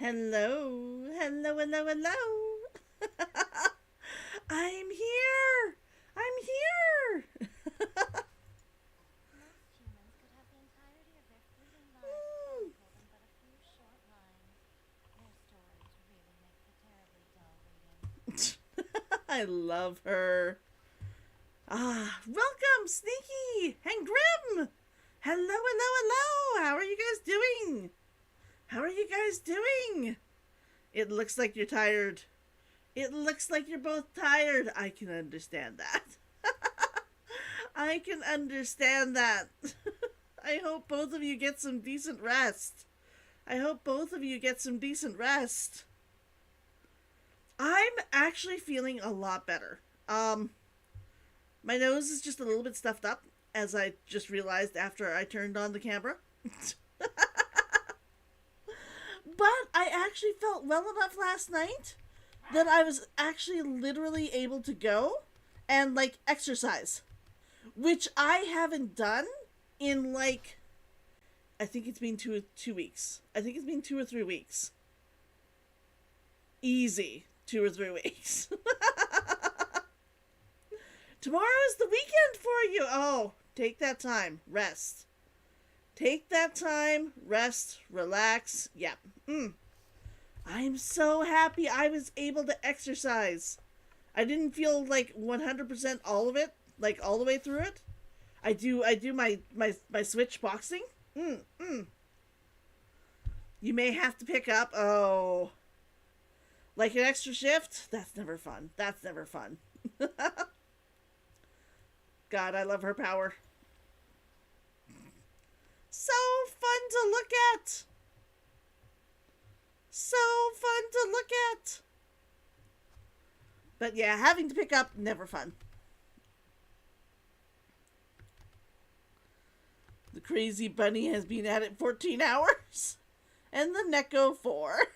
Hello, hello, hello, hello. I'm here. I'm here. Most humans could have the entirety of their fleeting lives chronicled in but a few short lines. Their stories really make for terribly dull reading. I love her. Welcome, Sneaky and Grim. Hello, hello, hello. How are you guys doing? How are you guys doing? It looks like you're tired. It looks like you're both tired. I can understand that. I can understand that. I hope both of you get some decent rest. I hope both of you get some decent rest. I'm actually feeling a lot better. My nose is just a little bit stuffed up, as I just realized after I turned on the camera. But I actually felt well enough last night that I was actually literally able to go and, like, exercise. Which I haven't done in, like, I think it's been two weeks. I think it's been 2 or 3 weeks. Easy 2 or 3 weeks. Tomorrow is the weekend for you. Oh, take that time. Rest. Take that time. Rest. Relax. Yep. I'm so happy I was able to exercise. I didn't feel like 100% all of it, like all the way through it. I do my switch boxing. You may have to pick up, like an extra shift. That's never fun. That's never fun. God, I love her power. So fun to look at. So fun to look at. But yeah, having to pick up, never fun. The crazy bunny has been at it 14 hours. And the Neko 4.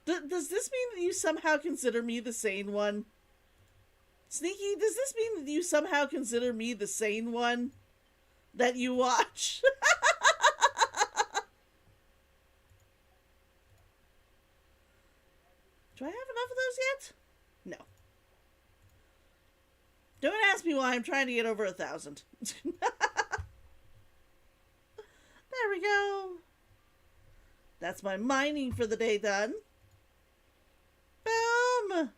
Does this mean that you somehow consider me the sane one? Sneaky, does this mean that you somehow consider me the sane one that you watch? Do I have enough of those yet? No. Don't ask me why I'm trying to get over 1,000. There we go. That's my mining for the day done. Boom!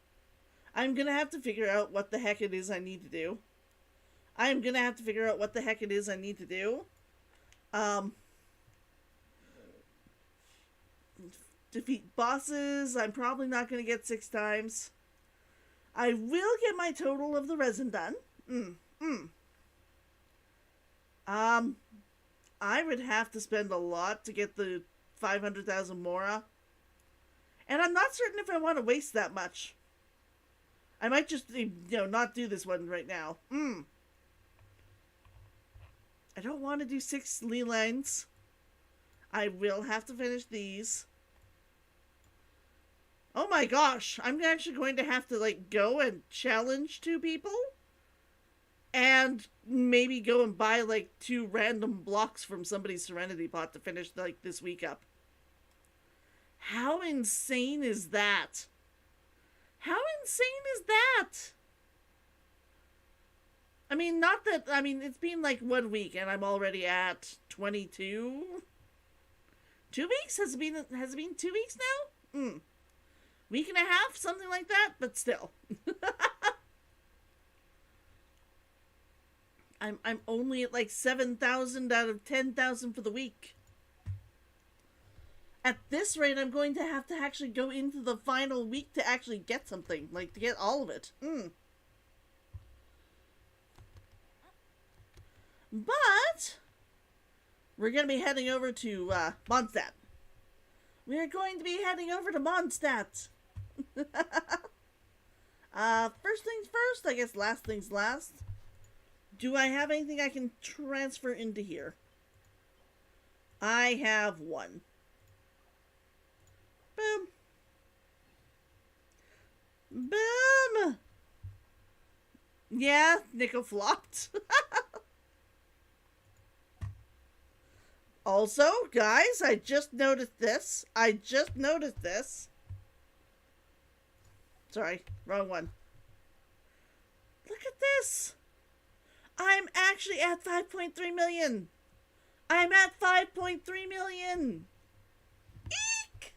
I'm gonna have to figure out what the heck it is I need to do. I'm gonna have to figure out what the heck it is I need to do. Defeat bosses. I'm probably not gonna get 6 times. I will get my total of the resin done. I would have to spend a lot to get the 500,000 Mora. And I'm not certain if I want to waste that much. I might just, not do this one right now. I don't want to do 6 lines. I will have to finish these. Oh my gosh, I'm actually going to have to, like, go and challenge 2 people. And maybe go and buy, like, 2 random blocks from somebody's Serenity pot to finish, like, this week up. How insane is that? How insane is that? I mean, it's been like 1 week and I'm already at 22. 2 weeks? Has it been 2 weeks now? Week and a half? Something like that? But still. I'm only at like 7,000 out of 10,000 for the week. At this rate, I'm going to have to actually go into the final week to actually get something. Like, to get all of it. But we're going to be heading over to Mondstadt. We are going to be heading over to Mondstadt. First things first, I guess last things last. Do I have anything I can transfer into here? I have 1. Boom. Boom! Yeah, Nico flopped. Also, guys, I just noticed this. Sorry, wrong one. Look at this. I'm actually at 5.3 million. I'm at 5.3 million. Eek!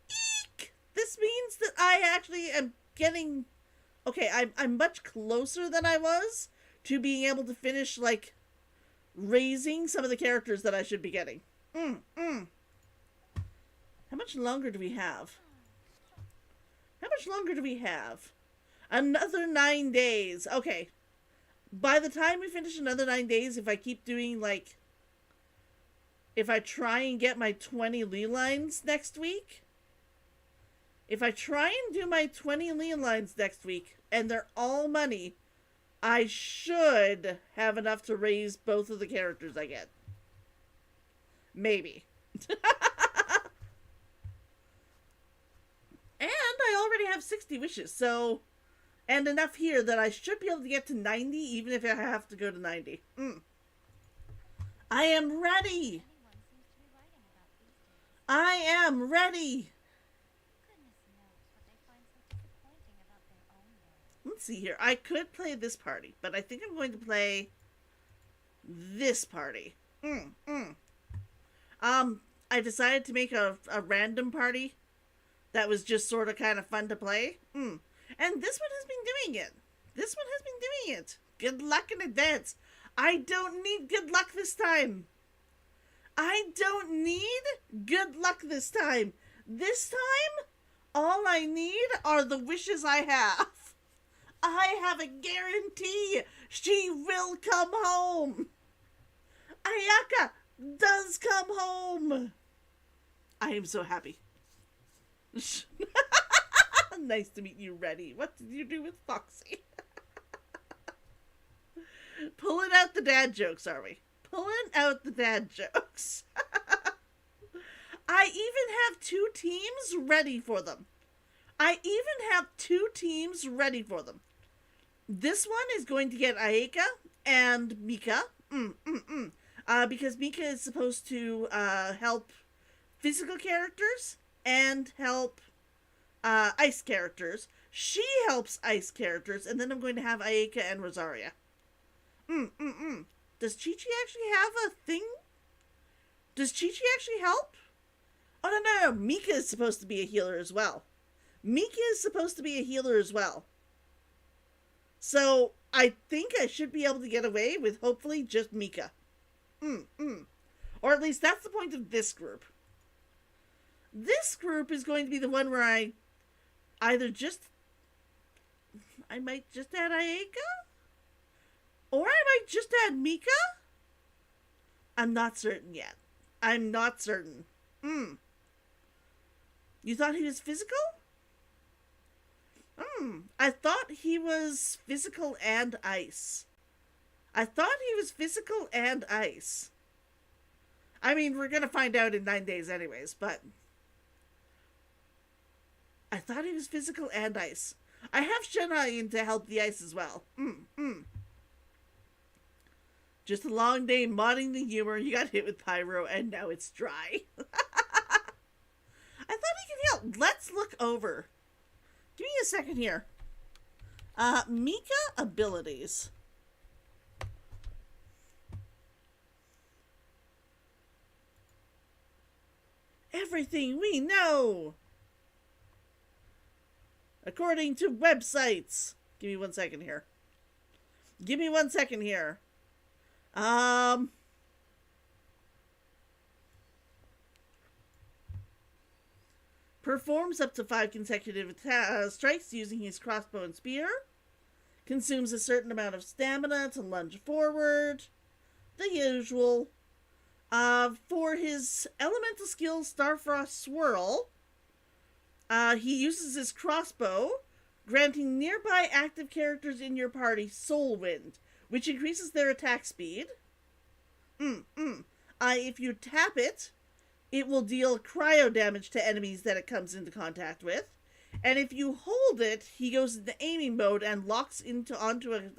Eek! This means that I actually am getting... Okay, I'm much closer than I was to being able to finish, like, raising some of the characters that I should be getting. How much longer do we have? Another 9 days. Okay. By the time we finish another 9 days, if I keep doing, like... If I try and get my 20 Lee lines next week... If I try and do my 20 Lee lines next week, and they're all money, I should have enough to raise both of the characters I get. Maybe. And I already have 60 wishes, so... And enough here that I should be able to get to 90, even if I have to go to 90. I am ready! I am ready! Let's see here. I could play this party, but I think I'm going to play this party. I decided to make a random party that was just sort of kind of fun to play. And this one has been doing it. Good luck in a dance. I don't need good luck this time. This time, all I need are the wishes I have. I have a guarantee she will come home. Ayaka does come home. I am so happy. Nice to meet you, Reddy. What did you do with Foxy? Pulling out the dad jokes, are we? Pulling out the dad jokes. I even have 2 teams ready for them. This one is going to get Ayaka and Mika. Because Mika is supposed to help physical characters and help ice characters. She helps ice characters, and then I'm going to have Ayaka and Rosaria. Does Chi-Chi actually have a thing? Does Chi-Chi actually help? Oh, no. Mika is supposed to be a healer as well. So, I think I should be able to get away with hopefully just Mika. Or at least that's the point of this group. This group is going to be the one where I might just add Ayaka? Or I might just add Mika? I'm not certain yet. You thought he was physical? I thought he was physical and ice. I mean, we're gonna find out in 9 days anyways, but... I thought he was physical and ice. I have Shenai in to help the ice as well. Just a long day modding the humor, you got hit with pyro, and now it's dry. I thought he could help. Let's look over. Give me a second here. Mika abilities. Everything we know. According to websites. Give me 1 second here. Performs up to 5 consecutive strikes using his crossbow and spear. Consumes a certain amount of stamina to lunge forward. The usual. For his elemental skill, Starfrost Swirl, he uses his crossbow, granting nearby active characters in your party Soul Wind, which increases their attack speed. If you tap it, it will deal cryo damage to enemies that it comes into contact with. And if you hold it, he goes into aiming mode and locks onto an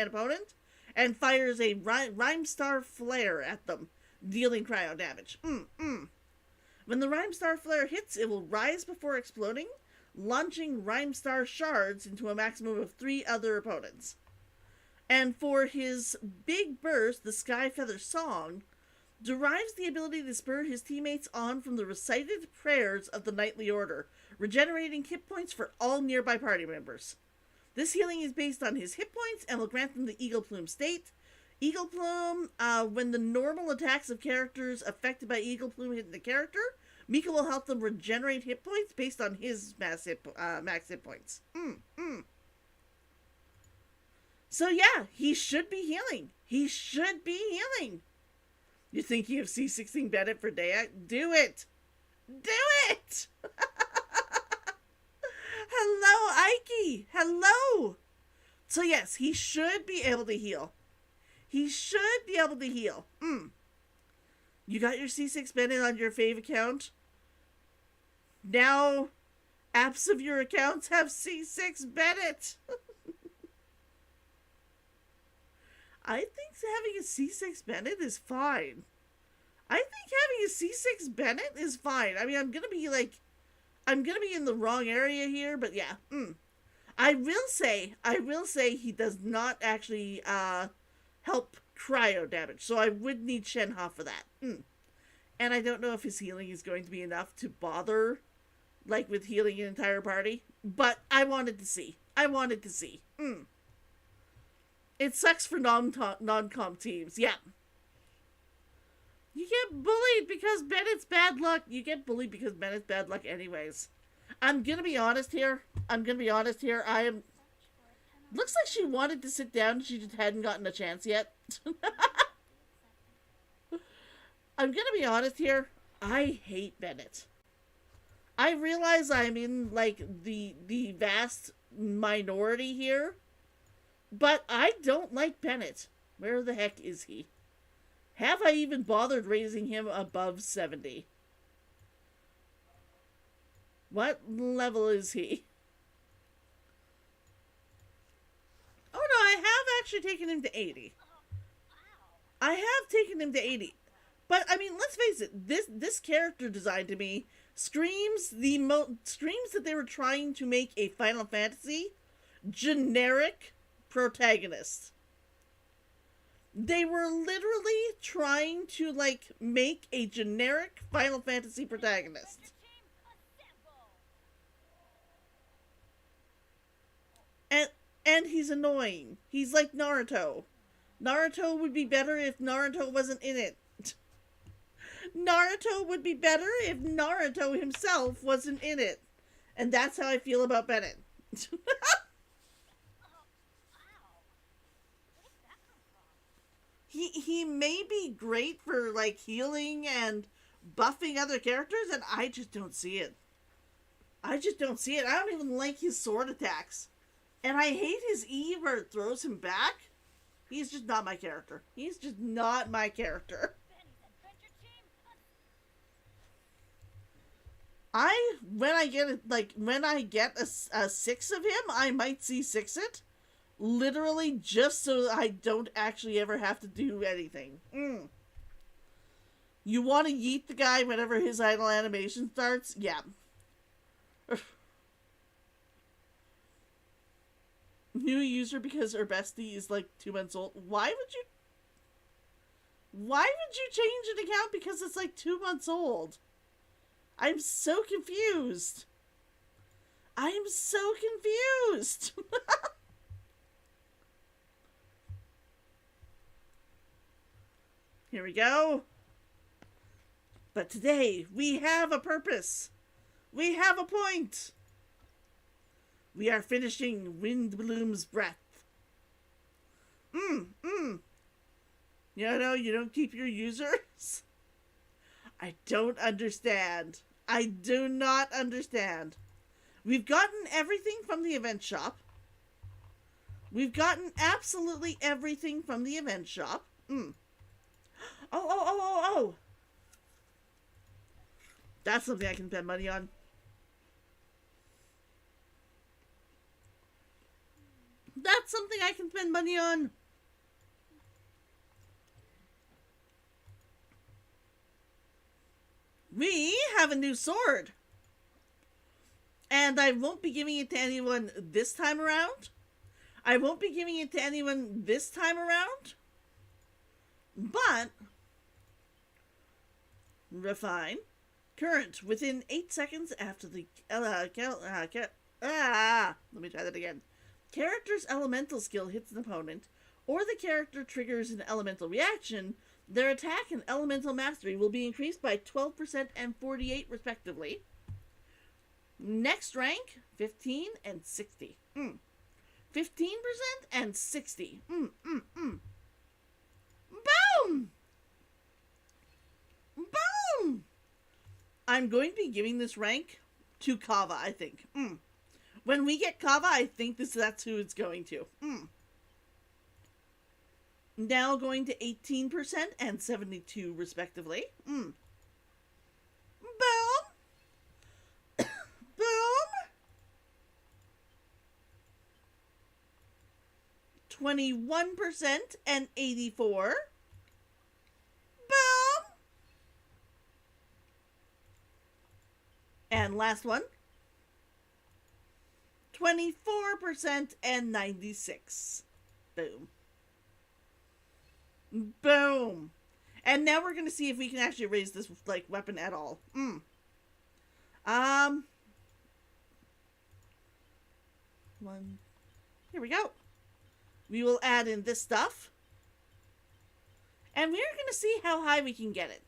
opponent and fires a Rhyme Star Flare at them. dealing cryo damage. When the Rhyme Star Flare hits, it will rise before exploding, launching Rhyme Star shards into a maximum of 3 other opponents. And for his big burst, the Sky Feather Song derives the ability to spur his teammates on from the recited prayers of the Knightly Order, regenerating hit points for all nearby party members. This healing is based on his hit points and will grant them the Eagle Plume state. Eagle Plume, when the normal attacks of characters affected by Eagle Plume hit the character, Mika will help them regenerate hit points based on his max hit points. So yeah, he should be healing. He should be healing. You're thinking of C16 Bennett for Jeht? Do it! Do it! Hello, Ike! Hello! So yes, he should be able to heal. He should be able to heal. You got your C6 Bennett on your fave account? Now, apps of your accounts have C6 Bennett! I think having a C6 Bennett is fine. I think having a C6 Bennett is fine. I mean, I'm gonna be in the wrong area here, but yeah. I will say he does not actually, help cryo damage, so I would need Shenha for that. And I don't know if his healing is going to be enough to bother, like, with healing an entire party, but I wanted to see. It sucks for non-comp teams. Yeah. You get bullied because Bennett's bad luck. You get bullied because Bennett's bad luck anyways. I'm gonna be honest here. Looks like she wanted to sit down. She just hadn't gotten a chance yet. I'm gonna be honest here. I hate Bennett. I realize I'm in, like, the vast minority here. But I don't like Bennett. Where the heck is he? Have I even bothered raising him above 70? What level is he? Oh no, I have actually taken him to 80. But, I mean, let's face it, this character design to me screams that they were trying to make a Final Fantasy generic protagonist. They were literally trying to, like, make a generic Final Fantasy protagonist. And he's annoying. He's like Naruto. Naruto would be better if Naruto wasn't in it. Naruto would be better if Naruto himself wasn't in it. And that's how I feel about Bennett. He may be great for, like, healing and buffing other characters, and I just don't see it. I don't even like his sword attacks. And I hate his E where it throws him back. He's just not my character. When I get a 6 of him, I might C6 it. Literally just so I don't actually ever have to do anything. You want to yeet the guy whenever his idle animation starts? Yeah. New user because her bestie is like 2 months old. Why would you change an account because it's like 2 months old? I'm so confused. Here we go. But today, we have a purpose. We have a point. We are finishing Windblume's breath. You know, you don't keep your users? I don't understand. I do not understand. We've gotten everything from the event shop. We've gotten absolutely everything from the event shop. Oh. That's something I can spend money on. That's something I can spend money on. We have a new sword. And I won't be giving it to anyone this time around. I won't be giving it to anyone this time around. But refine. Current within 8 seconds after the let me try that again. Character's elemental skill hits an opponent, or the character triggers an elemental reaction. Their attack and elemental mastery will be increased by 12% and 48 respectively. Next rank, 15 and 60. 15% and 60. Boom! Boom! I'm going to be giving this rank to Kava, I think. When we get Kava, I think that's who it's going to. Now going to 18% and 72 respectively. Boom! Boom! 21% and 84. Boom! And last one. 24% and 96. Boom. Boom. And now we're going to see if we can actually raise this, like, weapon at all. One. Here we go. We will add in this stuff. And we're going to see how high we can get it.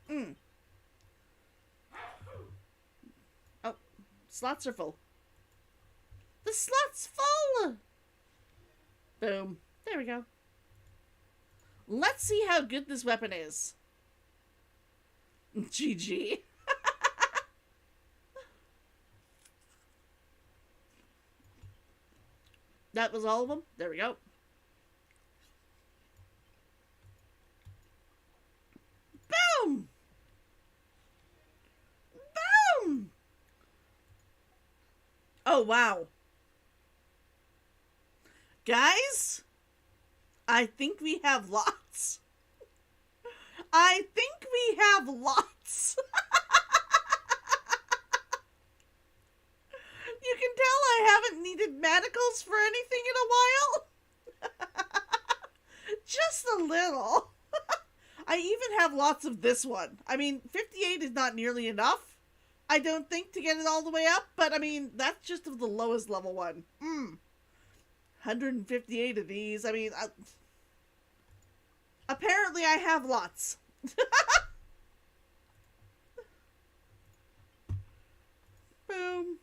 Oh, slots are full. The slot's full! Boom. There we go. Let's see how good this weapon is. GG. That was all of them. There we go. Boom! Boom! Oh, wow. Guys, I think we have lots. I think we have lots. You can tell I haven't needed manacles for anything in a while. Just a little. I even have lots of this one. I mean, 58 is not nearly enough, I don't think, to get it all the way up. But, I mean, that's just of the lowest level one. 158 of these. I mean, apparently I have lots. Boom.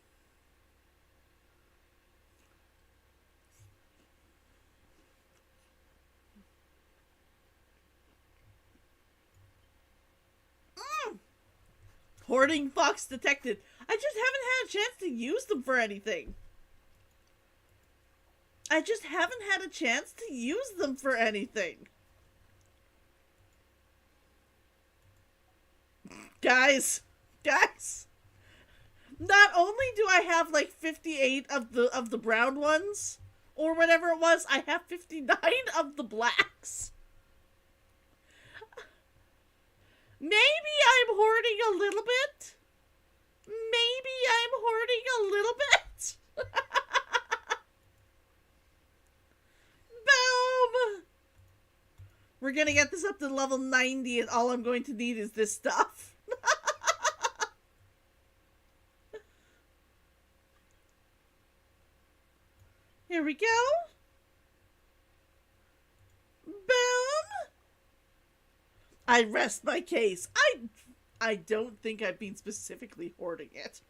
Hoarding fox detected. I just haven't had a chance to use them for anything. I just haven't had a chance to use them for anything. Guys. Not only do I have like 58 of the brown ones, or whatever it was, I have 59 of the blacks. Maybe I'm hoarding a little bit. Maybe I'm hoarding a little bit. Boom! We're gonna get this up to level 90 and all I'm going to need is this stuff. Here we go. Boom! I rest my case. I don't think I've been specifically hoarding it.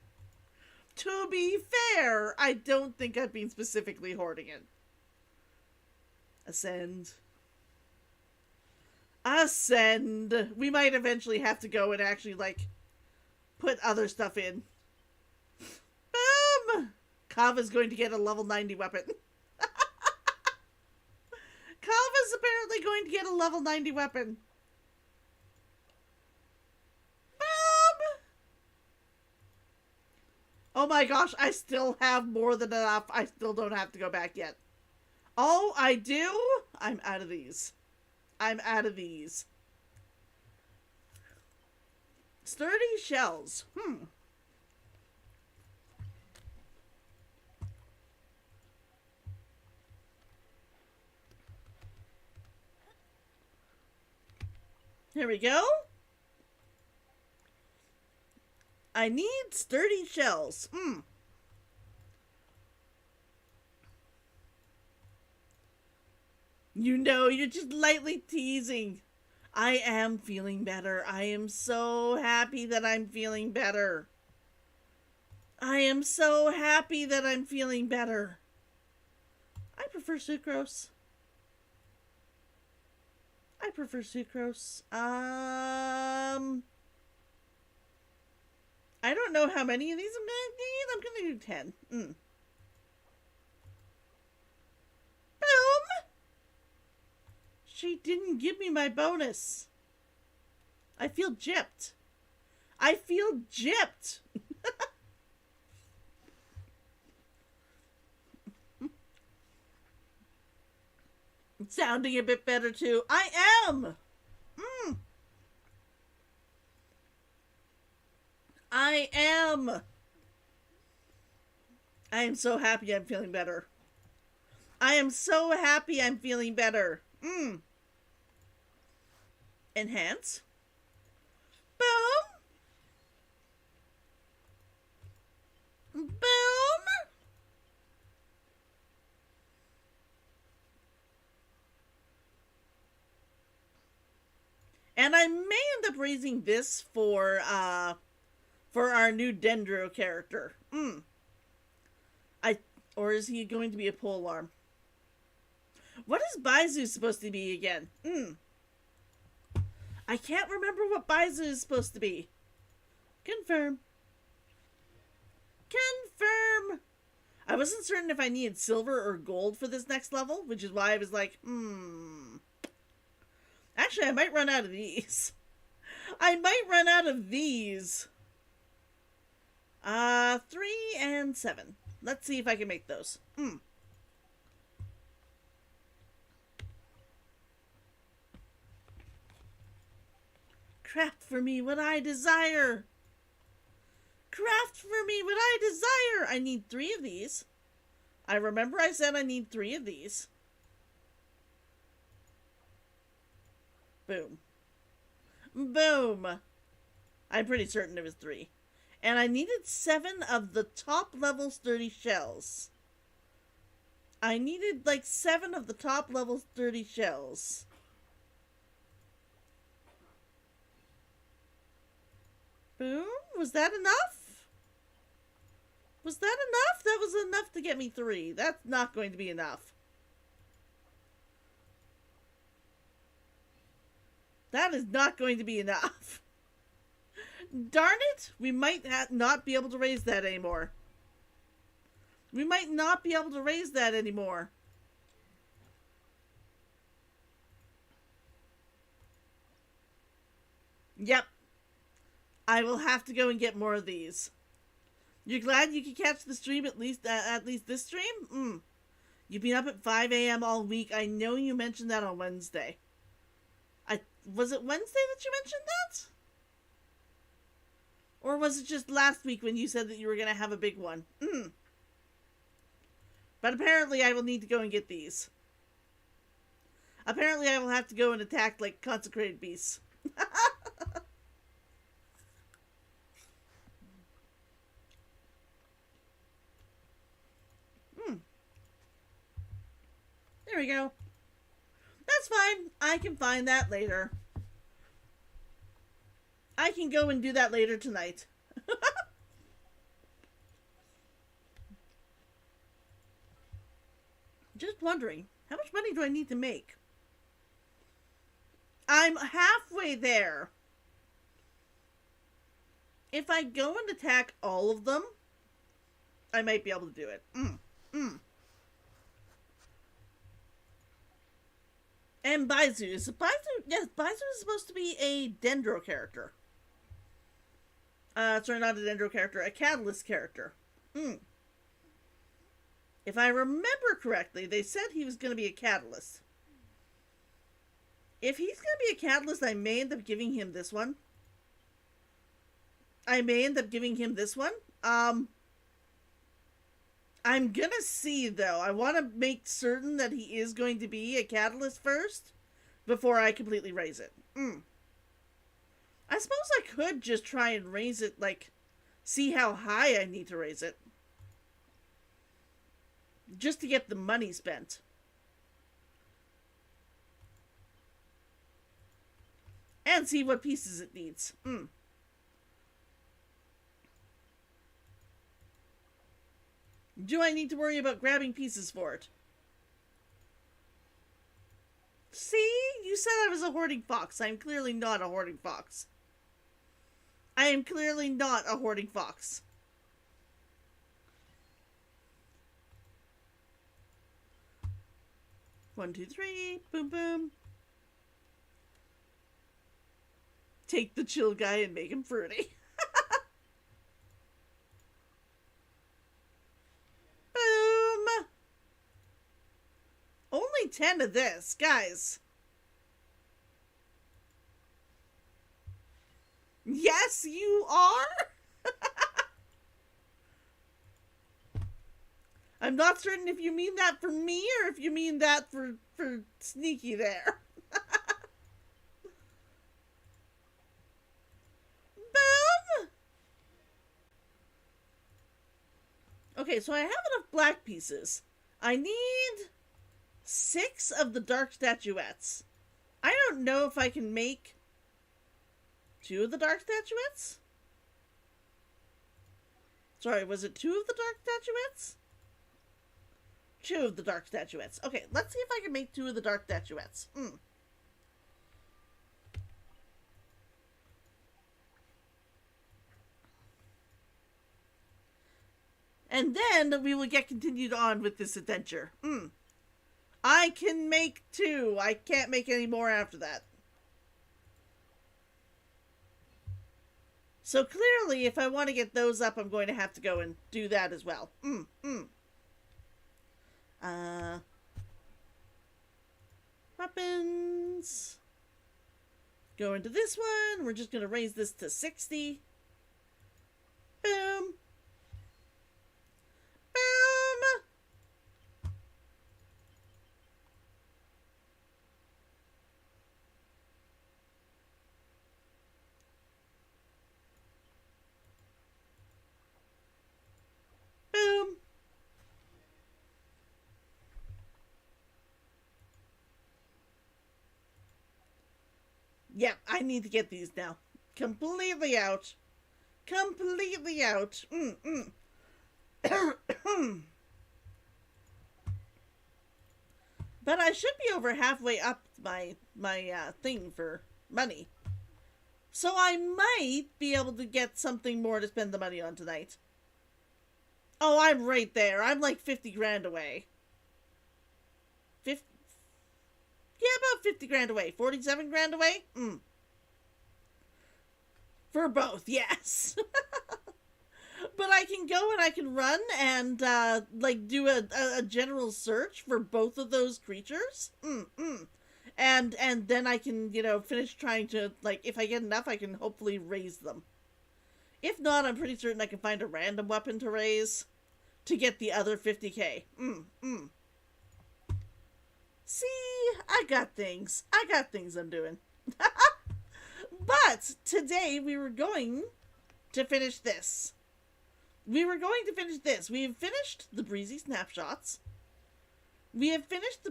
To be fair, I don't think I've been specifically hoarding it. Ascend. Ascend. We might eventually have to go and actually, like, put other stuff in. Boom! Kava's going to get a level 90 weapon. Kava's apparently going to get a level 90 weapon. Oh my gosh, I still have more than enough. I still don't have to go back yet. Oh, I do? I'm out of these. I'm out of these. Sturdy shells. Here we go. I need sturdy shells. You know, you're just lightly teasing. I am feeling better. I am so happy that I'm feeling better. I am so happy that I'm feeling better. I prefer sucrose. I prefer sucrose. I don't know how many of these I'm gonna need. I'm gonna do 10. Boom! She didn't give me my bonus. I feel gypped. I feel gypped. It's sounding a bit better too. I am. I am. I am so happy I'm feeling better. I am so happy I'm feeling better. Enhance. Boom. Boom. And I may end up raising this for our new Dendro character. Or is he going to be a pole alarm? What is Baizu supposed to be again? I can't remember what Baizu is supposed to be. Confirm. Confirm. I wasn't certain if I needed silver or gold for this next level, which is why I was like, Actually, I might run out of these. I might run out of these. 3 and 7. Let's see if I can make those. Craft for me what I desire. Craft for me what I desire. I need 3 of these. I remember I said I need 3 of these. Boom. Boom. I'm pretty certain it was 3. And I needed 7 of the top level sturdy shells. I needed like 7 of the top level sturdy shells. Boom. Was that enough? Was that enough? That was enough to get me 3. That's not going to be enough. That is not going to be enough. Darn it! We might not be able to raise that anymore. We might not be able to raise that anymore. Yep. I will have to go and get more of these. You're glad you could catch the stream at least this stream? You've been up at 5 a.m. all week. I know you mentioned that on Wednesday. Was it Wednesday that you mentioned that? Or was it just last week when you said that you were going to have a big one? But apparently I will need to go and get these. Apparently I will have to go and attack like consecrated beasts. There we go. That's fine. I can find that later. I can go and do that later tonight. Just wondering, how much money do I need to make? I'm halfway there. If I go and attack all of them, I might be able to do it. And Baizu. Yes, Baizu is supposed to be a Dendro character. Sorry, not a Dendro character, a Catalyst character. If I remember correctly, they said he was going to be a Catalyst. If he's going to be a Catalyst, I may end up giving him this one. I may end up giving him this one. I'm gonna see, though. I want to make certain that he is going to be a catalyst first before I completely raise it. I suppose I could just try and raise it, like, see how high I need to raise it. Just to get the money spent. And see what pieces it needs. Do I need to worry about grabbing pieces for it? See? You said I was a hoarding fox. I'm clearly not a hoarding fox. I am clearly not a hoarding fox. One, two, three. Boom, boom. Take the chill guy and make him fruity. Boom. Only 10 of this, guys. Yes, you are. I'm not certain if you mean that for me or if you mean that for Sneaky there. Boom! Okay, so I have enough black pieces. I need 6 of the dark statuettes. I don't know if I can make 2 of the dark statuettes? Sorry, was it 2 of the dark statuettes? 2 of the dark statuettes. Okay, let's see if I can make 2 of the dark statuettes. And then we will get continued on with this adventure. I can make 2. I can't make any more after that. So clearly, if I want to get those up, I'm going to have to go and do that as well. Weapons. Go into this one. We're just going to raise this to 60. Boom. Boom. Boom. Yeah, I need to get these now. Completely out. Completely out. But I should be over halfway up my thing for money. So I might be able to get something more to spend the money on tonight. Oh, I'm right there. I'm like 50 grand away. 50? Yeah, about 50 grand away. 47 grand away? For both, yes. But I can go and I can run and, like, do a general search for both of those creatures. And then I can, finish trying to, like, if I get enough, I can hopefully raise them. If not, I'm pretty certain I can find a random weapon to raise to get the other 50k. See, I got things. I got things I'm doing. But today we were going to finish this. We have finished the breezy snapshots. We have finished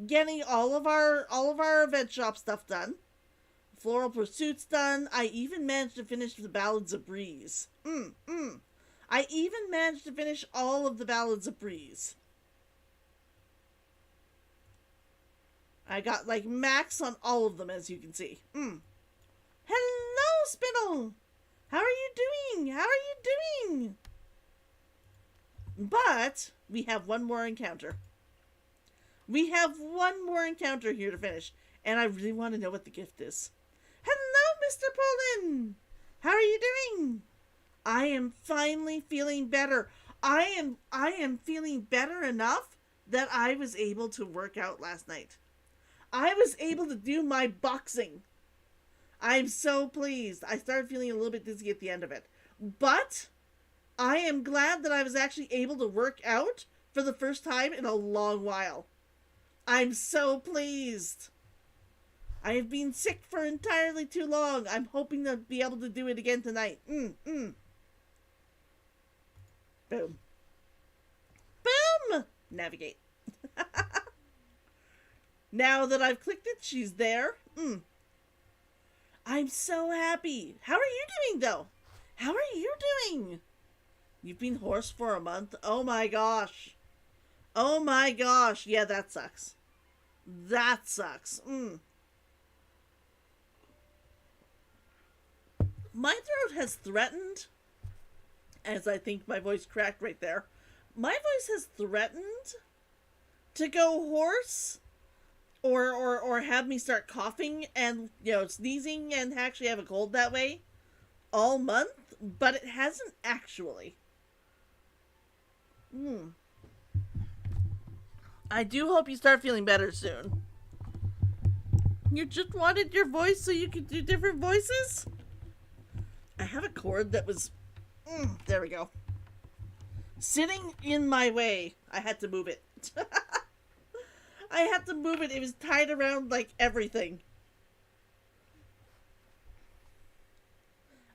getting all of our event shop stuff done. Floral Pursuits done. I even managed to finish the Ballads of Breeze. I even managed to finish all of the Ballads of Breeze. I got, like, max on all of them, as you can see. Hello, Spinel! How are you doing? But we have one more encounter. We have one more encounter here to finish, and I really want to know what the gift is. Hello, Mr. Poland! How are you doing? I am finally feeling better. I am feeling better enough that I was able to work out last night. I was able to do my boxing. I'm so pleased. I started feeling a little bit dizzy at the end of it. But I am glad that I was actually able to work out for the first time in a long while. I'm so pleased. I have been sick for entirely too long. I'm hoping to be able to do it again tonight. Boom. Boom! Navigate. Now that I've clicked it, she's there. I'm so happy. How are you doing, though? How are you doing? You've been hoarse for a month? Oh my gosh. Oh my gosh. Yeah, that sucks. That sucks. My throat has threatened, as I think my voice cracked right there, my voice has threatened to go hoarse or have me start coughing and, sneezing and actually have a cold that way all month, but it hasn't actually. I do hope you start feeling better soon. You just wanted your voice so you could do different voices? I have a cord that was... there we go. Sitting in my way. I had to move it. I had to move it. It was tied around like everything.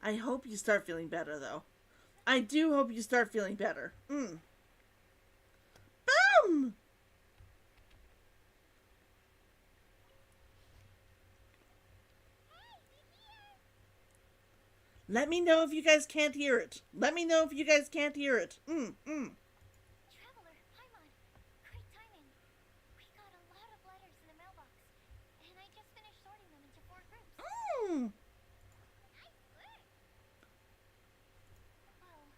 I hope you start feeling better, though. I do hope you start feeling better. Boom! Let me know if you guys can't hear it. Let me know if you guys can't hear it. Traveler, Paimon. Great timing. We got a lot of letters in the mailbox, and I just finished sorting them into 4 groups. Nice work. Well,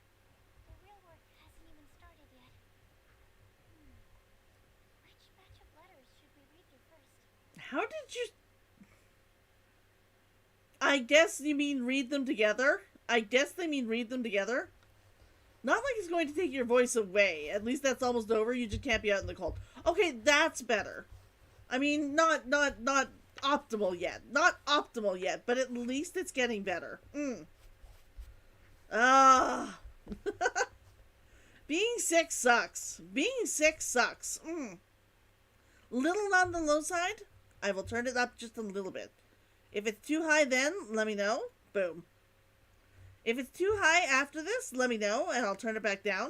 the real work hasn't even started yet. Which batch of letters should we read through first? How did you... I guess you mean read them together? I guess they mean read them together? Not like it's going to take your voice away. At least that's almost over. You just can't be out in the cold. Okay, that's better. I mean, not optimal yet. Not optimal yet, but at least it's getting better. Being sick sucks. Being sick sucks. Little on the low side. I will turn it up just a little bit. If it's too high then, let me know. Boom. If it's too high after this, let me know, and I'll turn it back down.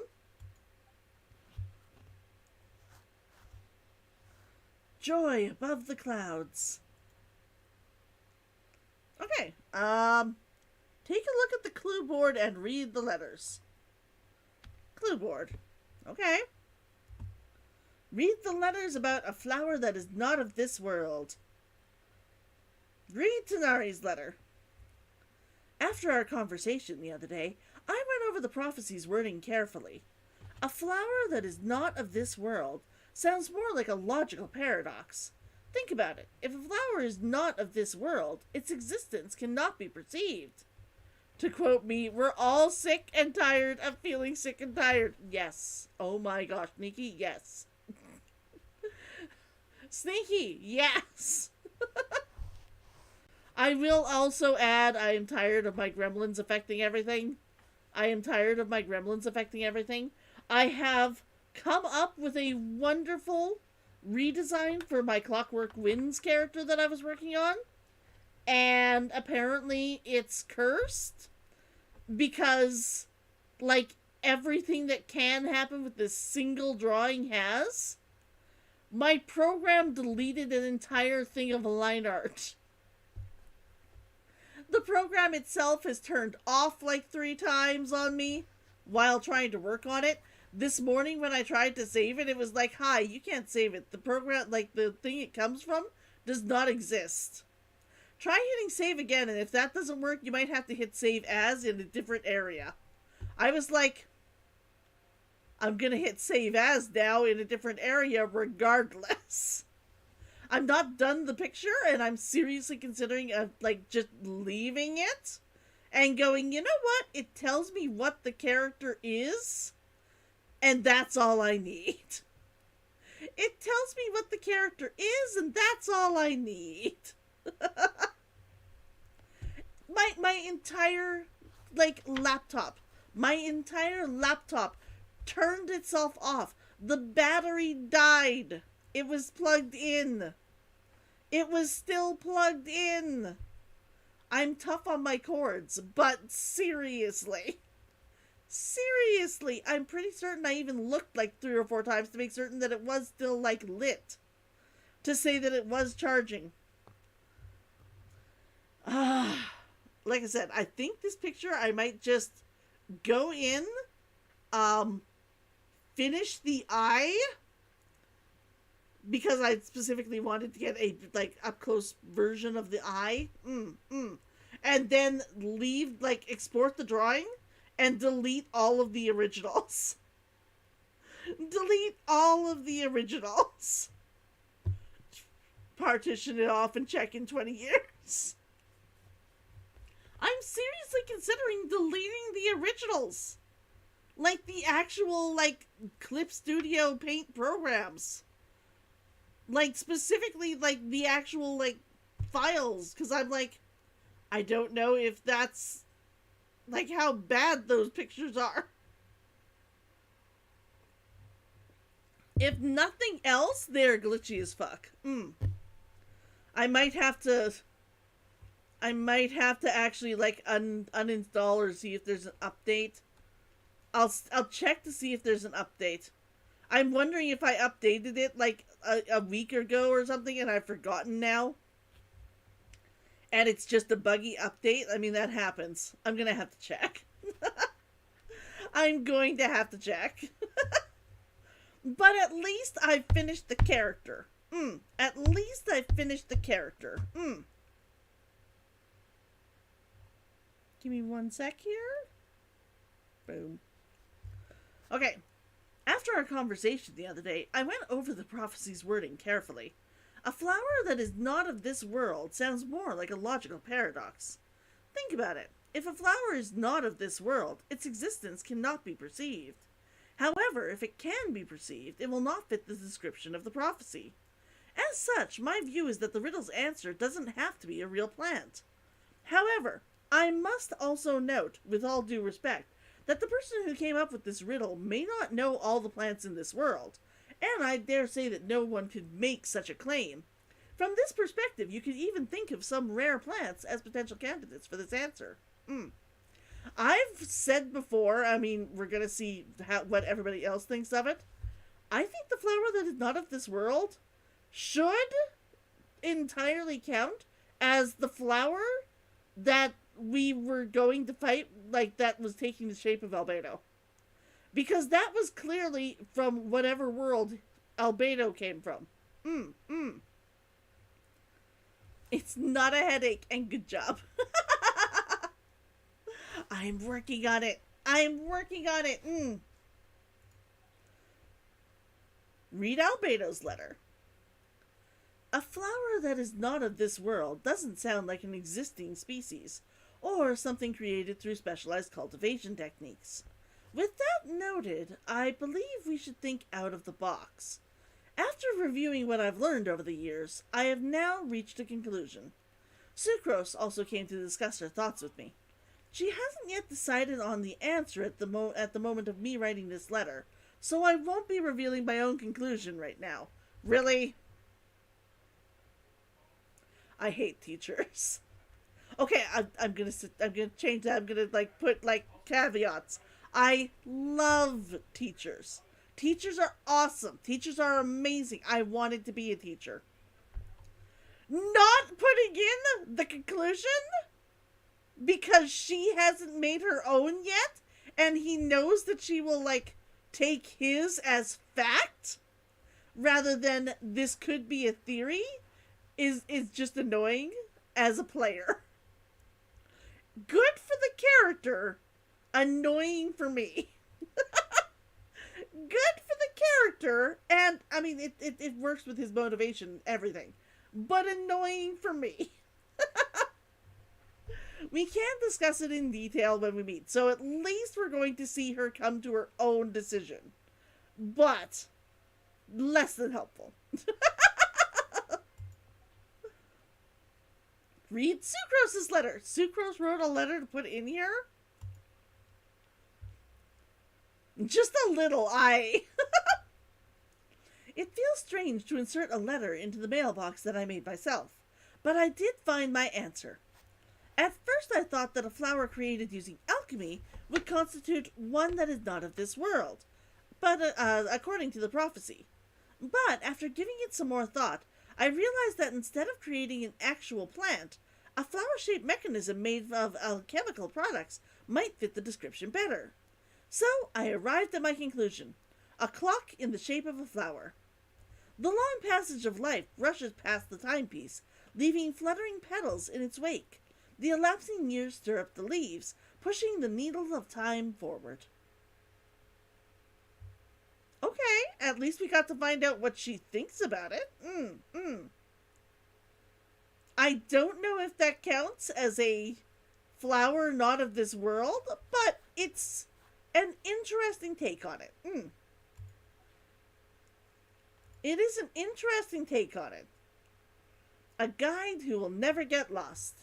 Joy above the clouds. Okay. Take a look at the clue board and read the letters. Clue board. Okay. Read the letters about a flower that is not of this world. Read Tanari's letter. After our conversation the other day, I went over the prophecy's wording carefully. A flower that is not of this world sounds more like a logical paradox. Think about it. If a flower is not of this world, its existence cannot be perceived. To quote me, we're all sick and tired of feeling sick and tired. Yes. Oh my gosh, Sneaky, yes. Sneaky, yes. I will also add, I am tired of my gremlins affecting everything. I am tired of my gremlins affecting everything. I have come up with a wonderful redesign for my Clockwork Winds character that I was working on. And apparently it's cursed. Because, like, everything that can happen with this single drawing has. My program deleted an entire thing of line art. The program itself has turned off like 3 times on me while trying to work on it. This morning when I tried to save it, it was like, hi, you can't save it. The program, like the thing it comes from, does not exist. Try hitting save again, and if that doesn't work, you might have to hit save as in a different area. I was like, I'm gonna hit save as now in a different area regardless. I'm not done the picture, and I'm seriously considering, just leaving it and going, you know what? It tells me what the character is, and that's all I need. It tells me what the character is, and that's all I need. My entire, like, laptop. My entire laptop turned itself off. The battery died. It was plugged in. It was still plugged in. I'm tough on my cords, but seriously. Seriously, I'm pretty certain I even looked like 3 or 4 times to make certain that it was still, like, lit. To say that it was charging. Like I said, I think this picture I might just go in, finish the eye, because I specifically wanted to get a, like, up-close version of the eye, and then leave, like, export the drawing, and delete all of the originals. Delete all of the originals. Partition it off and check in 20 years. I'm seriously considering deleting the originals. Like the actual, like, Clip Studio Paint programs. Like, specifically, like, the actual, like, files. Because I'm like, I don't know if that's, like, how bad those pictures are. If nothing else, they're glitchy as fuck. I might have to actually, like, uninstall or see if there's an update. I'll check to see if there's an update. I'm wondering if I updated it, like, a week ago or something, and I've forgotten now. And it's just a buggy update. I mean, that happens. I'm gonna have to check. I'm going to have to check. But at least I finished the character. At least I finished the character. Give me 1 sec here. Boom. Okay. After our conversation the other day, I went over the prophecy's wording carefully. A flower that is not of this world sounds more like a logical paradox. Think about it. If a flower is not of this world, its existence cannot be perceived. However, if it can be perceived, it will not fit the description of the prophecy. As such, my view is that the riddle's answer doesn't have to be a real plant. However, I must also note, with all due respect, that the person who came up with this riddle may not know all the plants in this world, and I dare say that no one could make such a claim. From this perspective, you could even think of some rare plants as potential candidates for this answer. I've said before, I mean, we're going to see what everybody else thinks of it. I think the flower that is not of this world should entirely count as the flower that we were going to fight, like, that was taking the shape of Albedo. Because that was clearly from whatever world Albedo came from. It's not a headache, and good job. I'm working on it. Read Albedo's letter. A flower that is not of this world doesn't sound like an existing species, or something created through specialized cultivation techniques. With that noted, I believe we should think out of the box. After reviewing what I've learned over the years, I have now reached a conclusion. Sucrose also came to discuss her thoughts with me. She hasn't yet decided on the answer at the moment of me writing this letter, so I won't be revealing my own conclusion right now. Really? I hate teachers. Okay, I'm gonna change that. I'm gonna, like, put, like, caveats. I love teachers. Teachers are awesome. Teachers are amazing. I wanted to be a teacher. Not putting in the conclusion because she hasn't made her own yet, and he knows that she will, like, take his as fact rather than this could be a theory is just annoying as a player. Good for the character, annoying for me. Good for the character, and, I mean, it works with his motivation, everything, but annoying for me. We can't discuss it in detail when we meet, so at least we're going to see her come to her own decision. But less than helpful. Read Sucrose's letter. Sucrose wrote a letter to put in here? Just a little I. It feels strange to insert a letter into the mailbox that I made myself, but I did find my answer. At first I thought that a flower created using alchemy would constitute one that is not of this world, but according to the prophecy. But after giving it some more thought, I realized that instead of creating an actual plant, a flower-shaped mechanism made of alchemical products might fit the description better. So I arrived at my conclusion: a clock in the shape of a flower. The long passage of life rushes past the timepiece, leaving fluttering petals in its wake. The elapsing years stir up the leaves, pushing the needle of time forward. Okay, at least we got to find out what she thinks about it. I don't know if that counts as a flower not of this world, but it's an interesting take on it. It is an interesting take on it. A guide who will never get lost.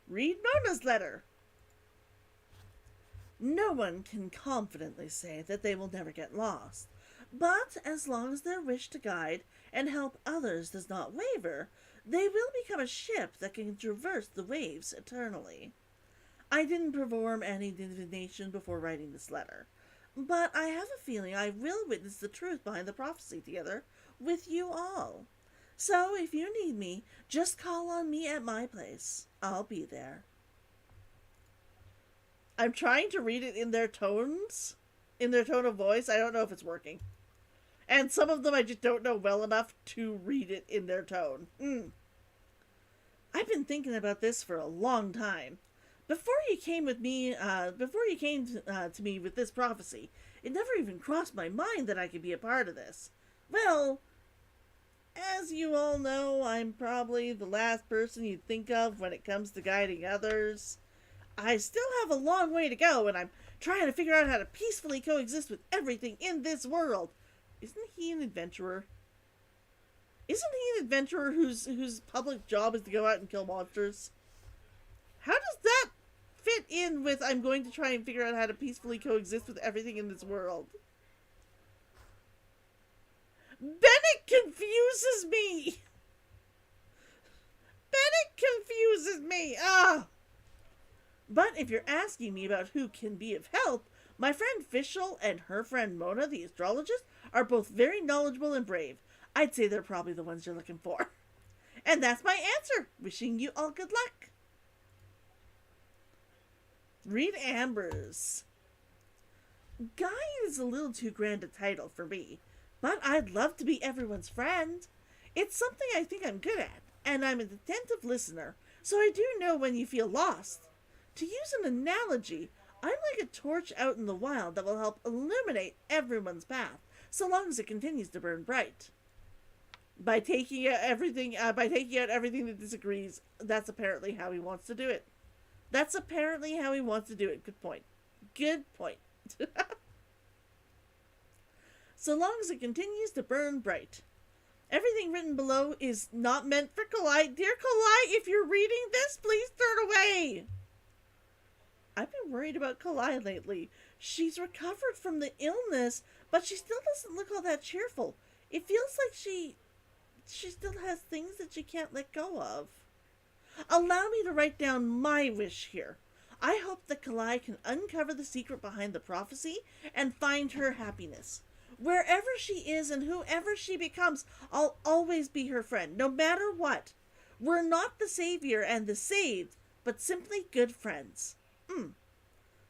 Read Nona's letter. No one can confidently say that they will never get lost, but as long as their wish to guide and help others does not waver, they will become a ship that can traverse the waves eternally. I didn't perform any divination before writing this letter, but I have a feeling I will witness the truth behind the prophecy together with you all. So if you need me, just call on me at my place. I'll be there. I'm trying to read it in their tones, in their tone of voice. I don't know if it's working. And some of them I just don't know well enough to read it in their tone. I've been thinking about this for a long time. Before you came to me with this prophecy, it never even crossed my mind that I could be a part of this. Well, as you all know, I'm probably the last person you'd think of when it comes to guiding others. I still have a long way to go, and I'm trying to figure out how to peacefully coexist with everything in this world. Isn't he an adventurer? Isn't he an adventurer whose public job is to go out and kill monsters? How does that fit in with I'm going to try and figure out how to peacefully coexist with everything in this world? Bennett confuses me! Bennett confuses me! But if you're asking me about who can be of help, my friend Fischl and her friend Mona, the astrologist, are both very knowledgeable and brave. I'd say they're probably the ones you're looking for. And that's my answer. Wishing you all good luck. Read Amber's. Guide is a little too grand a title for me, but I'd love to be everyone's friend. It's something I think I'm good at, and I'm an attentive listener, so I do know when you feel lost. To use an analogy, I'm like a torch out in the wild that will help illuminate everyone's path, so long as it continues to burn bright. By taking out everything that disagrees, that's apparently how he wants to do it. Good point. So long as it continues to burn bright. Everything written below is not meant for Kalai. Dear Kalai, if you're reading this, please turn away. I've been worried about Kalai lately. She's recovered from the illness, but she still doesn't look all that cheerful. It feels like she still has things that she can't let go of. Allow me to write down my wish here. I hope that Kalai can uncover the secret behind the prophecy and find her happiness. Wherever she is and whoever she becomes, I'll always be her friend, no matter what. We're not the savior and the saved, but simply good friends.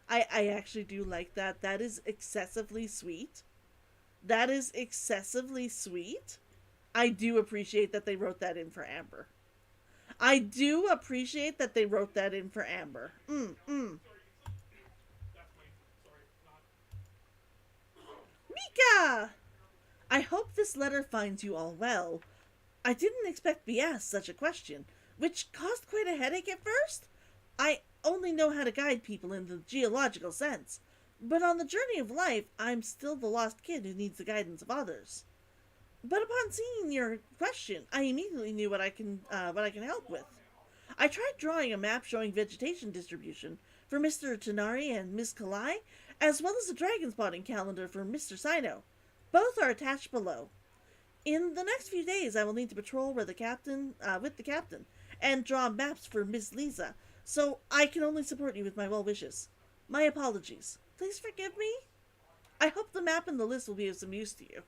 I actually do like that. That is excessively sweet. I do appreciate that they wrote that in for Amber. Mika! I hope this letter finds you all well. I didn't expect to be asked such a question, which caused quite a headache at first. I only know how to guide people in the geological sense, But on the journey of life, I'm still the lost kid who needs the guidance of others. But upon seeing your question, I immediately knew what I can help with. I tried drawing a map showing vegetation distribution for Mr. Tanari and Miss Kalai, as well as a dragon spotting calendar for Mr. Sino. Both are attached below. In the next few days, I will need to patrol with the captain, and draw maps for Miss Lisa, so I can only support you with my well wishes. My apologies. Please forgive me. I hope the map and the list will be of some use to you.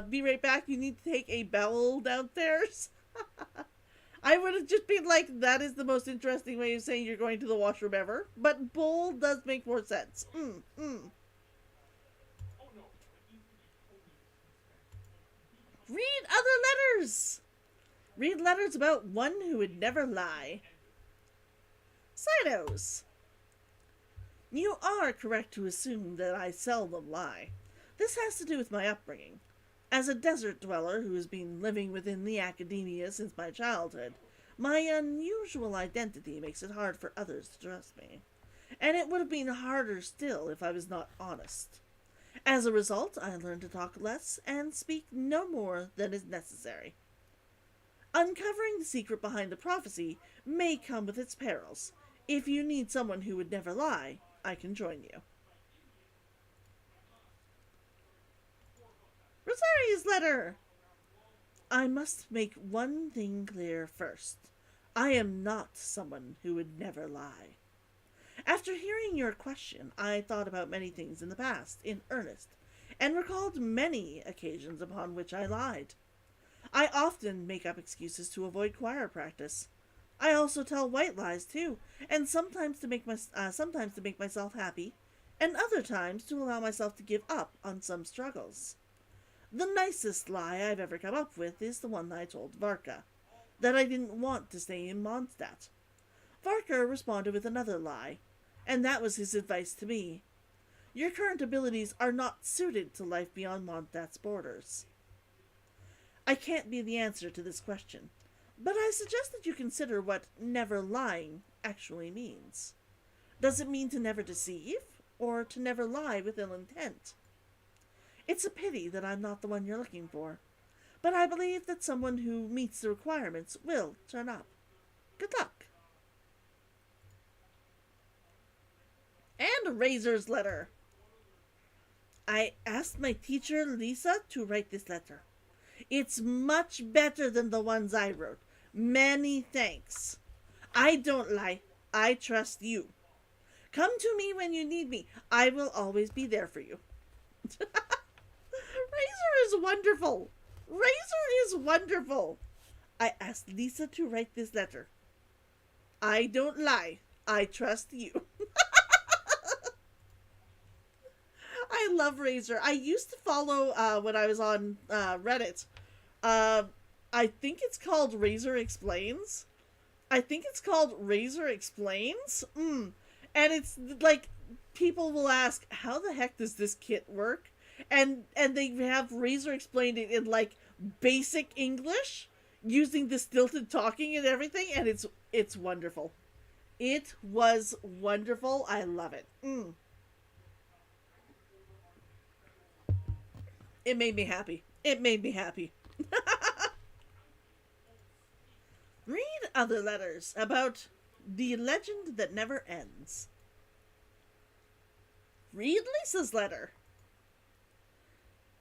Be right back. You need to take a bowel downstairs. I would have just been like, that is the most interesting way of saying you're going to the washroom ever. But bowl does make more sense. Read other letters. Read letters about one who would never lie. Sinos. You are correct to assume that I seldom lie. This has to do with my upbringing. As a desert dweller who has been living within the academia since my childhood, my unusual identity makes it hard for others to trust me. And it would have been harder still if I was not honest. As a result, I learned to talk less and speak no more than is necessary. Uncovering the secret behind the prophecy may come with its perils. If you need someone who would never lie, I can join you. Rosaria's letter! I must make one thing clear first. I am not someone who would never lie. After hearing your question, I thought about many things in the past, in earnest, and recalled many occasions upon which I lied. I often make up excuses to avoid choir practice. I also tell white lies too, and sometimes to make myself happy, and other times to allow myself to give up on some struggles. The nicest lie I've ever come up with is the one I told Varka, that I didn't want to stay in Mondstadt. Varka responded with another lie, and that was his advice to me. Your current abilities are not suited to life beyond Mondstadt's borders. I can't be the answer to this question, but I suggest that you consider what never lying actually means. Does it mean to never deceive, or to never lie with ill intent? It's a pity that I'm not the one you're looking for, but I believe that someone who meets the requirements will turn up. Good luck. And Razor's letter. I asked my teacher, Lisa, to write this letter. It's much better than the ones I wrote. Many thanks. I don't lie. I trust you. Come to me when you need me. I will always be there for you. Razor is wonderful. Razor is wonderful. I asked Lisa to write this letter. I don't lie. I trust you. I love Razor. I used to follow when I was on Reddit. I think it's called Razor Explains. And it's like people will ask, how the heck does this kit work? And they have Razor explained it in like basic English using the stilted talking and everything, and it's wonderful. It was wonderful. I love it. It made me happy. Read other letters about the legend that never ends. Read Lisa's letter.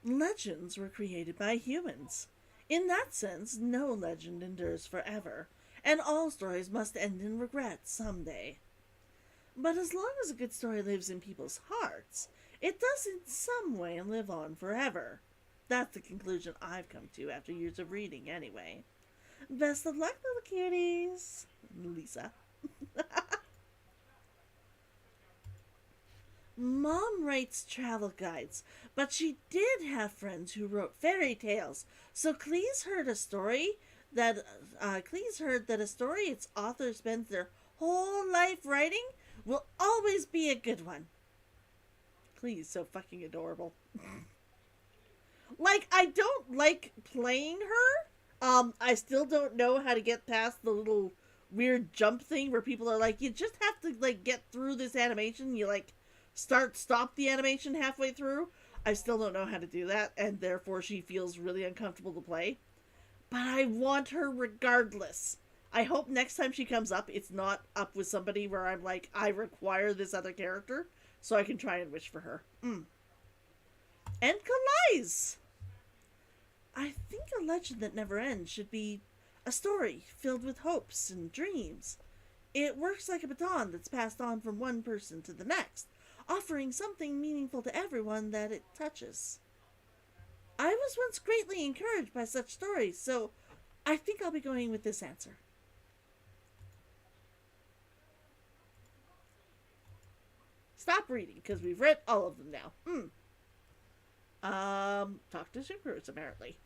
Legends were created by humans. In that sense, no legend endures forever, and all stories must end in regret someday. But as long as a good story lives in people's hearts, it does in some way live on forever. That's the conclusion I've come to after years of reading, anyway. Best of luck, little cuties. Lisa. Mom writes travel guides, but she did have friends who wrote fairy tales. So Cleese heard that a story its author spends their whole life writing will always be a good one. Cleese, so fucking adorable. Like, I don't like playing her. I still don't know how to get past the little weird jump thing where people are like, you just have to like get through this animation. You like stop the animation halfway through. I still don't know how to do that, and therefore she feels really uncomfortable to play. But I want her regardless. I hope next time she comes up, it's not up with somebody where I'm like, I require this other character, so I can try and wish for her. And Calais! I think a legend that never ends should be a story filled with hopes and dreams. It works like a baton that's passed on from one person to the next, offering something meaningful to everyone that it touches. I was once greatly encouraged by such stories, so I think I'll be going with this answer. Stop reading, because we've read all of them now. Talk to Sucrose, apparently.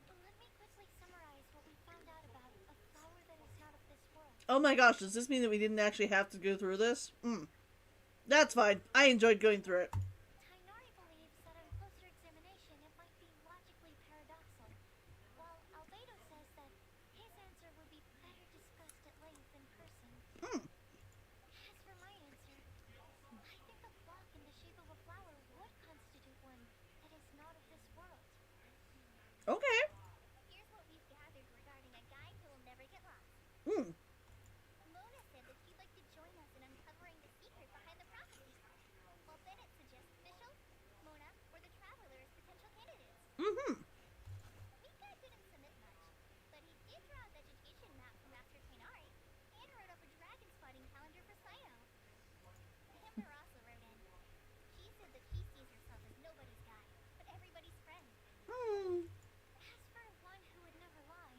Let me quickly summarize what we found out about a flower that is not of this world. Oh my gosh, does this mean that we didn't actually have to go through this? That's fine. I enjoyed going through it. Tainari believes that on closer examination it might be logically paradoxical, while Albedo says that his answer would be better discussed at length in person. As for my answer, I think a block in the shape of a flower would constitute one that is not of this world. Okay. Here's what we've gathered regarding a guide who will never get lost. Mona said that she'd like to join us in uncovering the secret behind the prophecy, while Bennett suggests Fischl, Mona, or the Traveler as potential candidates. Mika didn't submit much, but he did draw a vegetation map for Master Tainari and wrote up a dragon spotting calendar for Sino. Amber also wrote in. She said that she sees herself as nobody's guide, but everybody's friend. As for one who would never lie,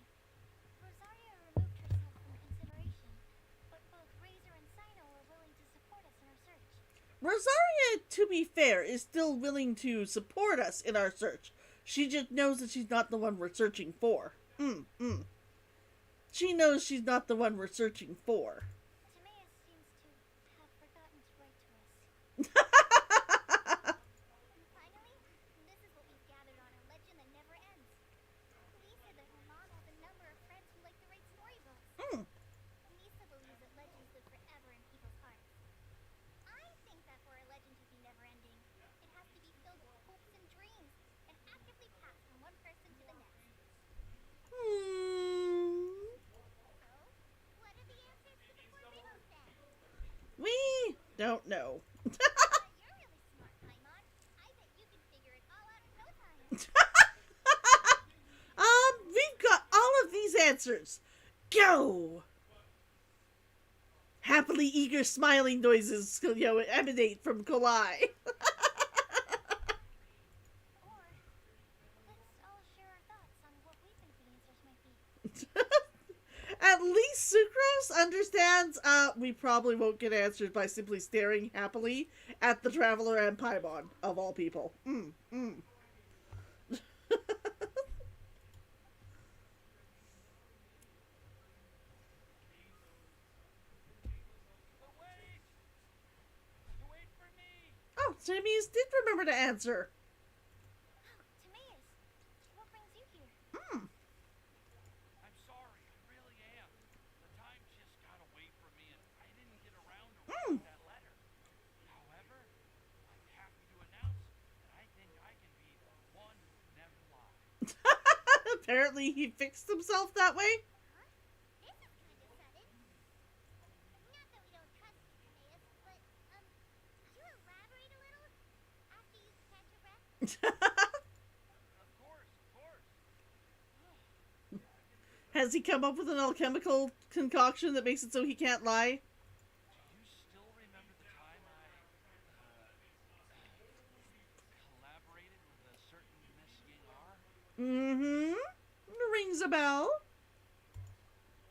Rosaria removed herself from consideration, but both Razor and Sino are willing to support us in our search. Rosaria, to be fair, is still willing to support us in our search. She just knows that she's not the one we're searching for. She knows she's not the one we're searching for. Timaeus seems to have forgotten to write to us. And finally, this is what we've gathered on a legend that never ends. Lee said that her mom has a number of friends who like to write storybooks. Lisa believes that legends live forever in people's hearts. I think that for a legend to be never-ending, it has to be filled with hopes and dreams, and actively passed from one person to the next. So, what are the answers to the 4 riddles then? We don't know. You're really smart, Paimon. I bet you can figure it all out in no time. We've got all of these answers. Go! Happily eager smiling noises, emanate from Kolai. Or, let's all share our thoughts on what we think the answers might be. At least Sucrose understands, we probably won't get answers by simply staring happily at the Traveler and Paimon, of all people. Oh, Timmy's did remember to answer. Timaeus, what brings you here? I'm sorry, I really am. The time just got away from me and I didn't get around to writing that letter. However, I'm happy to announce that I think I can be the one who never lies. Apparently he fixed himself that way. Huh? This is kind of sudden. Not that we don't trust you, Timaeus, but, you elaborate a little after you catch your breath? Of course, of course. Has he come up with an alchemical concoction that makes it so he can't lie? Do you still remember the time I collaborated with a certain Miss Yengar? Rings a bell.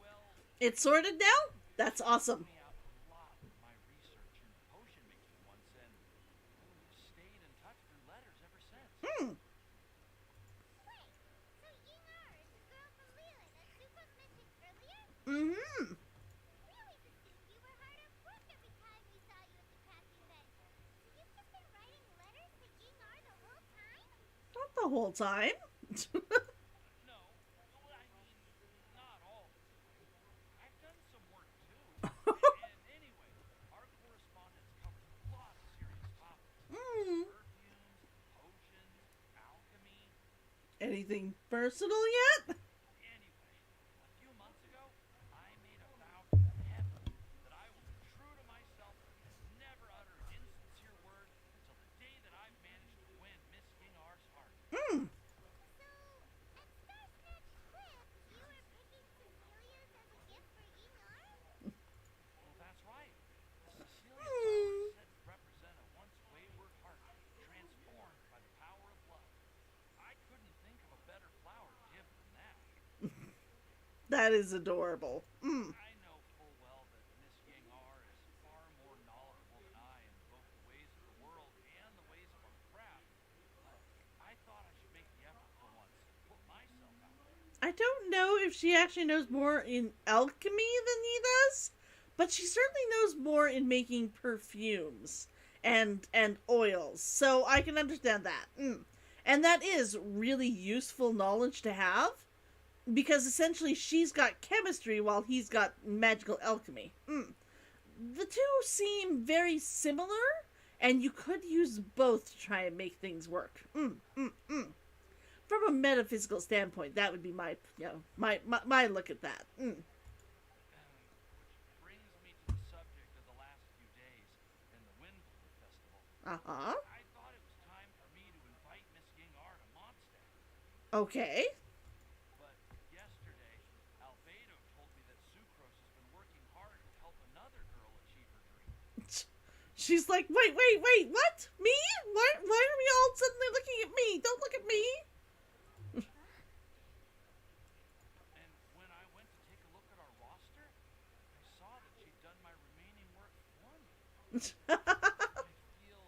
Well, It's sorted now? That's awesome. me out a lot with my research in potion making once, and we've stayed in touch through letters ever since. Wait, so Yengar is the girl from Leland that Zuko mentioned earlier? We always assumed you were hard at work every time we saw you at the crafty event. So you've just been writing letters to Yengar the whole time? Not the whole time. No, well, I mean, not anything personal yet? Anyway, a few months ago, I made a vow to heaven that I will be true to myself and never utter an insincere word until the day that I've managed to win Miss Gingar's heart. Hmm. So, at Star's next trip, you were picking Cecilia's as a gift for Enar? Well, that's right. The Cecilia flowers said to represent a once wayward heart transformed by the power of love. I couldn't think of a better flower gift than that. That is adorable. Mm. I know full well that Miss Gingar is far more knowledgeable than I in both the ways of the world and the ways of our craft, but I thought I should make the effort for once and put myself out there. I don't know if she actually knows more in alchemy than he does, but she certainly knows more in making perfumes and oils, so I can understand that. And that is really useful knowledge to have, because essentially she's got chemistry while he's got magical alchemy. The two seem very similar, and you could use both to try and make things work. From a metaphysical standpoint, that would be my my look at that. Which brings me to the subject of the last few days and the Windblume Festival. Uh-huh. I thought it was time for me to invite Miss Gingar to Mondstadt. Okay. But yesterday, Albedo told me that Sucrose has been working hard to help another girl achieve her dream. She's like, wait, what? Me? Why are we all suddenly looking at me? Don't look at me. And when I went to take a look at our roster, I saw that she'd done my remaining work for me. I feel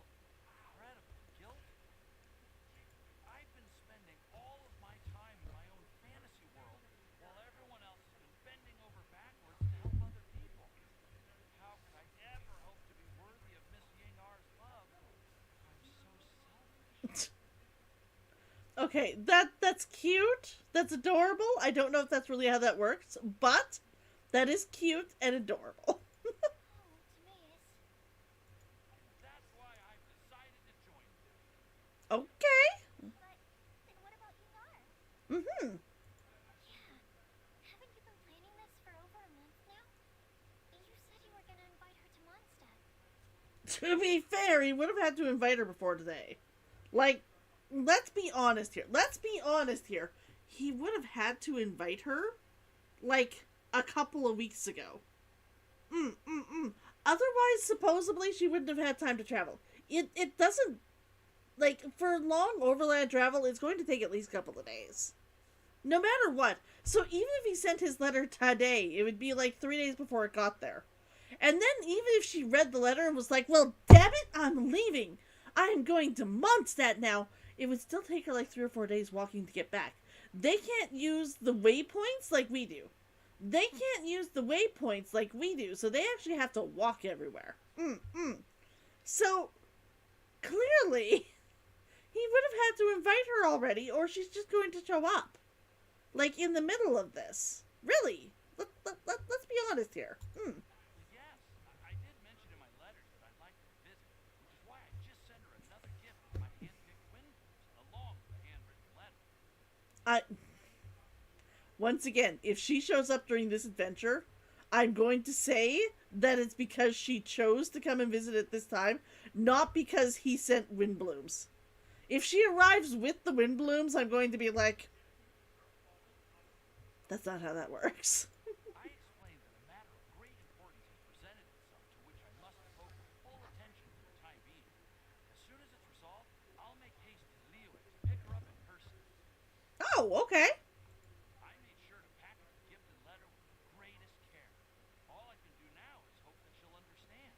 incredibly guilty. I've been spending all of my time in my own fantasy world while everyone else has been bending over backwards to help other people. How could I ever hope to be worthy of Miss Gingar's love? I'm so selfish. Okay, that's cute. That's adorable. I don't know if that's really how that works, but that is cute and adorable. Oh, Timaeus. And that's why I've decided to join you. Okay. But then what about Enar? Mm-hmm. Yeah. Haven't you been planning this for over a month now? You said you were gonna invite her to Mondstadt. To be fair, he would have had to invite her before today. Like, let's be honest here. He would have had to invite her, like, a couple of weeks ago. Otherwise, supposedly, she wouldn't have had time to travel. It doesn't, like, for long overland travel, it's going to take at least a couple of days. No matter what. So even if he sent his letter today, it would be like 3 days before it got there. And then even if she read the letter and was like, well, damn it, I'm leaving. I'm going to Mondstadt now. It would still take her like 3 or 4 days walking to get back. They can't use the waypoints like we do. So they actually have to walk everywhere. So, clearly, he would have had to invite her already, or she's just going to show up. Like, in the middle of this. Really. Let's be honest here. Yes, I did mention in my letters that I'd like to visit, which is why I just sent her another gift of my hand-picked Windblumes, along with a handwritten letter. Once again, if she shows up during this adventure, I'm going to say that it's because she chose to come and visit at this time, not because he sent Windblooms. If she arrives with the Windblooms, I'm going to be like, that's not how that works. I explained that a matter of great importance has presented itself to which I must devote full attention for the time being. As soon as it's resolved, I'll make haste to Leo to pick her up in person. Oh, okay. I made sure to package the gift and letter with the greatest care. All I can do now is hope that she'll understand.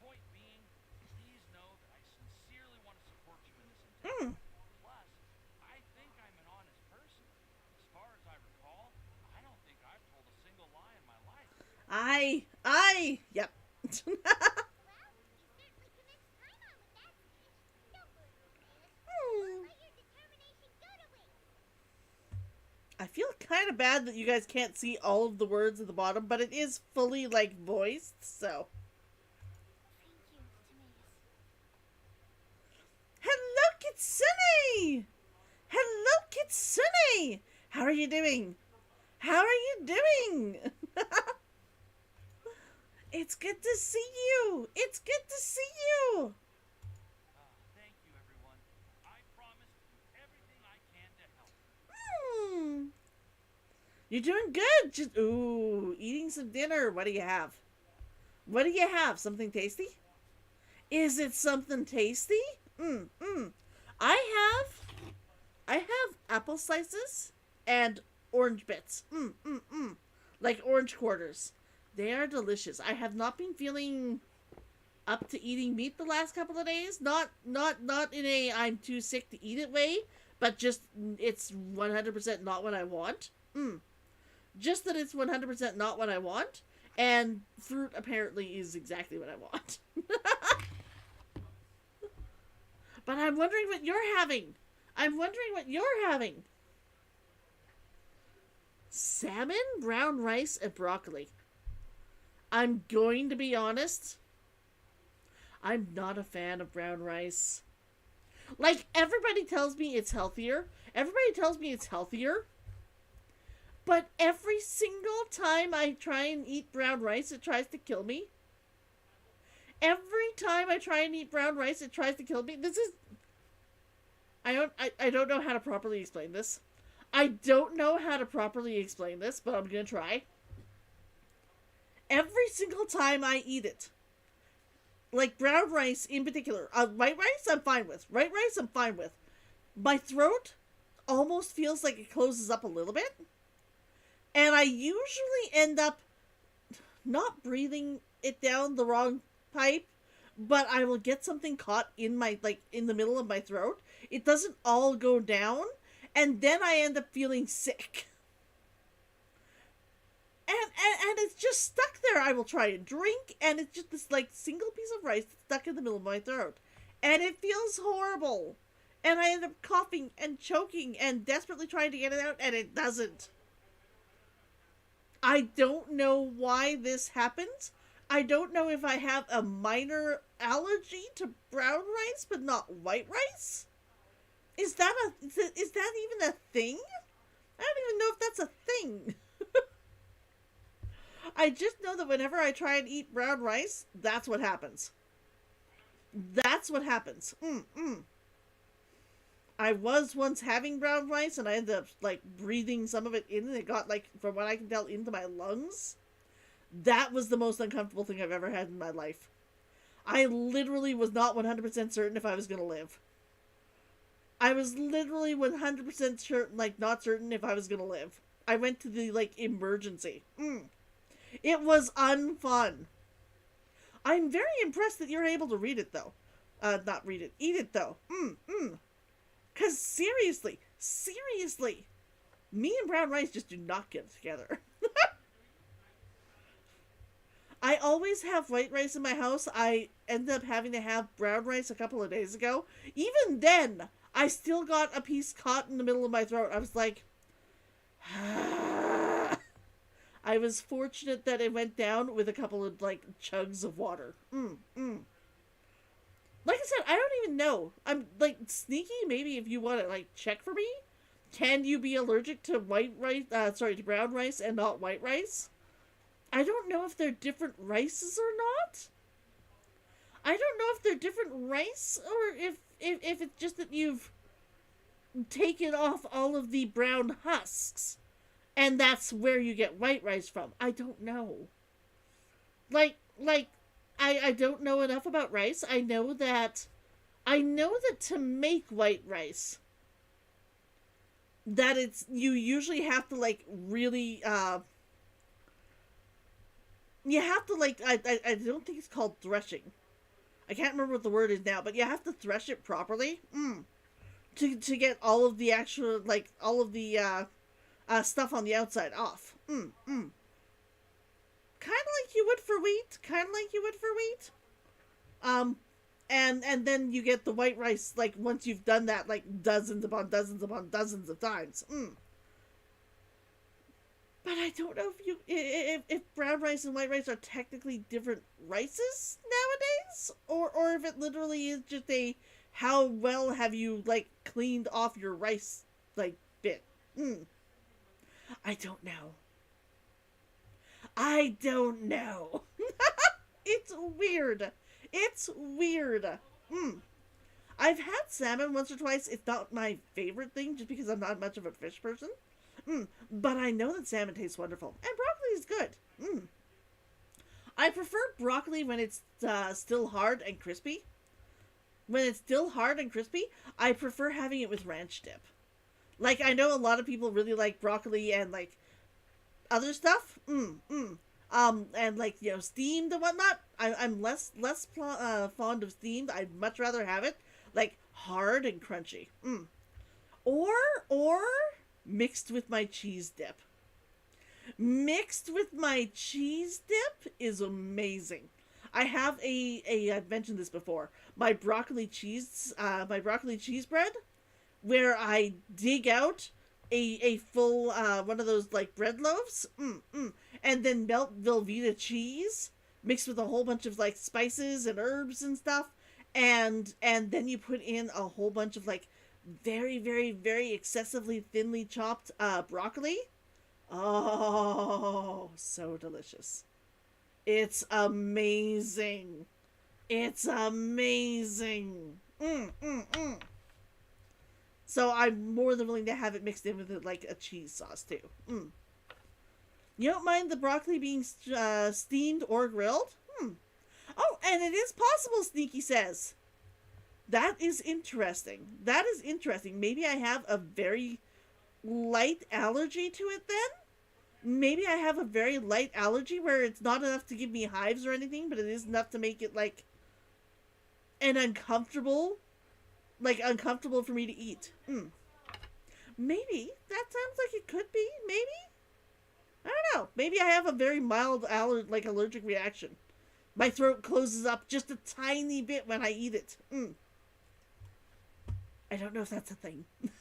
Point being, please know that I sincerely want to support you in this endeavor. Plus, I think I'm an honest person. As far as I recall, I don't think I've told a single lie in my life. Yep. Well, you certainly commenced time on with that speech. Don't worry, Timaeus. Don't let your determination go to waste. I feel kind of bad that you guys can't see all of the words at the bottom, but it is fully, like, voiced, so. Thank you, Timaeus. Hello, Kitsune! Hello, Kitsune! How are you doing? How are you doing? It's good to see you! It's good to see you! Thank you, everyone. I promise to do everything I can to help. You're doing good! Just, eating some dinner. What do you have? What do you have? Something tasty? Is it something tasty? I have apple slices and orange bits. Like orange quarters. They are delicious. I have not been feeling up to eating meat the last couple of days. Not in a I'm too sick to eat it way, but just it's 100% not what I want. Just that it's 100% not what I want, and fruit apparently is exactly what I want. But I'm wondering what you're having. Salmon, brown rice, and broccoli. I'm going to be honest. I'm not a fan of brown rice. Like, everybody tells me it's healthier. But every single time I try and eat brown rice, it tries to kill me. Every time I try and eat brown rice, it tries to kill me. This is... I don't know how to properly explain this. but I'm gonna try. Every single time I eat it, like brown rice in particular, white rice I'm fine with. My throat almost feels like it closes up a little bit. And I usually end up not breathing it down the wrong pipe, but I will get something caught in my, like, in the middle of my throat. It doesn't all go down, and then I end up feeling sick. And it's just stuck there. I will try and drink, and it's just this, like, single piece of rice stuck in the middle of my throat. And it feels horrible. And I end up coughing and choking and desperately trying to get it out, and it doesn't. I don't know why this happens. I don't know if I have a minor allergy to brown rice, but not white rice. Is that even a thing? I don't even know if that's a thing. I just know that whenever I try and eat brown rice, that's what happens. I was once having brown rice, and I ended up, like, breathing some of it in, and it got, like, from what I can tell, into my lungs. That was the most uncomfortable thing I've ever had in my life. I literally was not 100% certain if I was going to live. I was literally 100% sure, like, not certain if I was going to live. I went to the, like, emergency. It was unfun. I'm very impressed that you're able to read it, though. Eat it, though. Because seriously, me and brown rice just do not get together. I always have white rice in my house. I ended up having to have brown rice a couple of days ago. Even then, I still got a piece caught in the middle of my throat. I was like... I was fortunate that it went down with a couple of, like, chugs of water. Like I said, I don't even know. I'm, like, sneaky. Maybe if you want to, like, check for me. Can you be allergic to to brown rice and not white rice? I don't know if they're different rices or not. I don't know if they're different rice or if it's just that you've taken off all of the brown husks. And that's where you get white rice from. I don't know. I don't know enough about rice. I know that to make white rice, that you usually have to, like, really, you have to, like, I don't think it's called threshing. I can't remember what the word is now, but you have to thresh it properly, to get all of the actual, like, all of the, stuff on the outside off. Kind of like you would for wheat. And then you get the white rice, like, once you've done that, like, dozens upon dozens of times. But I don't know if brown rice and white rice are technically different rices nowadays, or if it literally is just a how well have you, like, cleaned off your rice, like, bit? I don't know. I don't know. It's weird. It's weird. I've had salmon once or twice. It's not my favorite thing just because I'm not much of a fish person. But I know that salmon tastes wonderful. And broccoli is good. I prefer broccoli when it's still hard and crispy. When it's still hard and crispy, I prefer having it with ranch dip. Like, I know a lot of people really like broccoli and, like, other stuff. And, like, you know, steamed and whatnot. I'm less fond of steamed. I'd much rather have it, like, hard and crunchy. Or mixed with my cheese dip. Mixed with my cheese dip is amazing. I have I've mentioned this before, my broccoli cheese bread, where I dig out a full, one of those, like, bread loaves, and then melt Velveeta cheese, mixed with a whole bunch of, like, spices and herbs and stuff, and then you put in a whole bunch of, like, very, very, very excessively thinly chopped, broccoli. Oh, so delicious. It's amazing. It's amazing. So I'm more than willing to have it mixed in with it, like a cheese sauce too. You don't mind the broccoli being steamed or grilled? Oh, and it is possible, Sneaky says. That is interesting. That is interesting. Maybe I have a very light allergy to it then? Maybe I have a very light allergy where it's not enough to give me hives or anything, but it is enough to make it, like, an uncomfortable for me to eat. Maybe. That sounds like it could be. Maybe? I don't know. Maybe I have a very mild allergic reaction. My throat closes up just a tiny bit when I eat it. I don't know if that's a thing. Okay,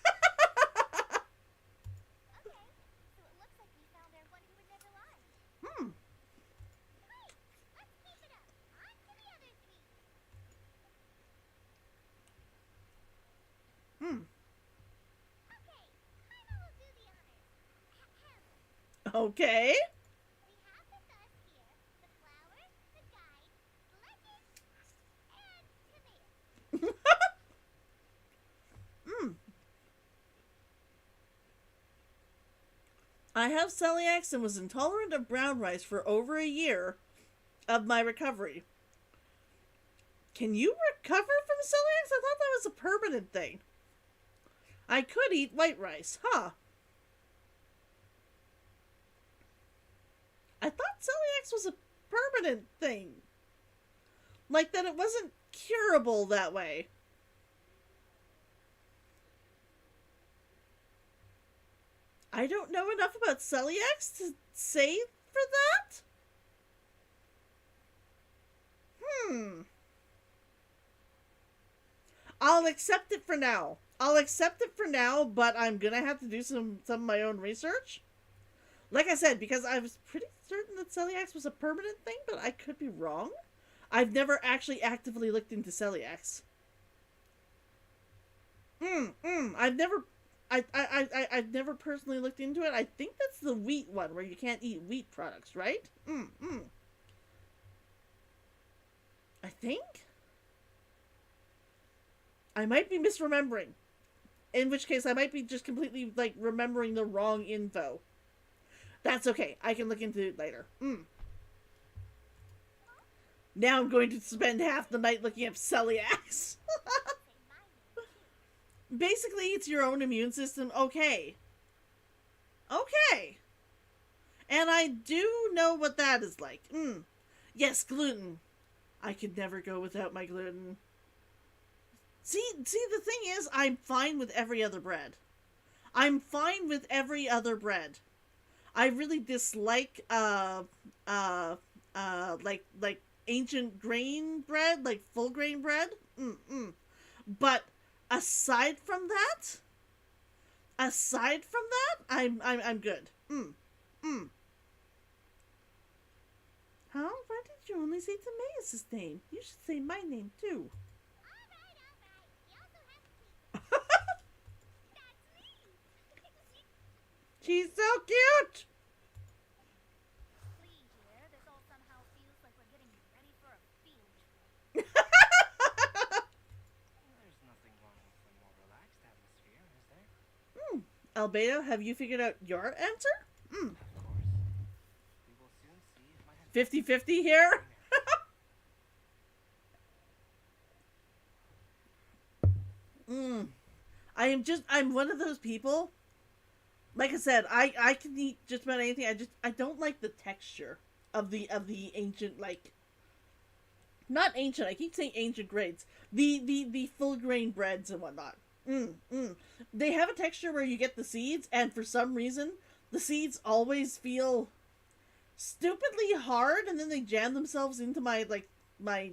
so it looks like we found our one who would never lie. Great! Let's keep it up. On to the other three. Okay, Hyma will do the honors. Okay. We have with us here the flower, the guide, legend, and tomato. I have celiac and was intolerant of brown rice for over a year of my recovery. Can you recover from celiac? I thought that was a permanent thing. I could eat white rice, huh? I thought celiac was a permanent thing. Like that it wasn't curable that way. I don't know enough about celiac to say for that. I'll accept it for now. But I'm gonna have to do some of my own research. Like I said, because I was pretty certain that celiac was a permanent thing, but I could be wrong. I've never actually actively looked into celiac. I've never personally looked into it. I think that's the wheat one where you can't eat wheat products, right? I think? I might be misremembering. In which case, I might be just completely, like, remembering the wrong info. That's okay. I can look into it later. Now I'm going to spend half the night looking up celiac. Basically, it's your own immune system. Okay. And I do know what that is like. Yes, gluten. I could never go without my gluten. See, the thing is, I'm fine with every other bread. I really dislike, like ancient grain bread, like full grain bread. But aside from that, I'm good. Huh? Why did you only say Timaeus' name? You should say my name too. Alright. She's so cute! Please, dear, this all somehow feels like we're getting ready for a field trip. There's nothing wrong with a more relaxed atmosphere, is there? Albedo, have you figured out your answer? Of course. We will soon see if my 50-50 here? I'm one of those people. Like I said, I can eat just about anything. I don't like the texture of the ancient, like, not ancient, I keep saying ancient grades. The full grain breads and whatnot. They have a texture where you get the seeds, and for some reason, the seeds always feel stupidly hard, and then they jam themselves into my, like, my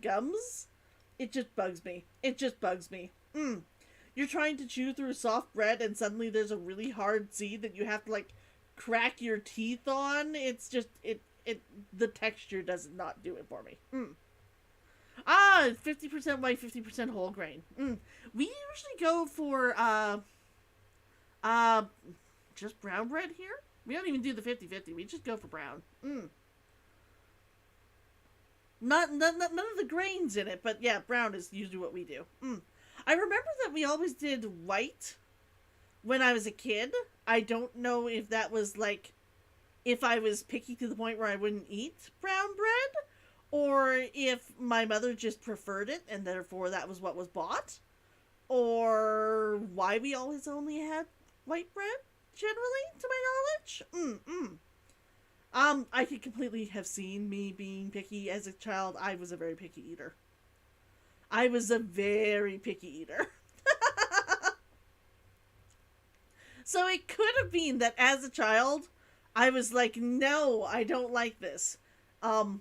gums. It just bugs me. You're trying to chew through soft bread, and suddenly there's a really hard seed that you have to, like, crack your teeth on. It's just, the texture does not do it for me. 50% white, 50% whole grain. We usually go for, just brown bread here. We don't even do the 50-50. We just go for brown. None of the grains in it, but yeah, brown is usually what we do. I remember that we always did white when I was a kid. I don't know if that was, like, if I was picky to the point where I wouldn't eat brown bread, or if my mother just preferred it and therefore that was what was bought, or why we always only had white bread, generally, to my knowledge. I could completely have seen me being picky as a child. I was a very picky eater. So it could have been that as a child, I was like, no, I don't like this. And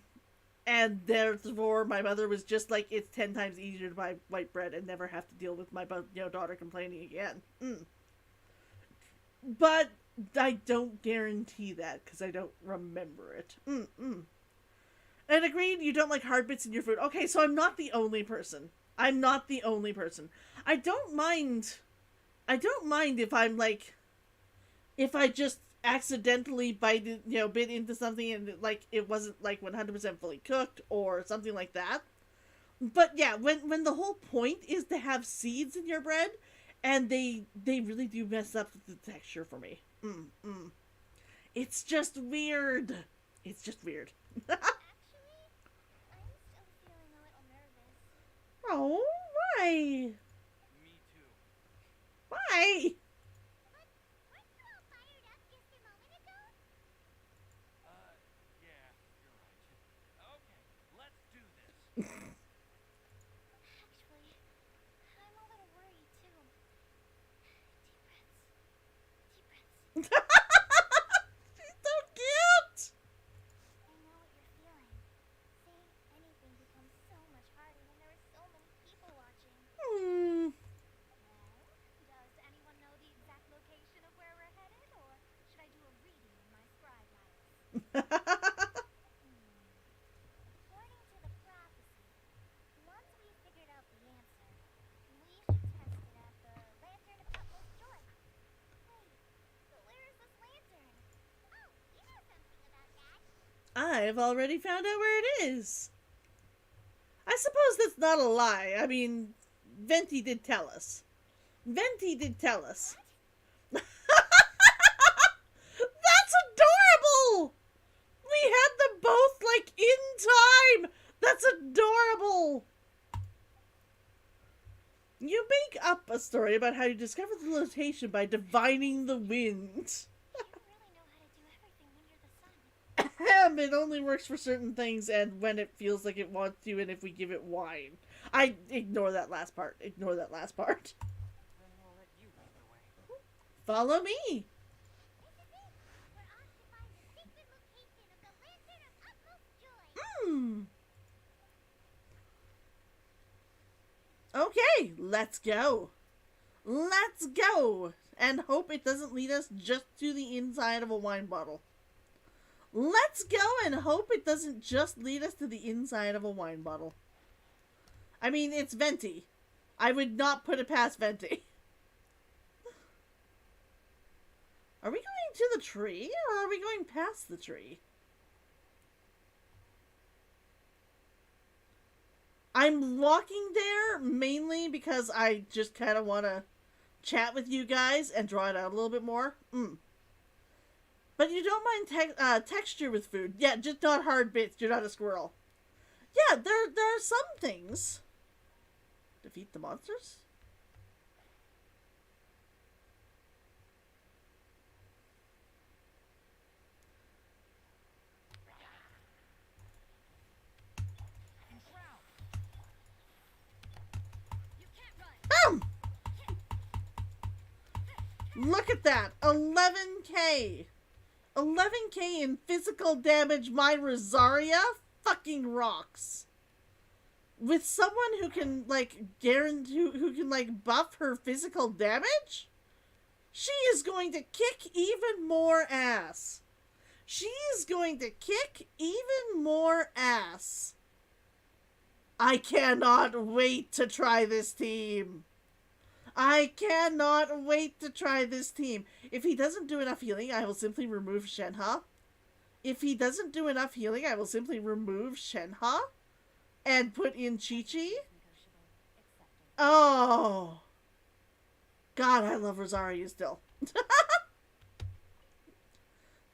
therefore my mother was just like, it's 10 times easier to buy white bread and never have to deal with my daughter complaining again. But I don't guarantee that because I don't remember it. And agreed, you don't like hard bits in your food. Okay, so I'm not the only person. I don't mind if I'm like, if I just accidentally bit into something and like it wasn't like 100% fully cooked or something like that. But yeah, when the whole point is to have seeds in your bread, and they really do mess up the texture for me. It's just weird. Actually, I'm still feeling a little nervous. Oh, why? Me too. Why? Weren't you all fired up just a moment ago? Yeah, you're right. Okay, let's do this. Actually, I'm a little worried too. Deep breaths. She's so cute. I know what you're feeling. Saying anything becomes so much harder when there are so many people watching. Well, does anyone know the exact location of where we're headed, or should I do a reading in my scribe lattice? According to the prophecy, once we've figured out the answer, we should test it at the Lantern of Utmost Joy. Wait, but where is this lantern? Oh, you know something about that. I've already found out where it is. I suppose that's not a lie. I mean, Venti did tell us. That's adorable! We had them both, like, in time! That's adorable! You make up a story about how you discovered the location by divining the wind. You really know how to do everything under the sun. It only works for certain things and when it feels like it wants to and if we give it wine. I ignore that last part. Then we'll let you lead the way. Follow me. This is it! We're off to find the secret location of the Lantern of Utmost Joy. Okay, let's go. And hope it doesn't lead us just to the inside of a wine bottle. Let's go and hope it doesn't just lead us to the inside of a wine bottle. I mean, it's Venti. I would not put it past Venti. Are we going to the tree, or are we going past the tree? I'm walking there mainly because I just kind of want to chat with you guys and draw it out a little bit more. But you don't mind texture with food. Yeah, just not hard bits. You're not a squirrel. Yeah, there are some things. Defeat the monsters? Boom! Look at that! 11k! 11k in physical damage, my Rosaria fucking rocks. With someone who can, like, guarantee, who can, like, buff her physical damage, she is going to kick even more ass. She is going to kick even more ass. I cannot wait to try this team. I cannot wait to try this team. If he doesn't do enough healing, I will simply remove Shenhe. If he doesn't do enough healing, I will simply remove Shenhe and put in Chi-Chi. Oh. God, I love Rosaria still.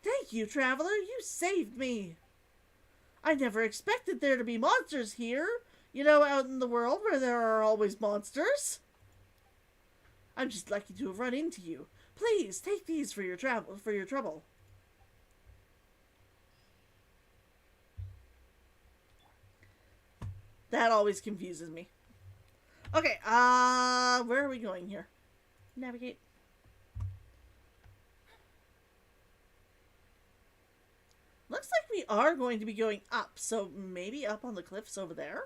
Thank you, Traveler. You saved me. I never expected there to be monsters here. You know, out in the world where there are always monsters. I'm just lucky to have run into you. Please, take these for your trouble. That always confuses me. Okay, where are we going here? Navigate. Looks like we are going to be going up, so maybe up on the cliffs over there?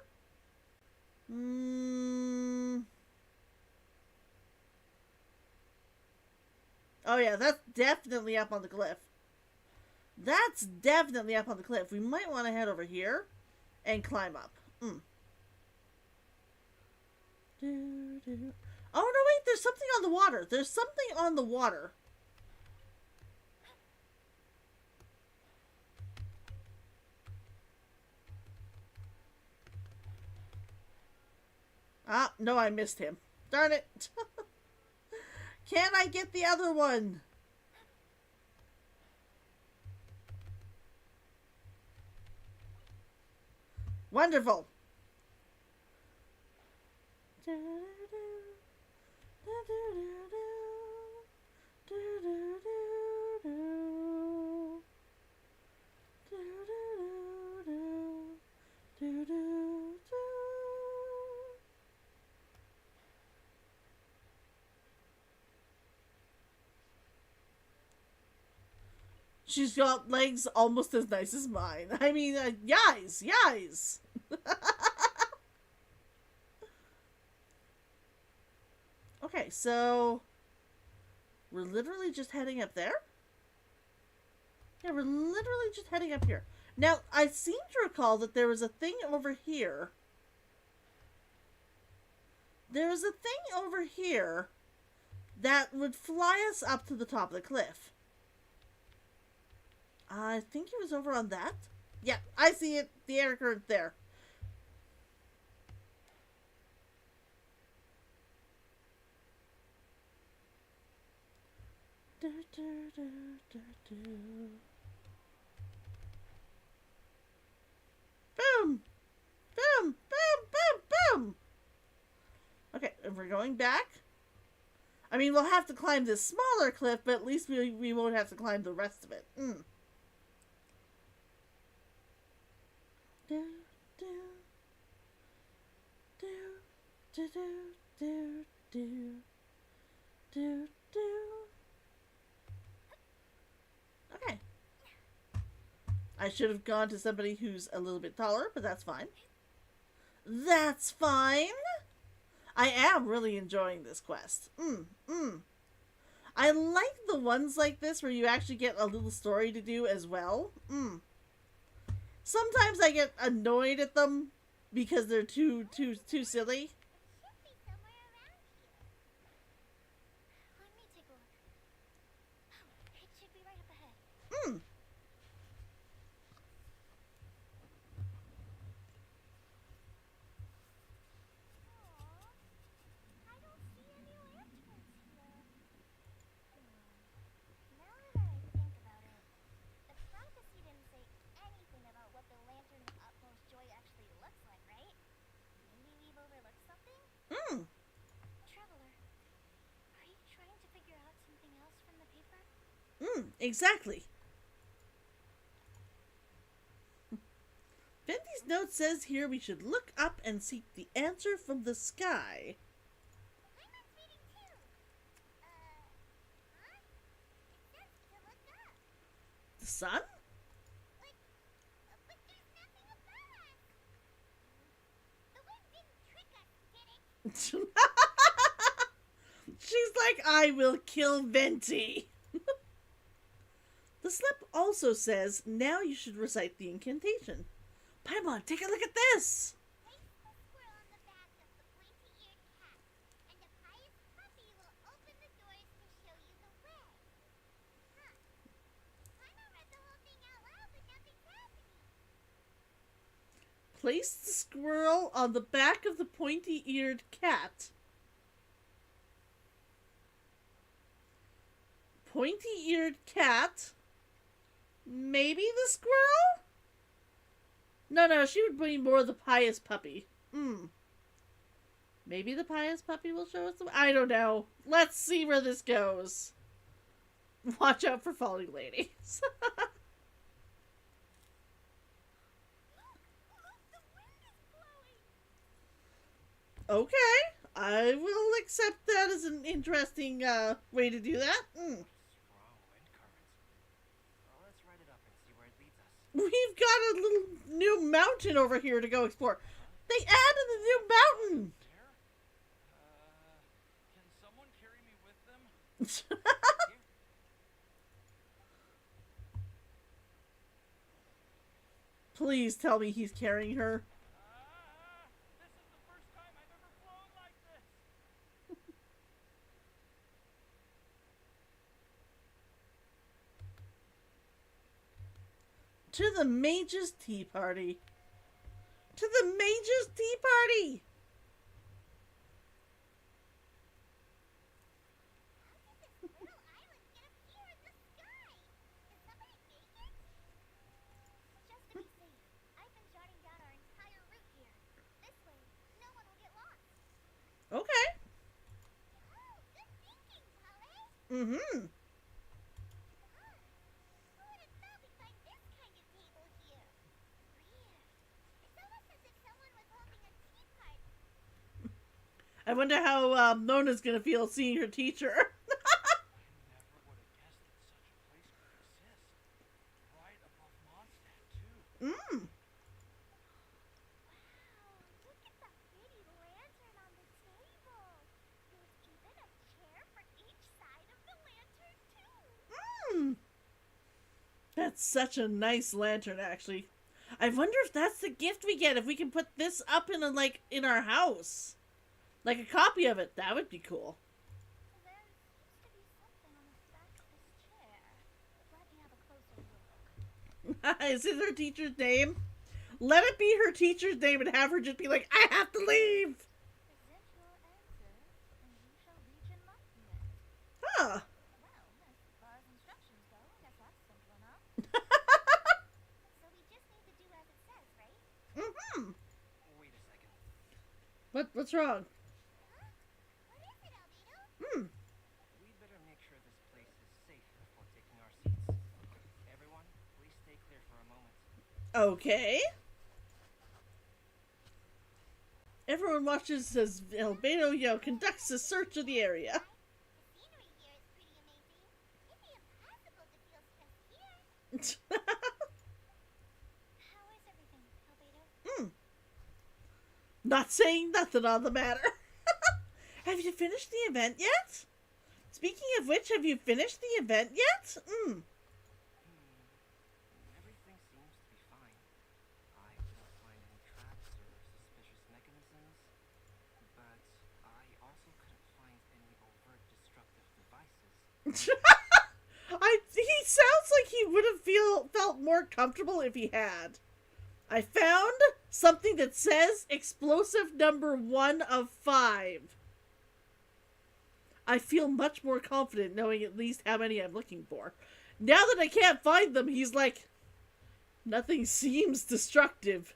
Oh yeah, that's definitely up on the cliff. That's definitely up on the cliff. We might want to head over here and climb up. Oh no, wait, there's something on the water. There's something on the water. Ah, no, I missed him. Darn it. Can I get the other one? Wonderful. She's got legs almost as nice as mine. I mean, yais, yais. Okay, so we're literally just heading up there? Yeah, we're literally just heading up here. Now, I seem to recall that there was a thing over here. There was a thing over here that would fly us up to the top of the cliff. I think it was over on that. Yeah, I see it. The air current there. Boom! Boom! Boom! Boom! Boom! Okay, and we're going back. I mean, we'll have to climb this smaller cliff, but at least we won't have to climb the rest of it. Do, do, do, do, do, do, do, do. Okay. I should have gone to somebody who's a little bit taller, but that's fine. That's fine. I am really enjoying this quest. I like the ones like this where you actually get a little story to do as well. Sometimes I get annoyed at them because they're too silly. It should be somewhere around here. Let me take a look. Exactly. Venti's note says here we should look up and seek the answer from the sky. I'm reading too. Huh? It says to look up. The sun? But there's nothing above us. The wind didn't trick us, did it? She's like, I will kill Venti. The slip also says, now you should recite the incantation. Paimon, take a look at this. Place the squirrel on the back of the pointy-eared cat, and a pious puppy will open the doors to show you the way. Huh. Paimon read the whole thing out loud, but nothing's happening. Place the squirrel on the back of the pointy-eared cat. Pointy-eared cat. Maybe the squirrel? No, she would be more the pious puppy. Maybe the pious puppy will show us the... I don't know. Let's see where this goes. Watch out for falling ladies. Look, the wind is blowing. Okay. I will accept that as an interesting way to do that. Strong wind currents. Well, let's write it up and see where it leads us. We've got a little new mountain over here to go explore. They added a new mountain. There? Can someone carry me with them? Please tell me he's carrying her. This is the first time I've ever flown like this. To the mage's tea party. To the mage's tea party. How did this little island get up here in the sky? Did somebody make it? Just to be safe, I've been jotting down our entire route here. This way, no one will get lost. Okay. Oh, good thinking, Polly. Mm-hmm. Who would have thought we'd find this kind of table here? Weird. It's almost as if someone was holding a tea party. I wonder how Mona's gonna feel seeing her teacher. I never would have guessed that such a place could exist. Right above Mondstadt, too. Mm. Wow, look at the pretty lantern on the table. There's even a chair for each side of the lantern, too. Mm. That's such a nice lantern, actually. I wonder if that's the gift we get, if we can put this up in in our house. Like a copy of it. That would be cool. There seems to be something on the back of this chair. Let me have a closer look. Is it her teacher's name? Let it be her teacher's name and have her just be like, I have to leave! Present your answers, and you shall reach enlightenment. Huh. Well, as far as instructions go, I guess that's simple enough. So we just need to do as it says, right? Mm-hmm. Wait a second. What's wrong? Huh? What is it, Albedo? We'd better make sure this place is safe before taking our seats. Everyone, please stay clear for a moment. Okay. Everyone watches as Albedo conducts a search of the area. The scenery here is pretty amazing. It'd be impossible to feel stressed here. How is everything, Albedo? Not saying nothing on the matter. Have you finished the event yet? Speaking of which, have you finished the event yet? Everything seems to be fine. I don't find any traps or suspicious mechanisms, but I also couldn't find any overt destructive devices. He sounds like he would have felt more comfortable if he had. I found something that says explosive number 1 of 5. I feel much more confident knowing at least how many I'm looking for. Now that I can't find them, he's like, nothing seems destructive.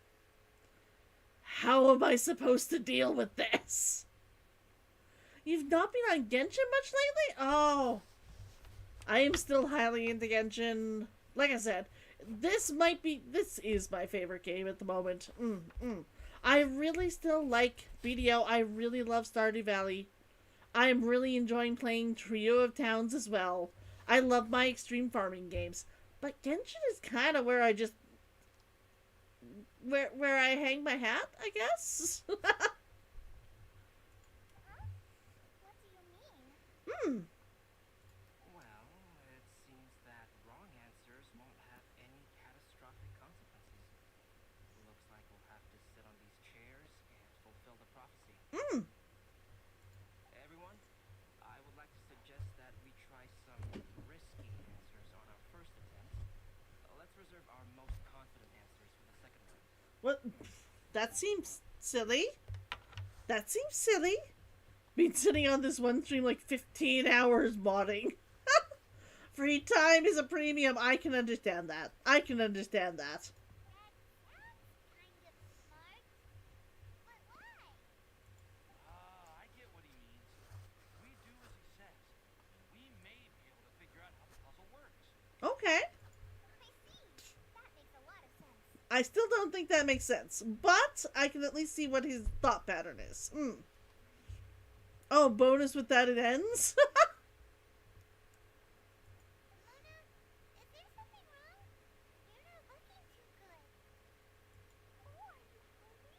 How am I supposed to deal with this? You've not been on Genshin much lately? Oh. I am still highly into Genshin. Like I said, this is my favorite game at the moment. I really still like BDO. I really love Stardew Valley. I'm really enjoying playing Trio of Towns as well. I love my extreme farming games. But Genshin is kind of where I just... Where I hang my hat, I guess? Huh? What do you mean? Well, it seems that wrong answers won't have any catastrophic consequences. Looks like we'll have to sit on these chairs and fulfill the prophecy. Everyone, I would like to suggest that we try some risky answers on our first attempt. Let's reserve our most confident answers for the second one. What? That seems silly. That seems silly. Been sitting on this one stream like 15 hours modding. Free time is a premium. I can understand that. I can understand that. That sounds kind of smart. But why? I get what he means. If we do as he says, we may be able to figure out how the puzzle works. Okay. I see. That makes a lot of sense. I still don't think that makes sense, but I can at least see what his thought pattern is. Oh, bonus with that it ends? Mona, is there something wrong? You're not looking too good. Oh, are you hungry?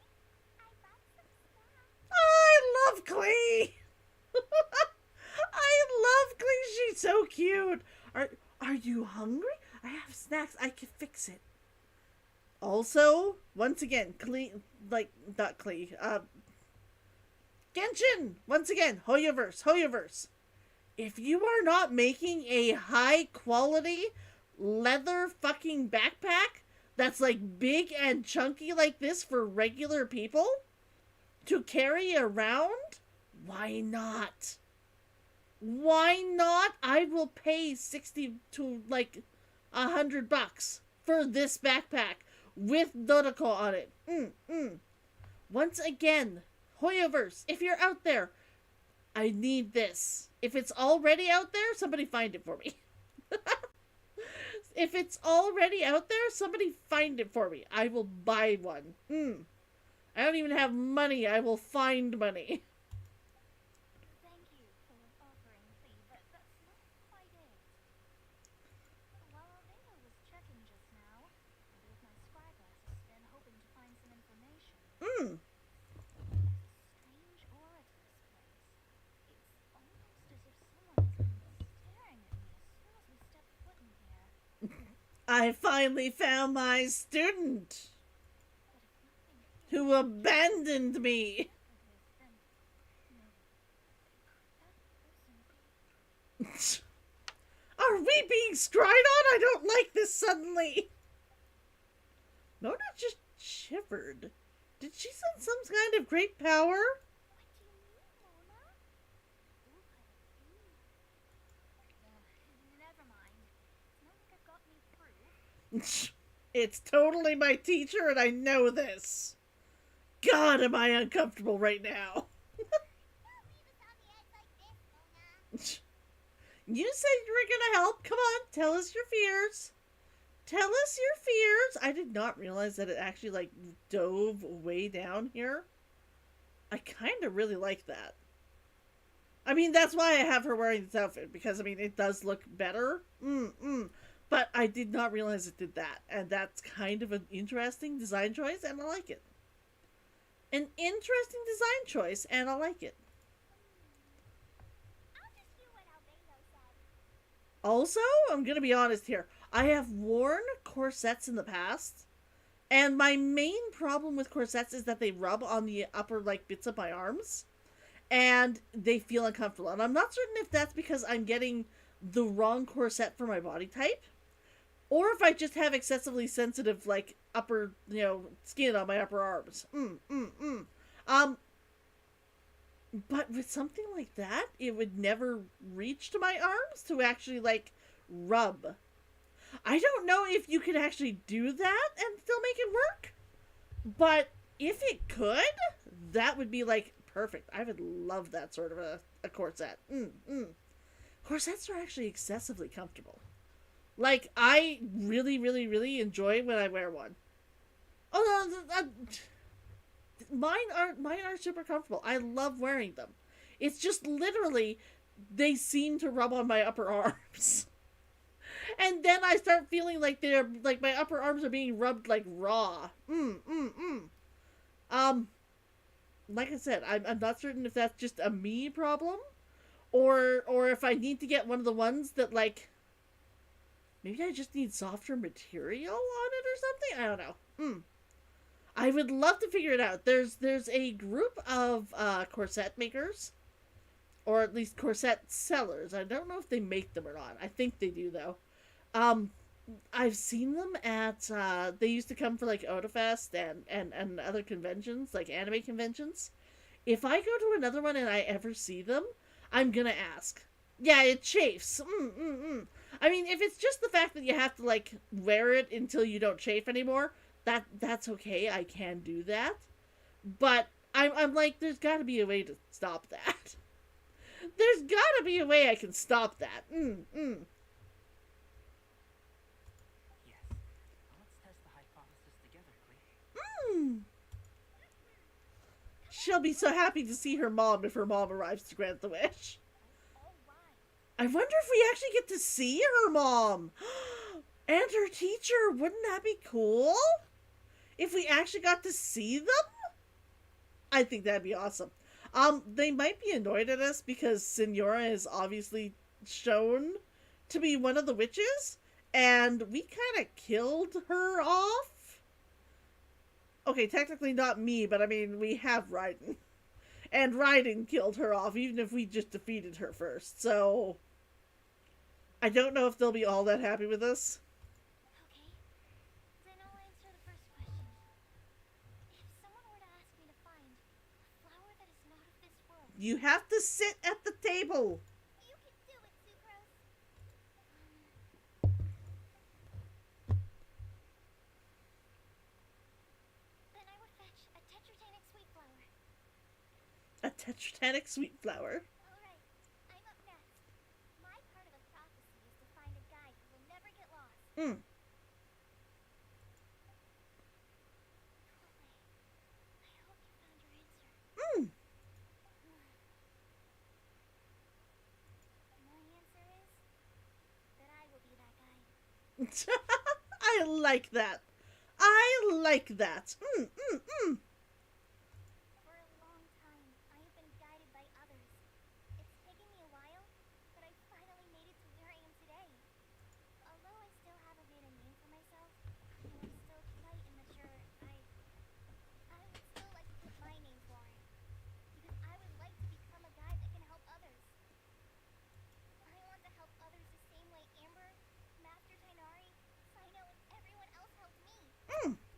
I bought some stuff. I love Klee! I love Klee, she's so cute! Are you hungry? I have snacks, I can fix it. Also, once again, Klee, like, not Klee, Genshin! Once again, Hoyoverse. If you are not making a high quality leather fucking backpack that's like big and chunky like this for regular people to carry around, why not? Why not? I will pay 60 to like $100 for this backpack with Dodoko on it. Once again, Hoyoverse, if you're out there, I need this. If it's already out there, somebody find it for me. If it's already out there, somebody find it for me. I will buy one. I don't even have money. I will find money. Thank you for offering me, but that's not quite it. While Alveda was checking just now, and with my spy glasses and hoping to find some information, strange aura to this place. It's almost as if someone has been staring at me as soon as we stepped foot in here. I finally found my student But if nothing who abandoned me. then maybe that person be... Are we being scried on? I don't like this suddenly. Mona just shivered. Did she sense some kind of great power? What do you mean, Mona? Who could it be? Never mind. It's not like I've got any proof. It's totally my teacher and I know this. God, am I uncomfortable right now. Don't leave us on the edge like this, Mona. You said you were gonna help. Come on, tell us your fears. Tell us your fears. I did not realize that it actually, like, dove way down here. I kind of really like that. I mean, that's why I have her wearing this outfit, because, I mean, it does look better. But I did not realize it did that, and that's kind of an interesting design choice, and I like it. An interesting design choice, and I like it. I'll just do what Albedo said. Also, I'm gonna be honest here. I have worn corsets in the past, and my main problem with corsets is that they rub on the upper, like, bits of my arms, and they feel uncomfortable. And I'm not certain if that's because I'm getting the wrong corset for my body type, or if I just have excessively sensitive, like, upper, skin on my upper arms. But with something like that, it would never reach to my arms to actually, like, rub. I don't know if you could actually do that and still make it work, but if it could, that would be, like, perfect. I would love that sort of a corset. Corsets are actually excessively comfortable. Like, I really, really, really enjoy when I wear one. Oh no, mine aren't super comfortable. I love wearing them. It's just literally they seem to rub on my upper arms. And then I start feeling like they're like my upper arms are being rubbed like raw. Um, like I said, I'm not certain if that's just a me problem, or if I need to get one of the ones that like maybe I just need softer material on it or something. I don't know. I would love to figure it out. There's a group of corset makers, or at least corset sellers. I don't know if they make them or not. I think they do though. Um, I've seen them at they used to come for like Otafest and other conventions, like anime conventions. If I go to another one and I ever see them, I'm gonna ask. Yeah, it chafes. I mean, if it's just the fact that you have to like wear it until you don't chafe anymore, that's okay. I can do that. But I'm like, there's got to be a way to stop that. There's got to be a way I can stop that. Yes. Now let's test the hypothesis together, Glee. She'll be so happy to see her mom if her mom arrives to grant the wish. I wonder if we actually get to see her mom and her teacher. Wouldn't that be cool? If we actually got to see them? I think that'd be awesome. They might be annoyed at us because Senora is obviously shown to be one of the witches, and we kind of killed her off. Okay, technically not me, but I mean, we have Raiden. And Raiden killed her off, even if we just defeated her first. So, I don't know if they'll be all that happy with us. Okay, then I'll answer the first question. If someone were to ask me to find a flower that is not of this world, You have to sit at the table. you can do it, Sucrose. Then I would fetch a tetragenic sweet flower. A tetragenic sweet flower. Alright, I'm up next. My part of the prophecy is to find a guide who will never get lost. Mm. I hope you found your answer. Mm. My answer is that I will be that guide. I like that. I like that. For a long time, I have been guided by others. It's taken me a while, but I finally made it to where I am today. Although I still haven't made a name for myself, and I'm still quite immature, I would still like to put my name for it. Because I would like to become a guide that can help others. I want to help others the same way Amber, Master Tainari, Sino, and everyone else helped me.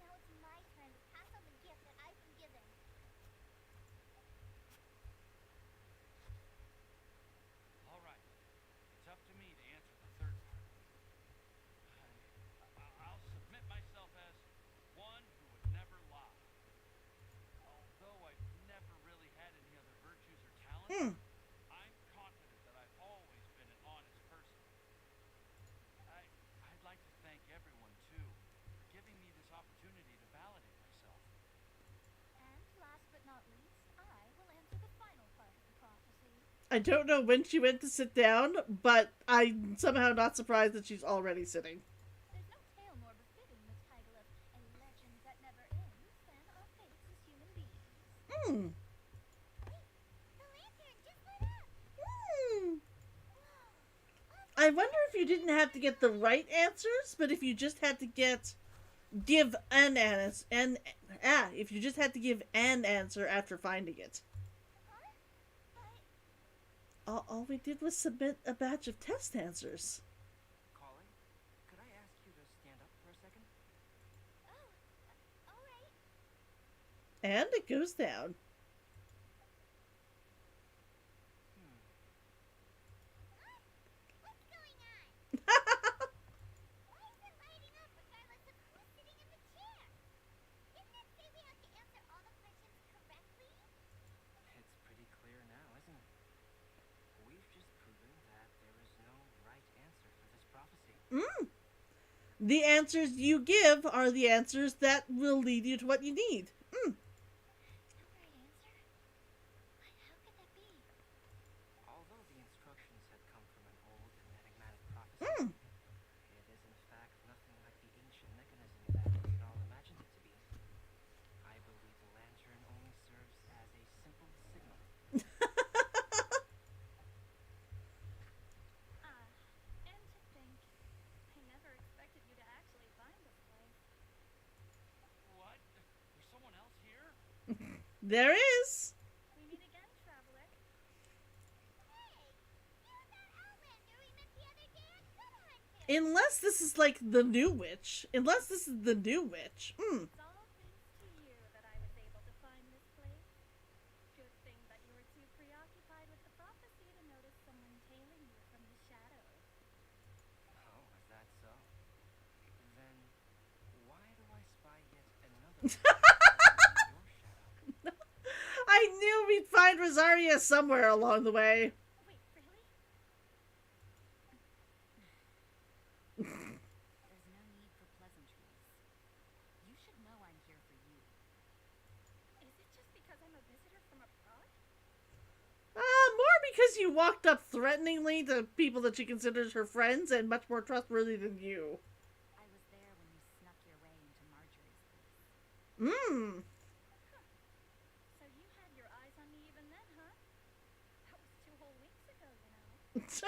Now it's my turn to pass on the gift that I've been given. All right. It's up to me to answer the third part. I'll submit myself as one who would never lie. Although I've never really had any other virtues or talents, I'm confident that I've always been an honest person. I'd like to thank everyone, too, for giving me this opportunity to validate myself. And last but not least, I will answer the final part of the prophecy. I don't know when she went to sit down, but I'm somehow not surprised that she's already sitting. There's no tale more befitting the title of a legend that never ends than our fates as human beings. Wait, the lantern just lit up! I wonder if you didn't have to get the right answers, but if you just had to give an answer, if you just had to give an answer after finding it. Huh? But All we did was submit a batch of test answers. Colin, could I ask you to stand up for a second? alright. And it goes down. What's going on? Why is it lighting up regardless of who's sitting in the chair? Didn't it say we have to answer all the questions correctly? It's pretty clear now, isn't it? We've just proven that there is The answers you give are the answers that will lead you to what you need. No right answer? How could that be? Although the instructions had come from an old and enigmatic prophecy, it is in fact nothing like the ancient mechanism that we had all imagined it to be. I believe the lantern only serves as a simple signal. And to think, I never expected you to actually find this place. What? There's someone else here? There is. We meet again, traveler. Hey! You're that outlander we met the other day at Good Hunting! Unless this is like the new witch. Unless this is the new witch. It's all thanks to you that I was able to find this place. Good thing that you were too preoccupied with the prophecy to notice someone tailing you from the shadows. Oh, is that so? Then why do I spy yet another one in your shadow? I knew we'd find Rosaria somewhere along the way. Wait, really? There's no need for pleasantries. You should know I'm here for you. Is it just because I'm a visitor from abroad? More because you walked up threateningly to people that she considers her friends and much more trustworthy than you. I was there when you snuck your way into Marjorie's place. So you had your eyes on me even then, huh? That was 2 whole weeks ago, you know. It's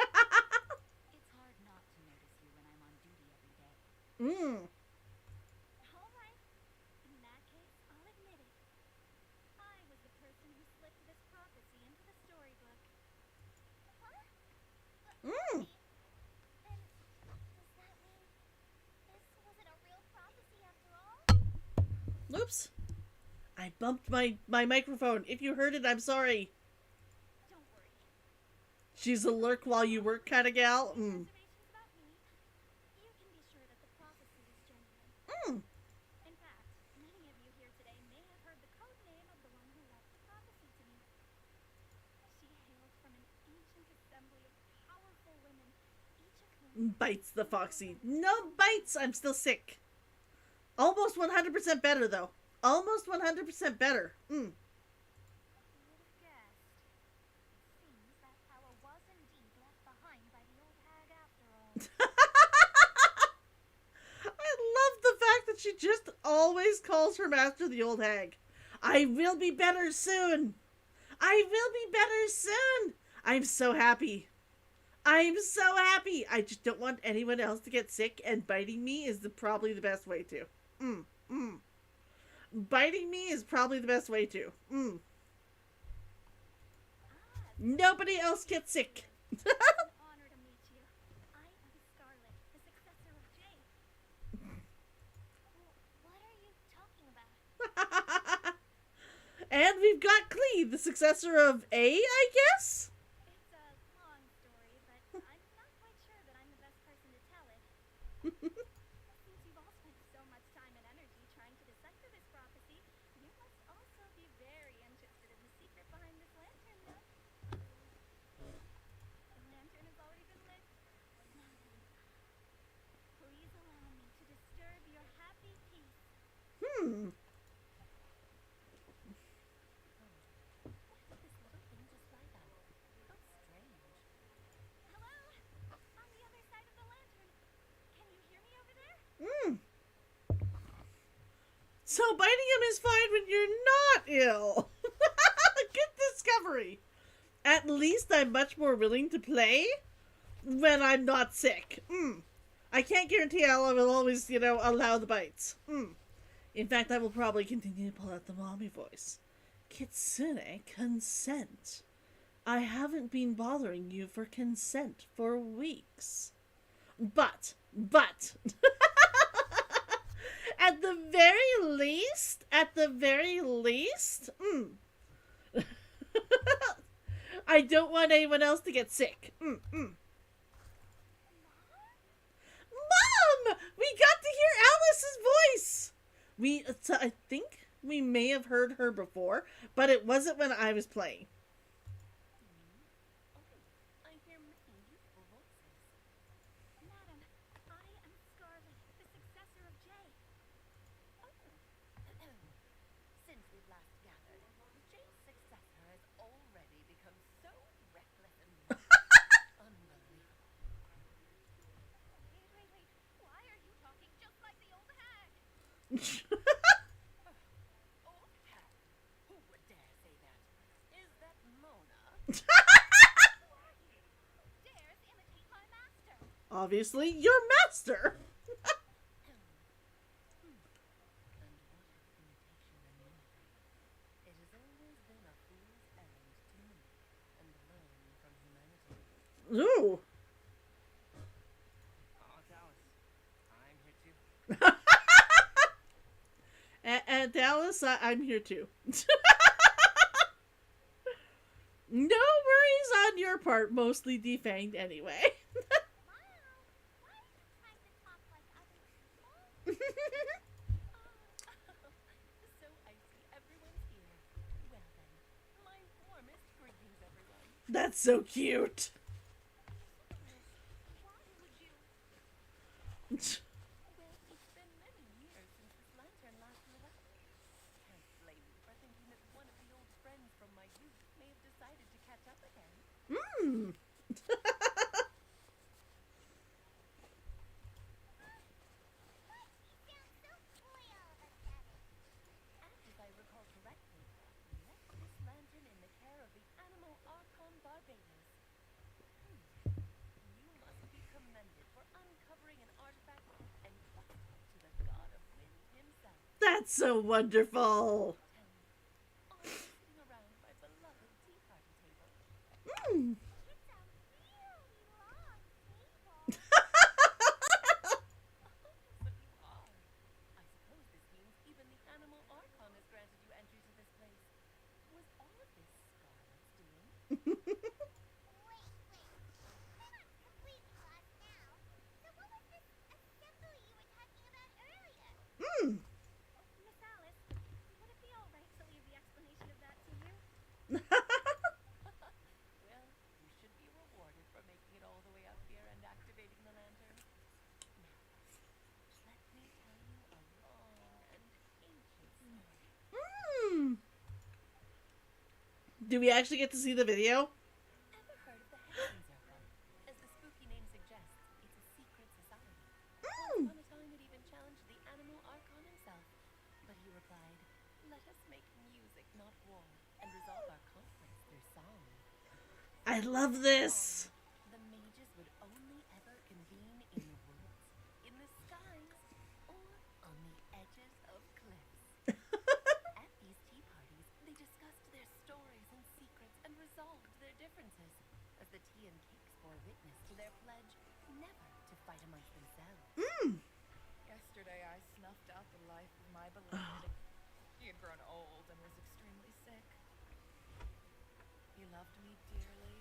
hard not to notice you when I'm on duty every day. All right. In that case, I'll admit it. I was the person who slipped this prophecy into the storybook. Huh? Then, does that mean this wasn't a real prophecy after all? Oops. I bumped my microphone. If you heard it, I'm sorry. Don't worry. She's a lurk while you work kind of gal. Reservations about me, you can be sure that the prophecy is genuine. In fact, many of you here today may have heard the code name of the one who left the prophecy to me. She hailed from an ancient assembly of powerful women, each of whom Bites the Foxy. No bites. I'm still sick. Almost 100% better, though. Almost 100% better. Who would have guessed? It seems that power was indeed left behind by the old hag after all. I love the fact that she just always calls her master the old hag. I will be better soon. I will be better soon. I'm so happy. I'm so happy. I just don't want anyone else to get sick, and biting me is probably the best way to. Biting me is probably the best way to. Nobody else gets sick. It's an honor to meet you. I am Scarlet, the successor of Jeht. What are you talking about? And we've got Clee, the successor of A, I guess? It's a long story, but I'm not quite sure that I'm the best person to tell it. Since you've all spent so much time and energy trying to decipher this prophecy, you must also be very interested in the secret behind this lantern, no? The lantern has already been lit. Now then, please allow me to disturb your happy peace. What did this little thing just light up? How strange. Hello? On the other side of the lantern. Can you hear me over there? So biting him is fine when you're not ill. Good discovery. At least I'm much more willing to play when I'm not sick. I can't guarantee I will always, allow the bites. In fact, I will probably continue to pull out the mommy voice. Kitsune, consent. I haven't been bothering you for consent for weeks. But, at the very least, I don't want anyone else to get sick. Mom! We got to hear Alice's voice! I think we may have heard her before, but it wasn't when I was playing. I hear many youthful voices. Madam, I am Scarlet, the obviously your master. It has always been a fool's errand to me and learn from humanity. Ooh. Oh, Dallas, I'm here too. And Dallas, I'm here too. No worries on your part, mostly defanged anyway. Wow, why are you trying to talk like other people? So I see everyone's here. Well then, my warmest greetings, everyone. That's so cute. Why would you? Well, it's been many years since this lantern last blew up. Can't blame me for thinking that one of the old friends from my youth may have decided to catch up again. Hmm. He sounds so coy all of a sudden. And if I recall correctly, we left this lantern in the care of the animal Archon Barbados. You must be commended for uncovering an artifact and trusting to the god of wind himself. That's so wonderful. Tell me, are you sitting around my beloved tea party table? Hmm. It's a really long table. So you are. I suppose this means even the animal Archon has granted you entry to this place. Was all of this Scarlet's doing? Wait. I'm completely lost now. So what was this assembly you were talking about earlier? Hmm. Miss Alice, would it be all right to leave the explanation of that to you? Well, you should be rewarded for making it all the way up here and activating the lantern. Now, let me tell you a long and ancient story. Hmm. Do we actually get to see the video? Ever heard of the Hexen Circle? As the spooky name suggests, it's a secret society. Once upon a time, it even challenged the animal Archon himself. But he replied, "Let us make music, not war, and resolve our conflicts through song." I love this. The mages would only ever convene in the woods, in the skies, or on the edges of cliffs. At these tea parties, they discussed their stories and secrets and resolved their differences, as the tea and cakes bore witness to their pledge never to fight amongst themselves. Yesterday I snuffed out the life of my beloved. He had grown old and was extremely sick. He loved me dearly,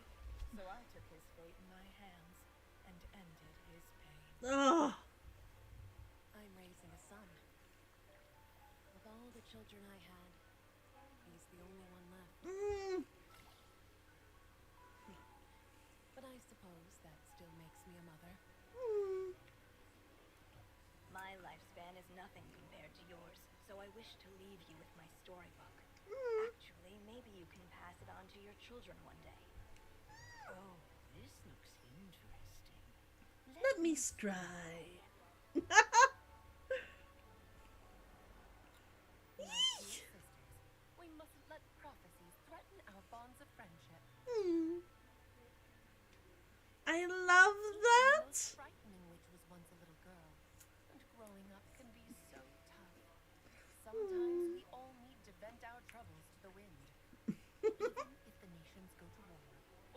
so I took his fate in my hands and ended his pain. Oh. I'm raising a son. Of all the children I had, he's the only one left. Mm. But I suppose that still makes me a mother. Mm. My lifespan is nothing compared to yours, so I wish to leave you with my storybook. Mm. Actually, maybe you can pass it on to your children one day. Oh, this looks interesting. Let me scry. My dear sisters, we mustn't let prophecies threaten our bonds of friendship. Hmm. I love The that. most frightening witch was once a little girl, and growing up can be so tough. Sometimes we all need to vent our troubles to the wind. Even if the nations go to war,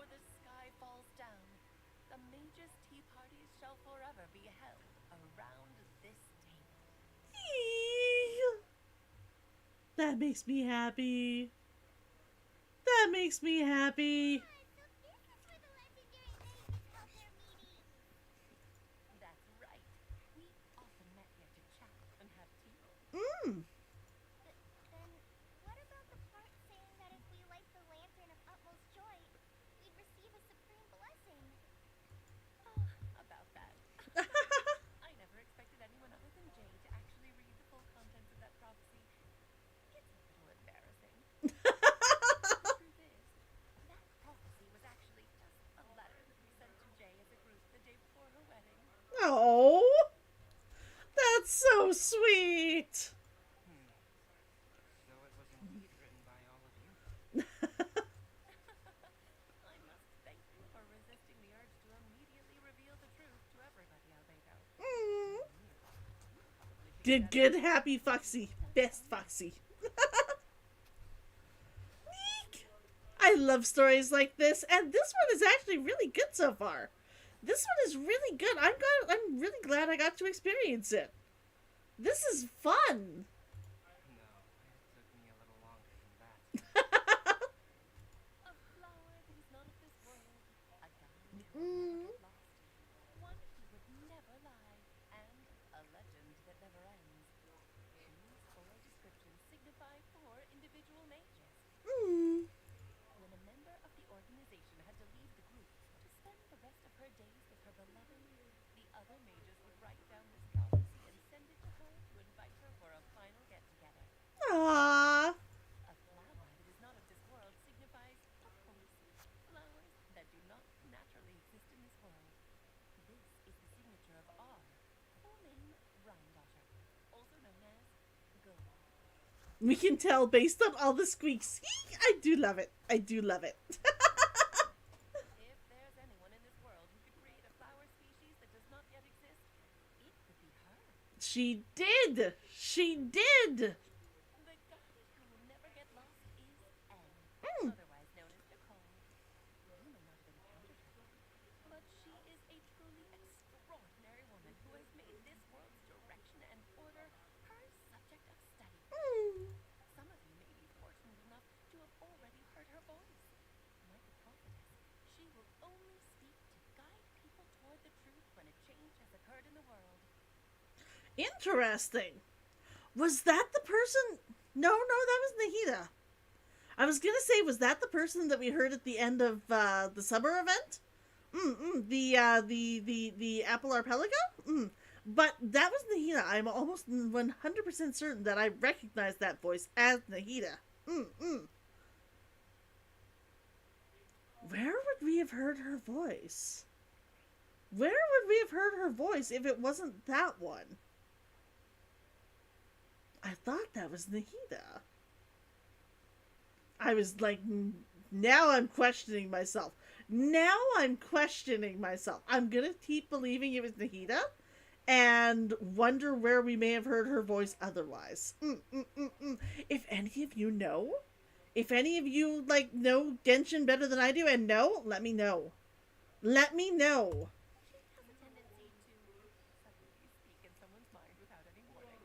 or the sky falls down, the mages' tea parties shall forever be held around this table. That makes me happy. That makes me happy. So this is where the legendary mages held their meetings. That's right. We often met here to chat and have tea. Mm. Then what about the part saying that if we light the lantern of utmost joy, we'd receive a supreme blessing? About that. I never expected anyone other than Jeht to actually read the full contents of that prophecy. It's a little embarrassing. The truth is, that prophecy was actually just a letter that we sent to Jeht as a group the day before her wedding. Oh, that's so sweet. So it was indeed written by all of you. I must thank you for resisting the urge to immediately reveal the truth to everyone. Good, happy Foxy. Best Foxy. Neek! I love stories like this, and this one is actually really good so far. This one is really good. I'm really glad I got to experience it. This is fun. No, it took me a little longer than that. A flower that is not of this world, a guide who will never get lost, one who would never lie, and a legend that never ends. These four descriptions signify four individual mages. When a member of the organization had to leave the group to spend the rest of her days with her beloved, the other mages would write down this prophecy and send it to her to invite her for a final get-together. Aww. A flower that is not of this world signifies, of course, flowers that do not naturally exist in this world. This is the signature of R, full name Rhymedaughter, also known as Gold. We can tell based on all the squeaks. I do love it. I do love it. If there's anyone in this world who could create a flower species that does not yet exist, it could be her. She did. She did. The guide who will never get lost is N, otherwise known as Nicole. You may not have encountered her yet, but she is a truly extraordinary woman who has made this world's direction and order her subject of study. Some of you may be fortunate enough to have already heard her voice. Like a prophetess, she will only speak to guide people toward the truth when a change has occurred in the world. Interesting. Was that the person? No, that was Nahida. I was gonna say, was that the person that we heard at the end of the summer event? The Apple Archipelago? But that was Nahida. I'm almost 100% certain that I recognized that voice as Nahida. Where would we have heard her voice? Where would we have heard her voice if it wasn't that one? I thought that was Nahida. I was like, now I'm questioning myself. I'm gonna keep believing it was Nahida and wonder where we may have heard her voice otherwise. If any of you know, if any of you know Genshin better than I do and know, let me know. Let me know. She has a tendency to suddenly speak in someone's mind without any warning.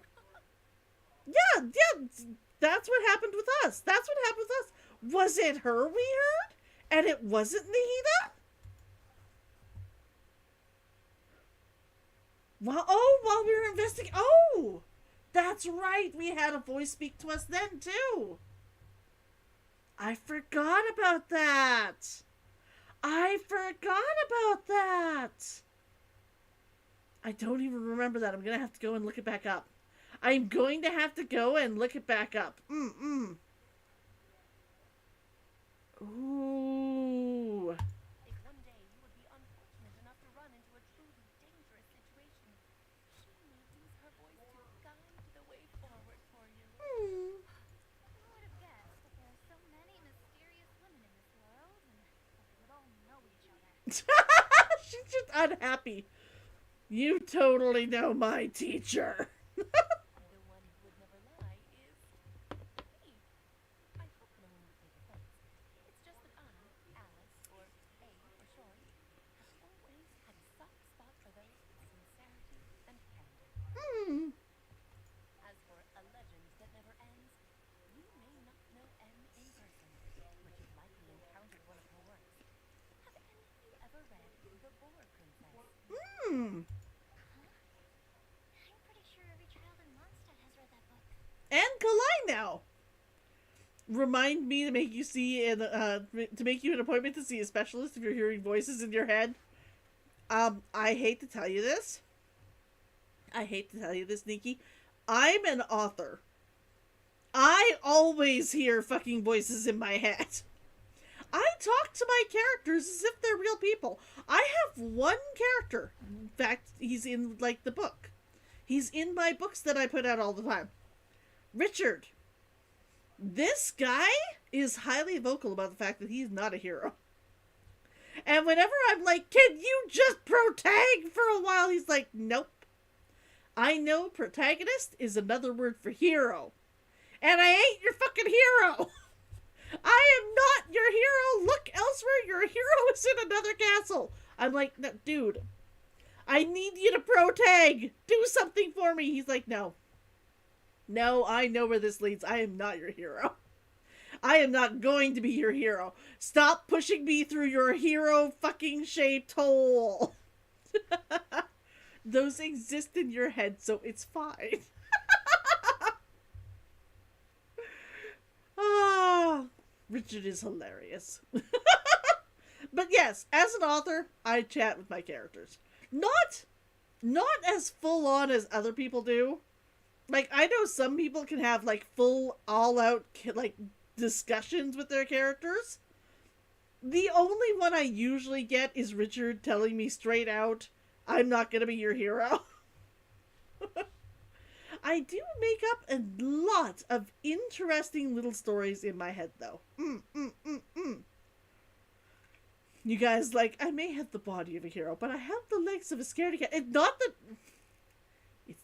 Yeah, that's what happened with us. Was it her we heard? And it wasn't Nahida? While we were investigating. Oh, that's right. We had a voice speak to us then, too. I forgot about that. I don't even remember that. I'm going to have to go and look it back up. Ooh. If one day you would be unfortunate enough to run into a truly dangerous situation, she may use her voice to guide the way forward for you. Who would have guessed that there are so many mysterious women in this world, and that they would all know each other? She's just unhappy. You totally know my teacher. The one who would never lie is me. I hope no one would take offense. It's just that I, Alice, or A for short, have always had a soft spot for those with sincerity and candor. As for a legend that never ends, you may not know M in person, but you've likely encountered one of her works. Have any of you ever read The Boar Princess? I'm pretty sure every child in Mondstadt has read that book. And Kalai now. Remind me to make you an appointment to see a specialist if you're hearing voices in your head. I hate to tell you this, Nikki. I'm an author. I always hear fucking voices in my head. I talk to my characters as if they're real people. I have one character. In fact, he's in the book. He's in my books that I put out all the time. Richard. This guy is highly vocal about the fact that he's not a hero. And whenever I'm like, can you just pro-tag for a while? He's like, nope. I know protagonist is another word for hero. And I ain't your fucking hero. I am not your hero. Look elsewhere. Your hero is in another castle. I'm like, no, dude, I need you to protag. Do something for me. He's like, no. No, I know where this leads. I am not your hero. I am not going to be your hero. Stop pushing me through your hero fucking shaped hole. Those exist in your head, so it's fine. Ah, Richard is hilarious. But yes, as an author, I chat with my characters. Not as full on as other people do. Like, I know some people can have, like, full, all-out, like, discussions with their characters. The only one I usually get is Richard telling me straight out, I'm not gonna be your hero. I do make up a lot of interesting little stories in my head, though. You guys, like, I may have the body of a hero, but I have the legs of a scaredy cat. It's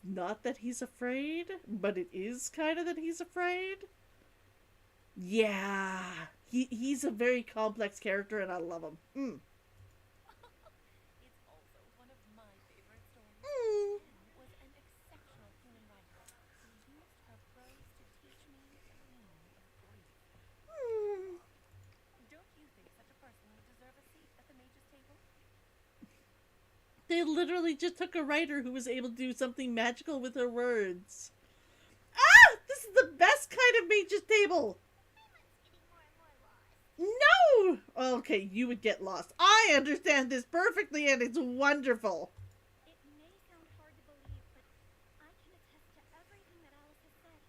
not that he's afraid, but it is kind of that he's afraid. Yeah, he's a very complex character, and I love him. It's also one of my favorite stories. Mm. Anne was an exceptional human writer who used her prose to teach me the meaning of grief. Mm. Don't you think such a person would deserve a seat at the mage's table? They literally just took a writer who was able to do something magical with her words. Ah! This is the best kind of mage's table! No! Okay, you would get lost. I understand this perfectly and it's wonderful. It may sound hard to believe, but I can attest to everything that Alice has said.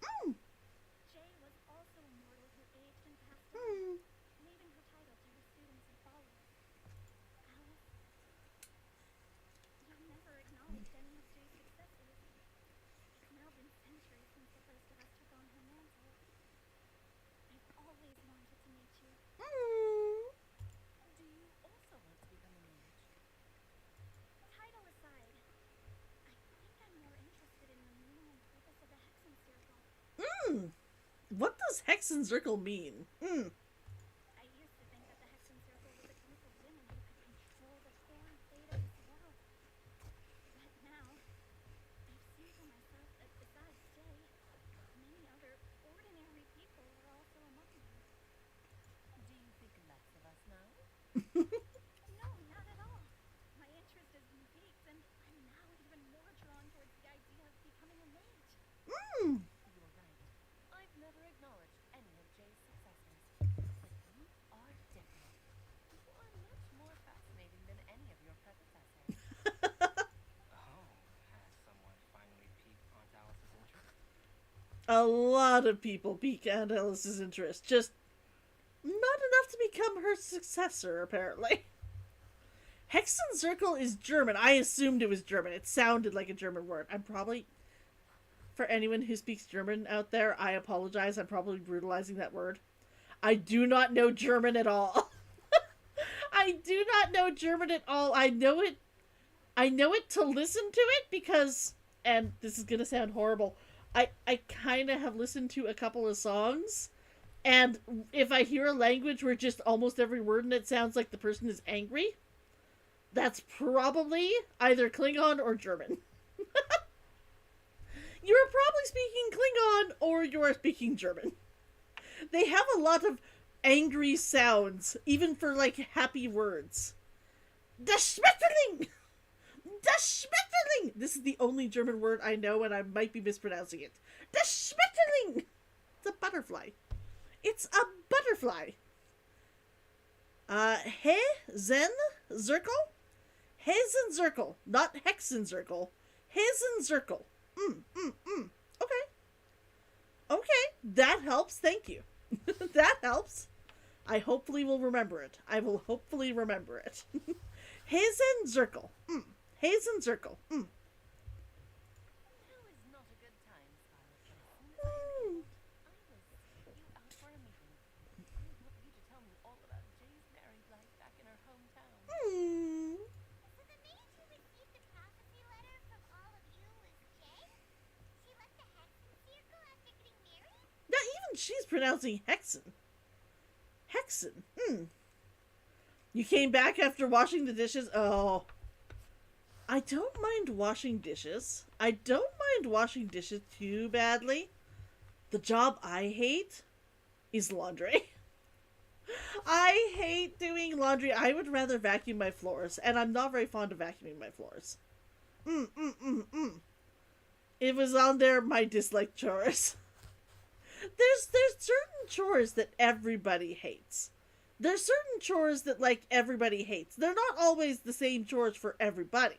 Jay was also a mortal who aged and passed on, leaving her title to her students and followers. Alice, you've never acknowledged any of Jay's successes. It's now been centuries since the first of us took on her mantle. I've always wanted to meet you. Do you also want to become a mage? Title aside, I think I'm more interested in the meaning and purpose of the Hexen Circle. What does Hexen Circle mean? I used to think that the Hexen Circle was a group of women who could control the core and fate of this world. But now, I've seen for myself that besides Jay, many other ordinary people are also among them. Do you think less of us now? No, not at all. My interest has been piqued, and I'm now even more drawn towards the idea of becoming a mage. You're right. I've never acknowledged any of Jay's successors. But you are different. You are much more fascinating than any of your predecessors. Oh, has someone finally piqued Aunt Alice's interest? A lot of people pique Aunt Alice's interest. Just not enough to become her successor, apparently. Hexen Circle is German. I assumed it was German. It sounded like a German word. I'm probably... For anyone who speaks German out there, I apologize. I'm probably brutalizing that word. I do not know German at all. I do not know German at all. I know it to listen to it because, and this is gonna sound horrible, I kind of have listened to a couple of songs, and if I hear a language where just almost every word in it sounds like the person is angry, that's probably either Klingon or German. You are probably speaking Klingon or you are speaking German. They have a lot of angry sounds, even for, like, happy words. Das Schmetterling! Das Schmetterling! This is the only German word I know, and I might be mispronouncing it. Das Schmetterling! It's a butterfly. It's a butterfly. Hexen Circle? Hexen Circle. Not Hexen Circle. Hexen Circle. Okay. Okay, that helps. Thank you. That helps. I hopefully will remember it. I will hopefully remember it. Hexen Circle. Hexen Circle. Now is not a good time, Scarlet, but as soon as I am able, I will seek you out for a meeting. I want you to tell me all about Jay's married life back in her hometown. So the mage who received the prophecy letter from all of you was Jay? she's pronouncing Hexen. Hexen. You came back after washing the dishes? Oh. I don't mind washing dishes. I don't mind washing dishes too badly. The job I hate is laundry. I hate doing laundry. I would rather vacuum my floors, and I'm not very fond of vacuuming my floors. It was on there, my disliked chores. There's certain chores that everybody hates. There's certain chores that, like, everybody hates. They're not always the same chores for everybody.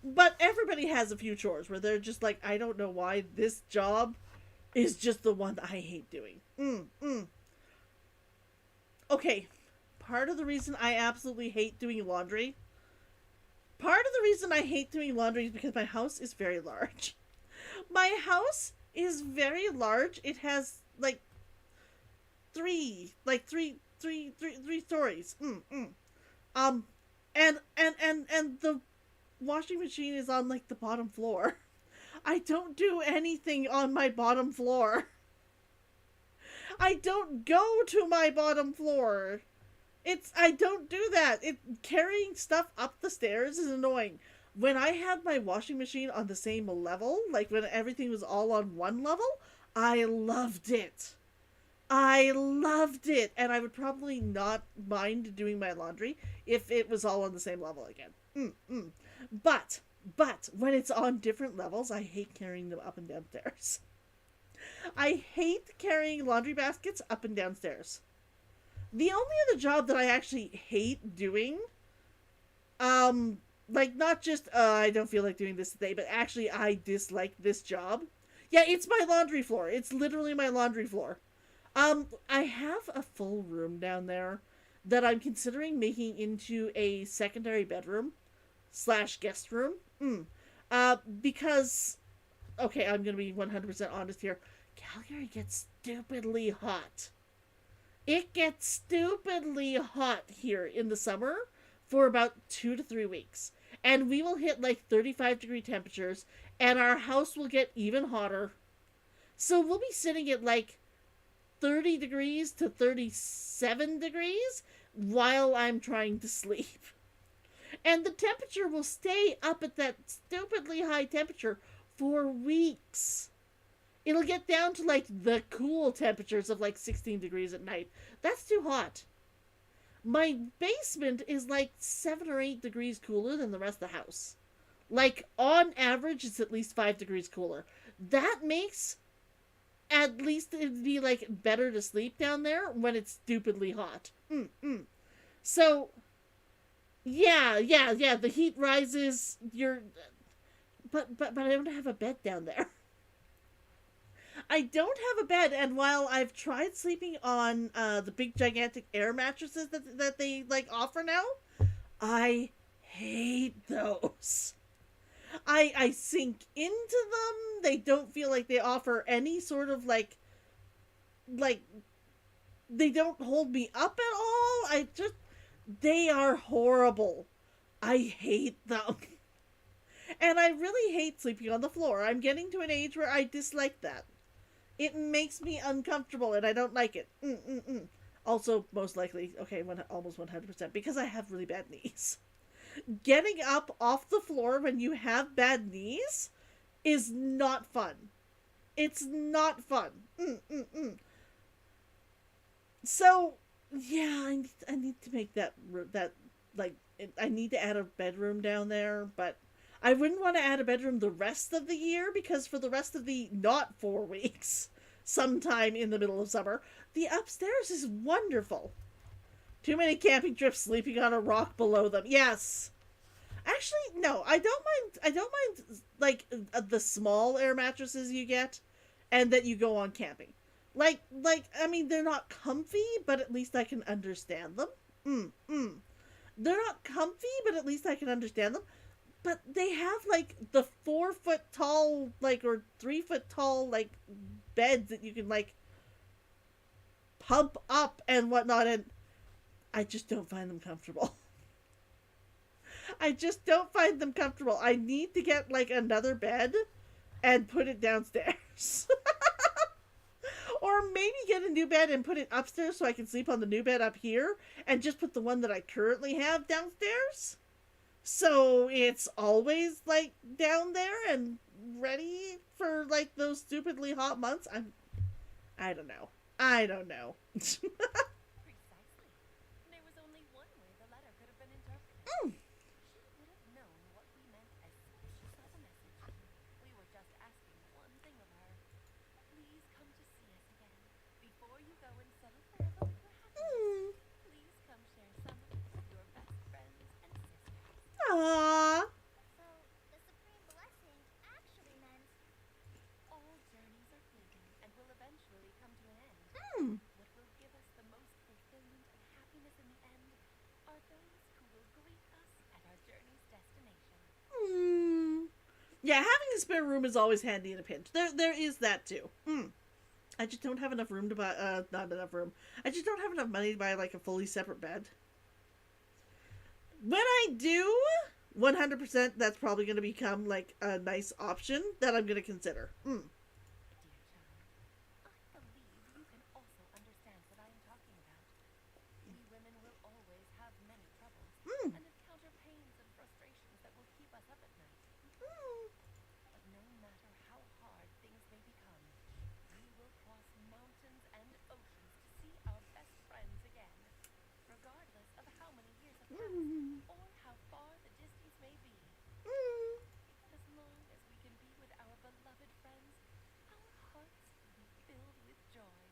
But everybody has a few chores where they're just like, I don't know why this job is just the one I hate doing. Okay, part of the reason I absolutely hate doing laundry, is because my house is very large. My house is very large. It has like three stories. And the washing machine is on like the bottom floor. I don't do anything on my bottom floor. I don't go to my bottom floor. I don't do that. Carrying stuff up the stairs is annoying. When I had my washing machine on the same level, like when everything was all on one level, I loved it. And I would probably not mind doing my laundry if it was all on the same level again. But when it's on different levels, I hate carrying them up and downstairs. I hate carrying laundry baskets up and downstairs. The only other job that I actually hate doing, like not just, I don't feel like doing this today, but actually I dislike this job. Yeah, it's my laundry floor. It's literally my laundry floor. I have a full room down there that I'm considering making into a secondary bedroom / guest room. Because, okay, I'm going to be 100% honest here. Calgary gets stupidly hot. It gets stupidly hot here in the summer for about 2 to 3 weeks. And we will hit like 35-degree temperatures, and our house will get even hotter. So we'll be sitting at like 30 degrees to 37 degrees while I'm trying to sleep. And the temperature will stay up at that stupidly high temperature for weeks. It'll get down to like the cool temperatures of like 16 degrees at night. That's too hot. My basement is like 7 or 8 degrees cooler than the rest of the house. Like on average, it's at least 5 degrees cooler. That makes at least it'd be like better to sleep down there when it's stupidly hot. So, yeah. The heat rises. But I don't have a bed down there. I don't have a bed, and while I've tried sleeping on the big gigantic air mattresses that they like offer now, I hate those. I sink into them. They don't feel like they offer any sort of like they don't hold me up at all. They are horrible. I hate them. And I really hate sleeping on the floor. I'm getting to an age where I dislike that. It makes me uncomfortable, and I don't like it. Also, most likely, okay, almost 100%, because I have really bad knees. Getting up off the floor when you have bad knees is not fun. It's not fun. So, yeah, I need to make that like, I need to add a bedroom down there, but I wouldn't want to add a bedroom the rest of the year, because for the rest of the not 4 weeks, sometime in the middle of summer, the upstairs is wonderful. Too many camping trips sleeping on a rock below them. Yes. Actually, no, I don't mind like the small air mattresses you get and that you go on camping. Like, I mean, they're not comfy, but at least I can understand them. They're not comfy, but at least I can understand them. But they have, like, the 4 foot tall, like, or 3 foot tall, like, beds that you can, like, pump up and whatnot, and I just don't find them comfortable. I just don't find them comfortable. I need to get, like, another bed and put it downstairs. new bed and put it upstairs so I can sleep on the new bed up here, and just put the one that I currently have downstairs. So it's always like down there and ready for like those stupidly hot months. I don't know. Precisely. There was only one way the letter could have been interpreted. She would have known what we meant as soon as she saw the message. We were just asking one thing of her. Please come to see us again. Before you go and settle forever with your happiness, please come share some with your best friends and sisters. Aww. So, the supreme blessing actually meant All journeys are fleeting and will eventually come to an end. What will give us the most fulfillment and happiness in the end are those who will greet us at our journey's destination. Yeah, having a spare room is always handy in a pinch. There is that too. I just don't have enough room to buy. Not enough room. I just don't have enough money to buy like a fully separate bed. When I do, 100%, that's probably going to become like a nice option that I'm going to consider. Dear child, I believe you can also understand what I am talking about. We women will always have many troubles and encounter pains and frustrations that will keep us up at night. But no matter how hard things may become, we will cross mountains and oceans to see our best friends again, regardless of how many years have passed or how far the distance may be. As long as we can be with our beloved friends, our hearts will be filled with joy.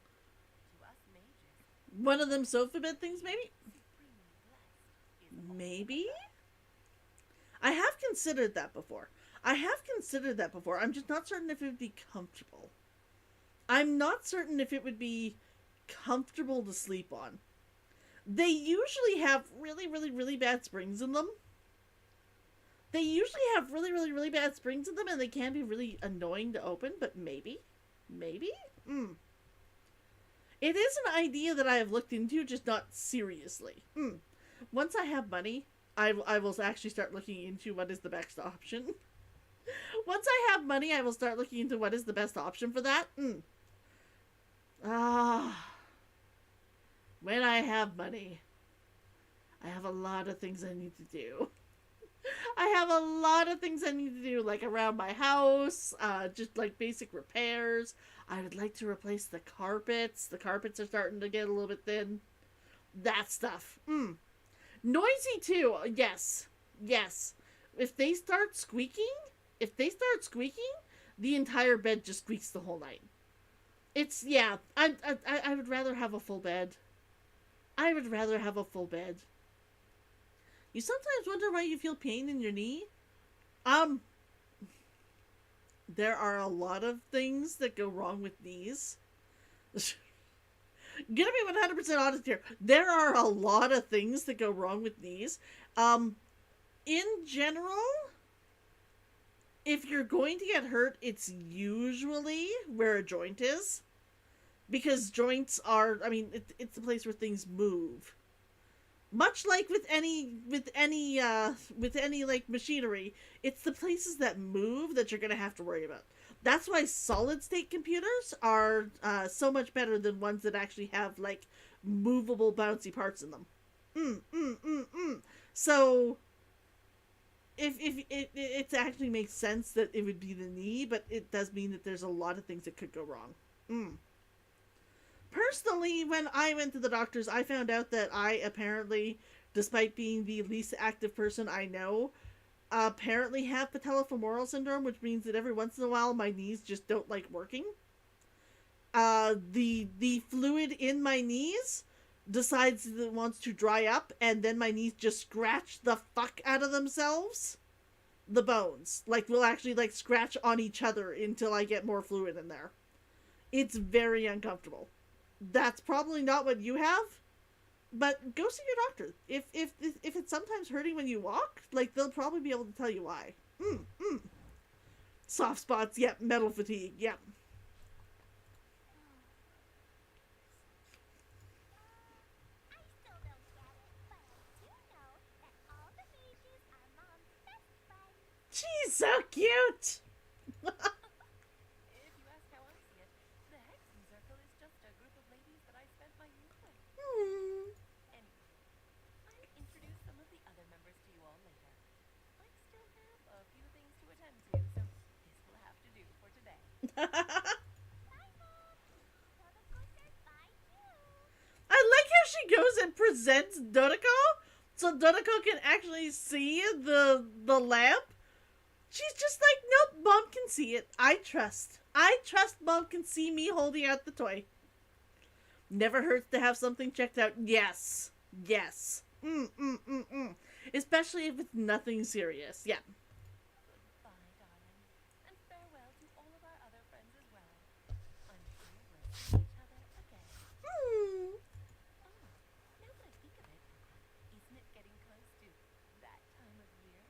To us mages, One of them sofa bed things, maybe? supremely blessed is all. Maybe? I have considered that before. I'm just not certain if it would be comfortable. I'm not certain if it would be comfortable to sleep on. They usually have really, really, really bad springs in them. And they can be really annoying to open, but maybe? It is an idea that I have looked into, just not seriously. Once I have money, I will actually start looking into what is the best option. Once I have money, I will start looking into what is the best option for that. When I have money, I have a lot of things I need to do. Like around my house, just like basic repairs. I would like to replace the carpets. The carpets are starting to get a little bit thin. That stuff. Noisy too. Yes. If they start squeaking, the entire bed just squeaks the whole night. I would rather have a full bed. You sometimes wonder why you feel pain in your knee? There are a lot of things that go wrong with knees. Gonna be 100% honest here. There are a lot of things that go wrong with knees. In general, if you're going to get hurt, it's usually where a joint is. Because joints are, it's the place where things move. Much like with any like machinery, it's the places that move that you're gonna have to worry about. That's why solid state computers are so much better than ones that actually have like movable bouncy parts in them. So if it actually makes sense that it would be the knee, but it does mean that there's a lot of things that could go wrong. Personally, when I went to the doctors, I found out that I apparently, despite being the least active person I know, apparently have patellofemoral syndrome, which means that every once in a while my knees just don't like working. The fluid in my knees decides that it wants to dry up, and then my knees just scratch the fuck out of themselves. The bones. Like, will actually, like, scratch on each other until I get more fluid in there. It's very uncomfortable. That's probably not what you have, but go see your doctor. If it's sometimes hurting when you walk, like, they'll probably be able to tell you why. Soft spots, yep. Metal fatigue, yep. I still don't get it, but I do know that all the mages are Mom's best friends. She's so cute! If you ask how I see it, the Hexing Circle is just a group of ladies I like how she goes and presents Dodoko, so Dodoko can actually see the lamp. She's just like, nope, Mom can see it. I trust Mom can see me holding out the toy. Never hurts to have something checked out. Yes. Especially if it's nothing serious. Yeah. Goodbye, darling. And farewell to all of our other friends as well. I'm sure we'll see each other again. Oh, now that I think of it, isn't it getting close to that time of year?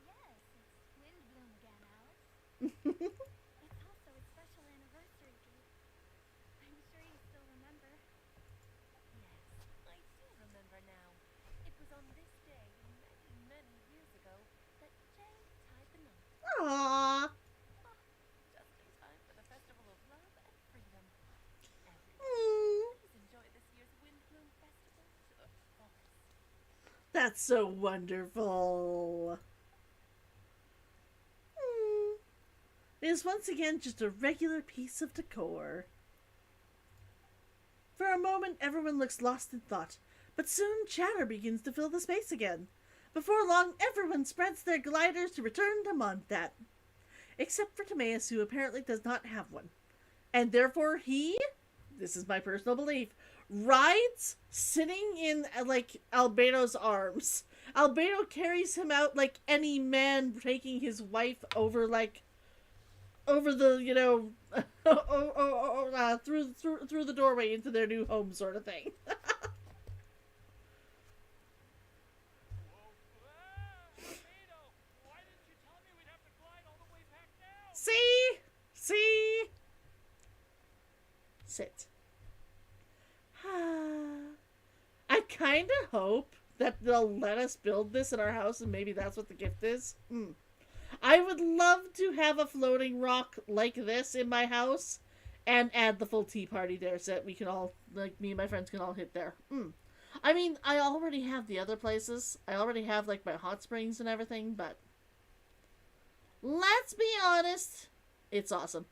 Yes, it's Windblume again, Alice. It's also its special anniversary date. I'm sure you still remember. Yes, I do remember now. It was on this day many, many years ago that Jeht tied the knot. Aww. Just in time for the Festival of Love and Freedom. Everyone, please enjoy this year's Windblume Festival to the fullest. That's so wonderful. It is once again just a regular piece of decor. For a moment, everyone looks lost in thought, but soon chatter begins to fill the space again. Before long, everyone spreads their gliders to return to Mondstadt. Except for Timaeus, who apparently does not have one. And therefore he, this is my personal belief, rides sitting in, like, Albedo's arms. Albedo carries him out like any man taking his wife over, like, over the, you know, through the doorway into their new home sort of thing. Albedo, why didn't you tell me we'd have to glide all the way back down? See? Sit. I kind of hope that they'll let us build this in our house, and maybe that's what the gift is. I would love to have a floating rock like this in my house and add the full tea party there so that we can all, like, me and my friends can all hit there. I mean, I already have the other places. I already have, like, my hot springs and everything, but let's be honest, it's awesome.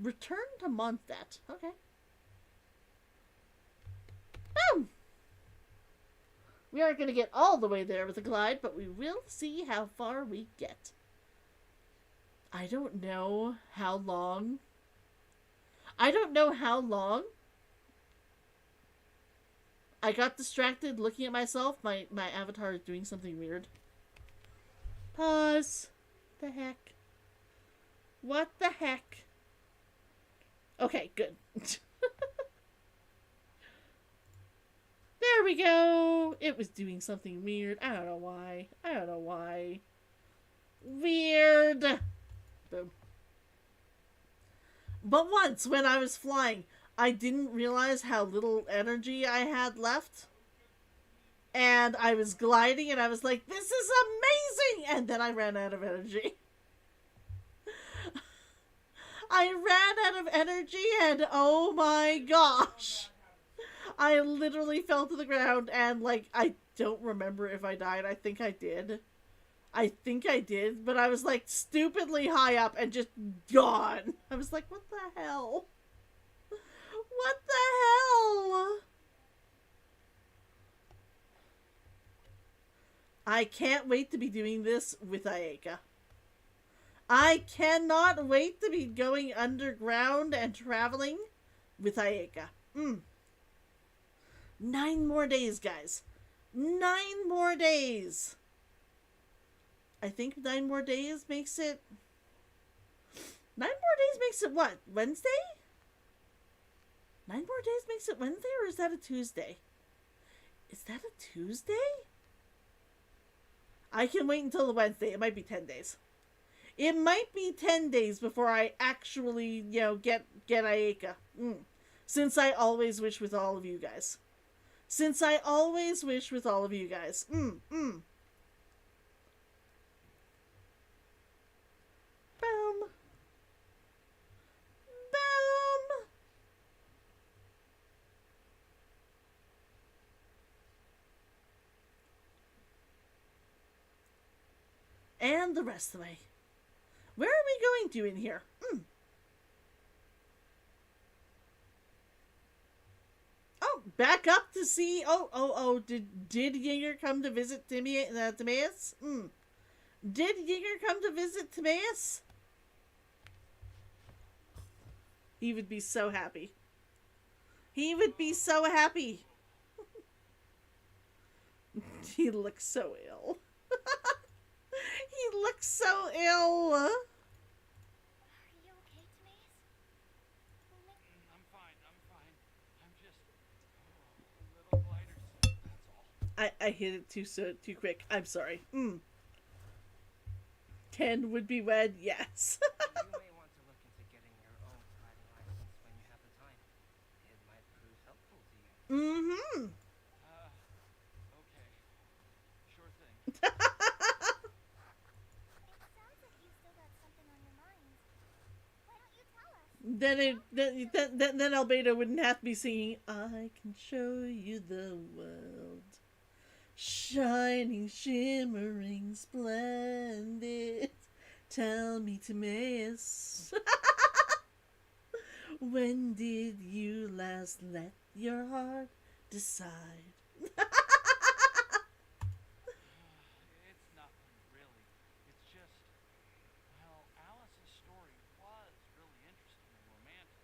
Return to Mondstadt. Okay. Boom! We aren't going to get all the way there with the glide, but we will see how far we get. I don't know how long. I got distracted looking at myself. My avatar is doing something weird. Pause. The heck? What the heck? Okay, good. There we go. It was doing something weird. I don't know why. Weird. Boom. But once, when I was flying, I didn't realize how little energy I had left. And I was gliding and I was like, this is amazing! And then I ran out of energy. I ran out of energy and oh my gosh. I literally fell to the ground and, like, I don't remember if I died. I think I did. But I was, like, stupidly high up and just gone. I was like, what the hell? What the hell? I can't wait to be doing this with Ayaka. I cannot wait to be going underground and traveling with Ayaka. 9 more days, guys. 9 more days. I think 9 more days makes it... 9 more days makes it what? Wednesday? 9 more days makes it Wednesday, or is that a Tuesday? Is that a Tuesday? I can wait until the Wednesday. It might be 10 days. It might be 10 days before I actually, you know, get Ayaka. Since I always wish with all of you guys. Boom. Boom. And the rest of the way. Where are we going to in here? Oh, back up to see. Oh. Did Yinger come to visit Timaeus? Did Yinger come to visit Timaeus? He would be so happy. He would be so happy. He looks so ill. He looks so ill. Are you okay, Timaeus? I'm fine. I'm just a little lighter sick, that's all. I hit it too quick. I'm sorry. 10 would be wed, yes. You may want to look into getting your own driving license when you have the time. It might prove helpful to you. Okay. Sure thing. It sounds like you still got something on your mind. Why don't you tell us? Then Albedo wouldn't have to be singing, I can show you the world. Shining, shimmering, splendid. Tell me, Timaeus. When did you last let your heart decide? It's nothing, really. It's just, well, Alice's story was really interesting and romantic.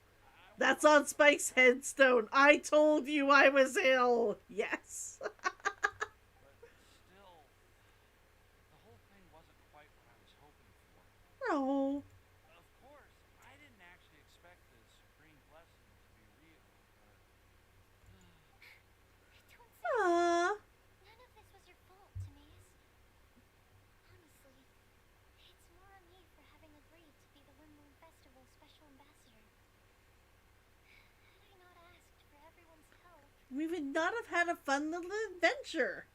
That's on Spike's headstone. I told you I was ill. Yes. But still, the whole thing wasn't quite what I was hoping for. No. Of course, I didn't actually expect the supreme blessing to be real, but... Don't say Aww. none of this was your fault, Timaeus. Honestly, it's more on me for having agreed to be the Windblume Festival's special ambassador. Had I not asked for everyone's help, We would not have had a fun little adventure.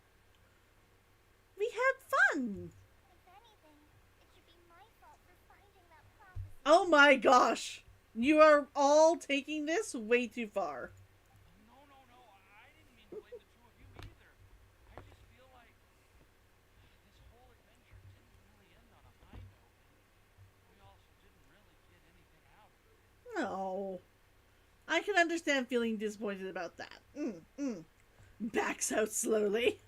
We had fun. if anything, it should be my fault for finding that prophecy. Oh my gosh. You are all taking this way too far. No, I didn't mean to blame the two of you either. I just feel like this whole adventure didn't really end on a high note. We also didn't really get anything out of it. No. I can understand feeling disappointed about that. Backs out slowly.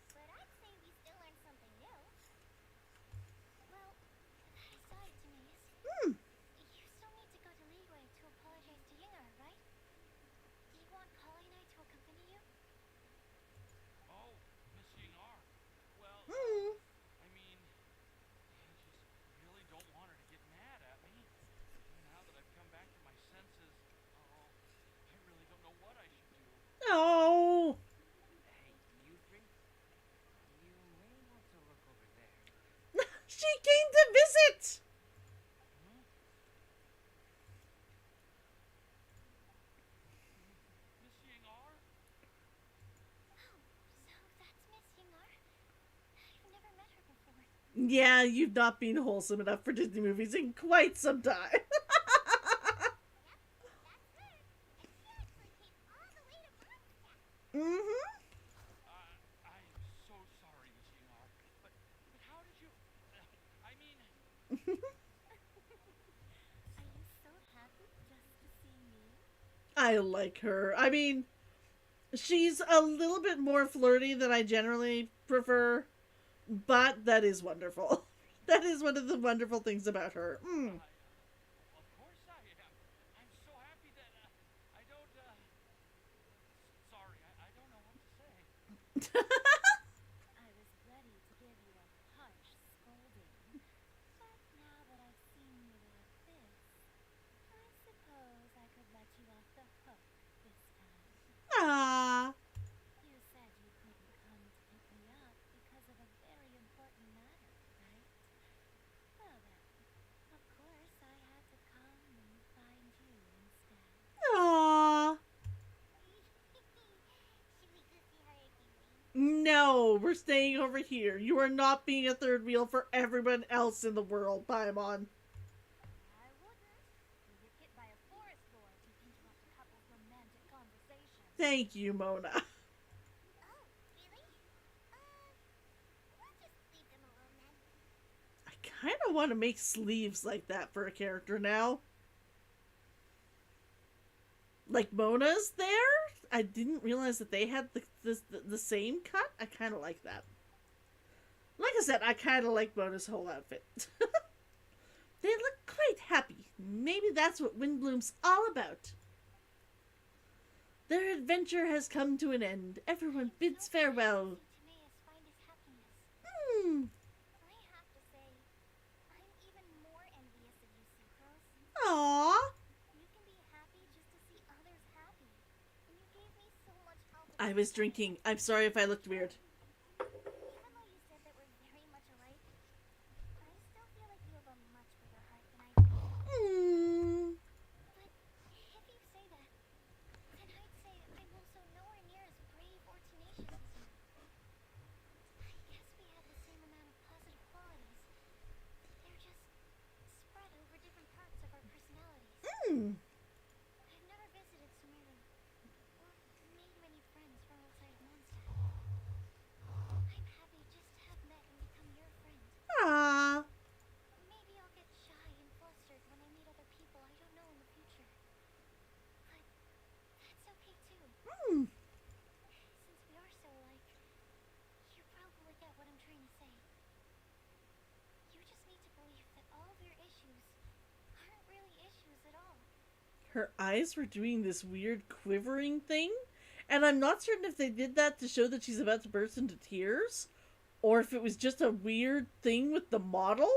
But I'd say we still learned something new. Well, that aside, Timaeus, you still need to go to Leeway to apologize to Yinger, right? Do you want Kali and I to accompany you? Oh, Miss Yingar. Well, I mean, I just really don't want her to get mad at me. Now that I've come back to my senses, I really don't know what I should do. Oh. Hey, you three? You may want to look over there. She came to visit. Miss Yingar? Oh, so that's Miss Yinger? I've never met her before. Yeah, you've not been wholesome enough for Disney movies in quite some time. That's her. And she actually came all the way to Mondstadt. I'm so sorry, Miss Yingar. But how did you... I mean... Are you so happy just to see me? I like her. I mean, she's a little bit more flirty than I generally prefer, but that is wonderful. That is one of the wonderful things about her. Of course I am. I'm so happy that I don't... Sorry, I don't know what to say. I was ready to give you a harsh scolding, but now that I've seen you like this, I suppose I could let you off the hook this time. Ah. You said you couldn't come to pick me up because of a very important matter, right? Well then, of course I had to come and find you instead. Aw. Should we go see her again? No, we're staying over here. You are not being a third wheel for everyone else in the world, Paimon. I wouldn't. You get hit by a forest boar if you interrupt a couple's romantic conversation. Thank you, Mona. Oh, really? We'll just leave them alone then. I kind of want to make sleeves like that for a character now. Like Mona's there. I didn't realize that they had the same cut. I kind of like that. Like I said, I kind of like Mona's whole outfit. They look quite happy. Maybe that's what Windblume's all about. Their adventure has come to an end. Everyone bids farewell. Timaeus find his happiness. Hmm. I have to say, I'm even more envious of you, Sucrose. Aww. You can be happy just to see others happy. And you gave me so much help. I was drinking. I'm sorry if I looked weird. Even though you said that we're very much alike, I still feel like you have a much bigger heart than I do. Hmm. But if you say that, then I'd say I'm also nowhere near as brave or tenacious as you. I guess we have the same amount of positive qualities. They're just spread over different parts of our personalities. Hmm. I've never visited Sumeru, or made many friends from outside of Mondstadt. I'm happy just to have met and become your friend. Aww. Maybe I'll get shy and flustered when I meet other people I don't know in the future. But that's okay too. Hmm. Since we are so alike, you probably get what I'm trying to say. You just need to believe that all of your issues aren't really issues at all. Her eyes were doing this weird quivering thing, and I'm not certain if they did that to show that she's about to burst into tears, or if it was just a weird thing with the model.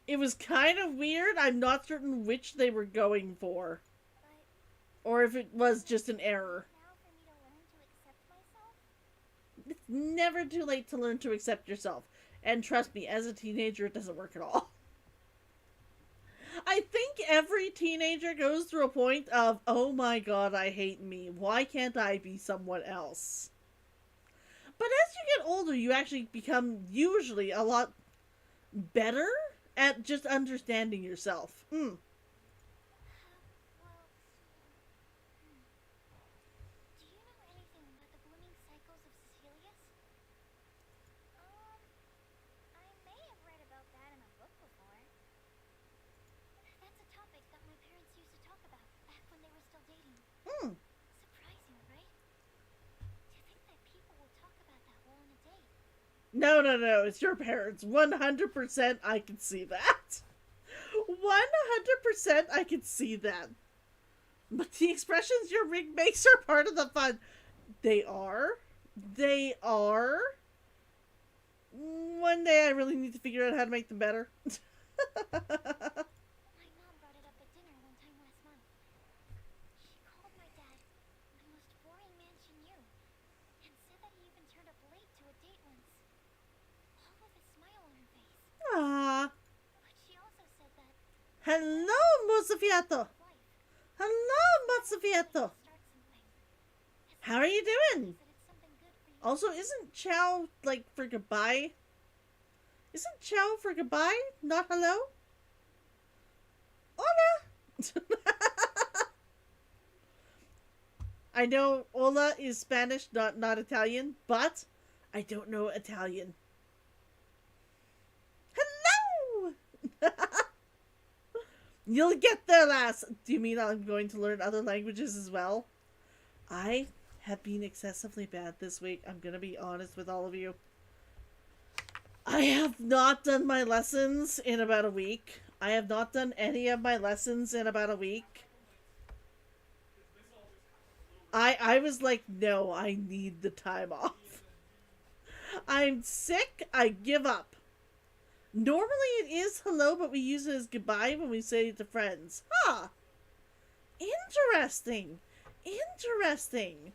It was kind of weird. I'm not certain which they were going for, But or if it was just an error. now for me to learn to accept myself? It's never too late to learn to accept yourself. And trust me, as a teenager, it doesn't work at all. I think every teenager goes through a point of, oh my god, I hate me. Why can't I be someone else? But as you get older, you actually become usually a lot better at just understanding yourself. Well, do you know anything about the blooming cycles of Cecilius? I may have read about that in a book before. That's a topic that my parents used to talk about back when they were still dating. Hmm. Surprising, right? To think that people will talk about that while on a date. No, it's your parents. 100% I can see that. 100% I can see that. But the expressions your rig makes are part of the fun. They are. One day I really need to figure out how to make them better. My mom brought it up at dinner one time last month. She called my dad the most boring man she knew, and said that he even turned up late to a date once, all with a smile on her face. Ah. But she also said that Hello, Mozzafiato. his wife Hello, Mozzafiato. start something. It's How are you doing? that it's something good for you. Also, isn't ciao like for goodbye? Isn't ciao for goodbye, not hello? Hola! I know hola is Spanish, not Italian, but I don't know Italian. Hello! You'll get there, lass. Do you mean I'm going to learn other languages as well? I have been excessively bad this week. I'm gonna be honest with all of you. I have not done my lessons in about a week. I have not done any of my lessons in about a week. I was like, no, I need the time off. I'm sick. I give up. Normally it is hello, but we use it as goodbye when we say it to friends. Huh. Interesting. Interesting.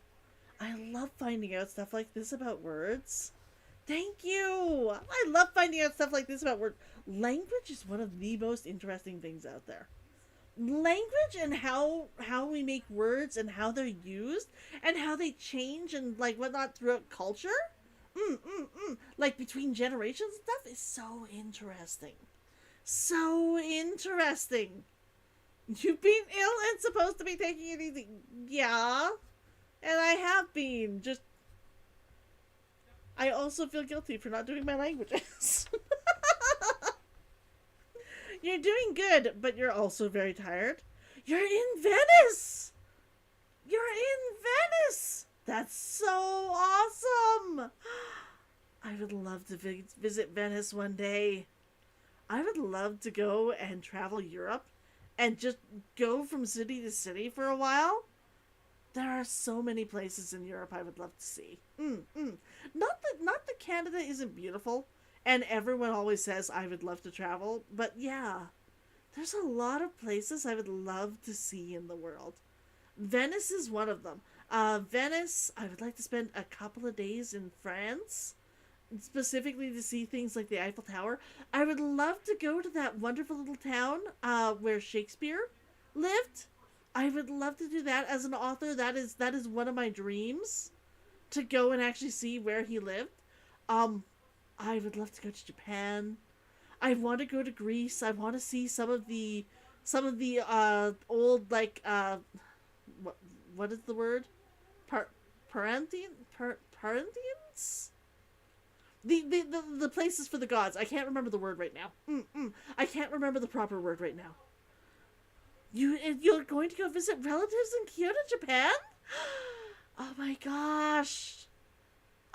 I love finding out stuff like this about words. Thank you. I love finding out stuff like this about words. Language is one of the most interesting things out there. Language and how we make words and how they're used and how they change and like whatnot throughout culture. Like between generations and stuff is so interesting. So interesting. You've been ill and supposed to be taking it easy. Yeah. And I have been. Just I also feel guilty for not doing my languages. You're doing good, but you're also very tired. You're in Venice! You're in Venice! That's so awesome! I would love to visit Venice one day. I would love to go and travel Europe and just go from city to city for a while. There are so many places in Europe I would love to see. Not that Canada isn't beautiful, and everyone always says I would love to travel, but yeah, there's a lot of places I would love to see in the world. Venice is one of them. Venice, I would like to spend a couple of days in France, specifically to see things like the Eiffel Tower. I would love to go to that wonderful little town where Shakespeare lived. I would love to do that as an author. That is one of my dreams, to go and actually see where he lived. I would love to go to Japan. I want to go to Greece. I want to see some of the old, like, what is the word? Parenthians? The places for the gods. I can't remember the word right now. I can't remember the proper word right now. You're going to go visit relatives in Kyoto, Japan? Oh my gosh.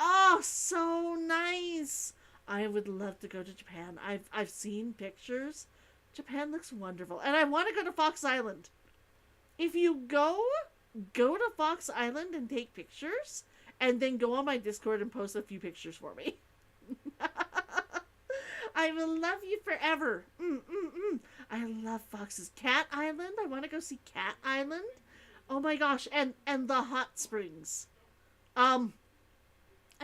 Oh, so nice. I would love to go to Japan. I've seen pictures. Japan looks wonderful. And I want to go to Fox Island. If you go to Fox Island and take pictures, and then go on my Discord and post a few pictures for me. I will love you forever. I love Fox's Cat Island. I want to go see Cat Island. Oh my gosh, and the hot springs. I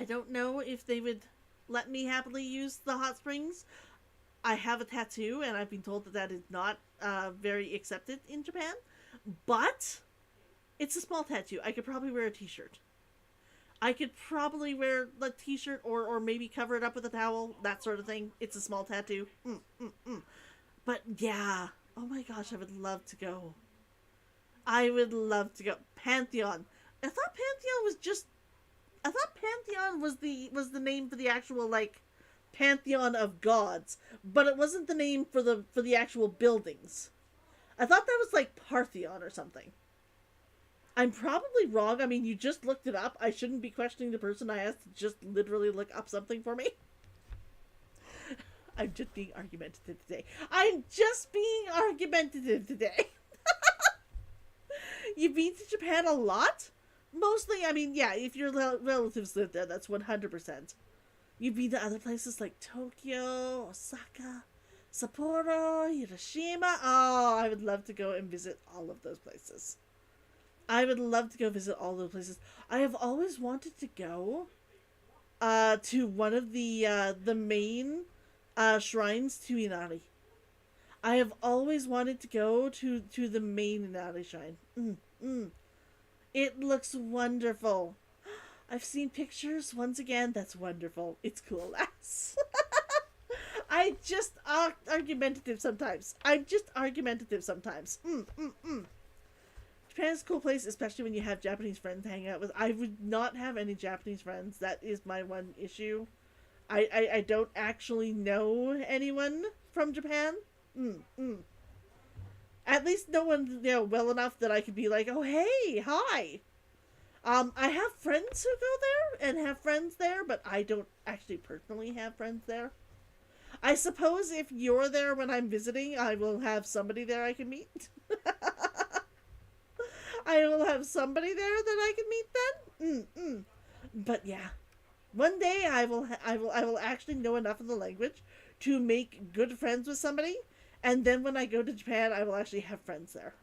don't know if they would let me happily use the hot springs. I have a tattoo, and I've been told that is not very accepted in Japan. But it's a small tattoo. I could probably wear a t-shirt. I could probably wear a t-shirt or maybe cover it up with a towel, that sort of thing. It's a small tattoo. But yeah, oh my gosh, I would love to go. I would love to go. Pantheon. I thought Pantheon was the name for the actual, like, pantheon of gods, but it wasn't the name for the actual buildings. I thought that was like Parthenon or something. I'm probably wrong. I mean, you just looked it up. I shouldn't be questioning the person I asked to just literally look up something for me. I'm just being argumentative today. You've been to Japan a lot? Mostly, I mean, yeah, if your relatives live there, that's 100%. You've been to other places like Tokyo, Osaka, Sapporo, Hiroshima. Oh, I would love to go and visit all of those places. I would love to go visit all those places. I have always wanted to go to one of the main shrines to Inari. I have always wanted to go to the main Inari shrine. It looks wonderful. I've seen pictures. Once again, that's wonderful. It's cool, lass. I just argumentative sometimes. I'm just argumentative sometimes. Japan's a cool place, especially when you have Japanese friends to hang out with. I would not have any Japanese friends. That is my one issue. I don't actually know anyone from Japan. At least no one, well enough that I could be like, oh, hey, hi. I have friends who go there and have friends there, but I don't actually personally have friends there. I suppose if you're there when I'm visiting, I will have somebody there I can meet. I will have somebody there that I can meet then. But yeah, one day I will actually know enough of the language to make good friends with somebody, and then when I go to Japan, I will actually have friends there.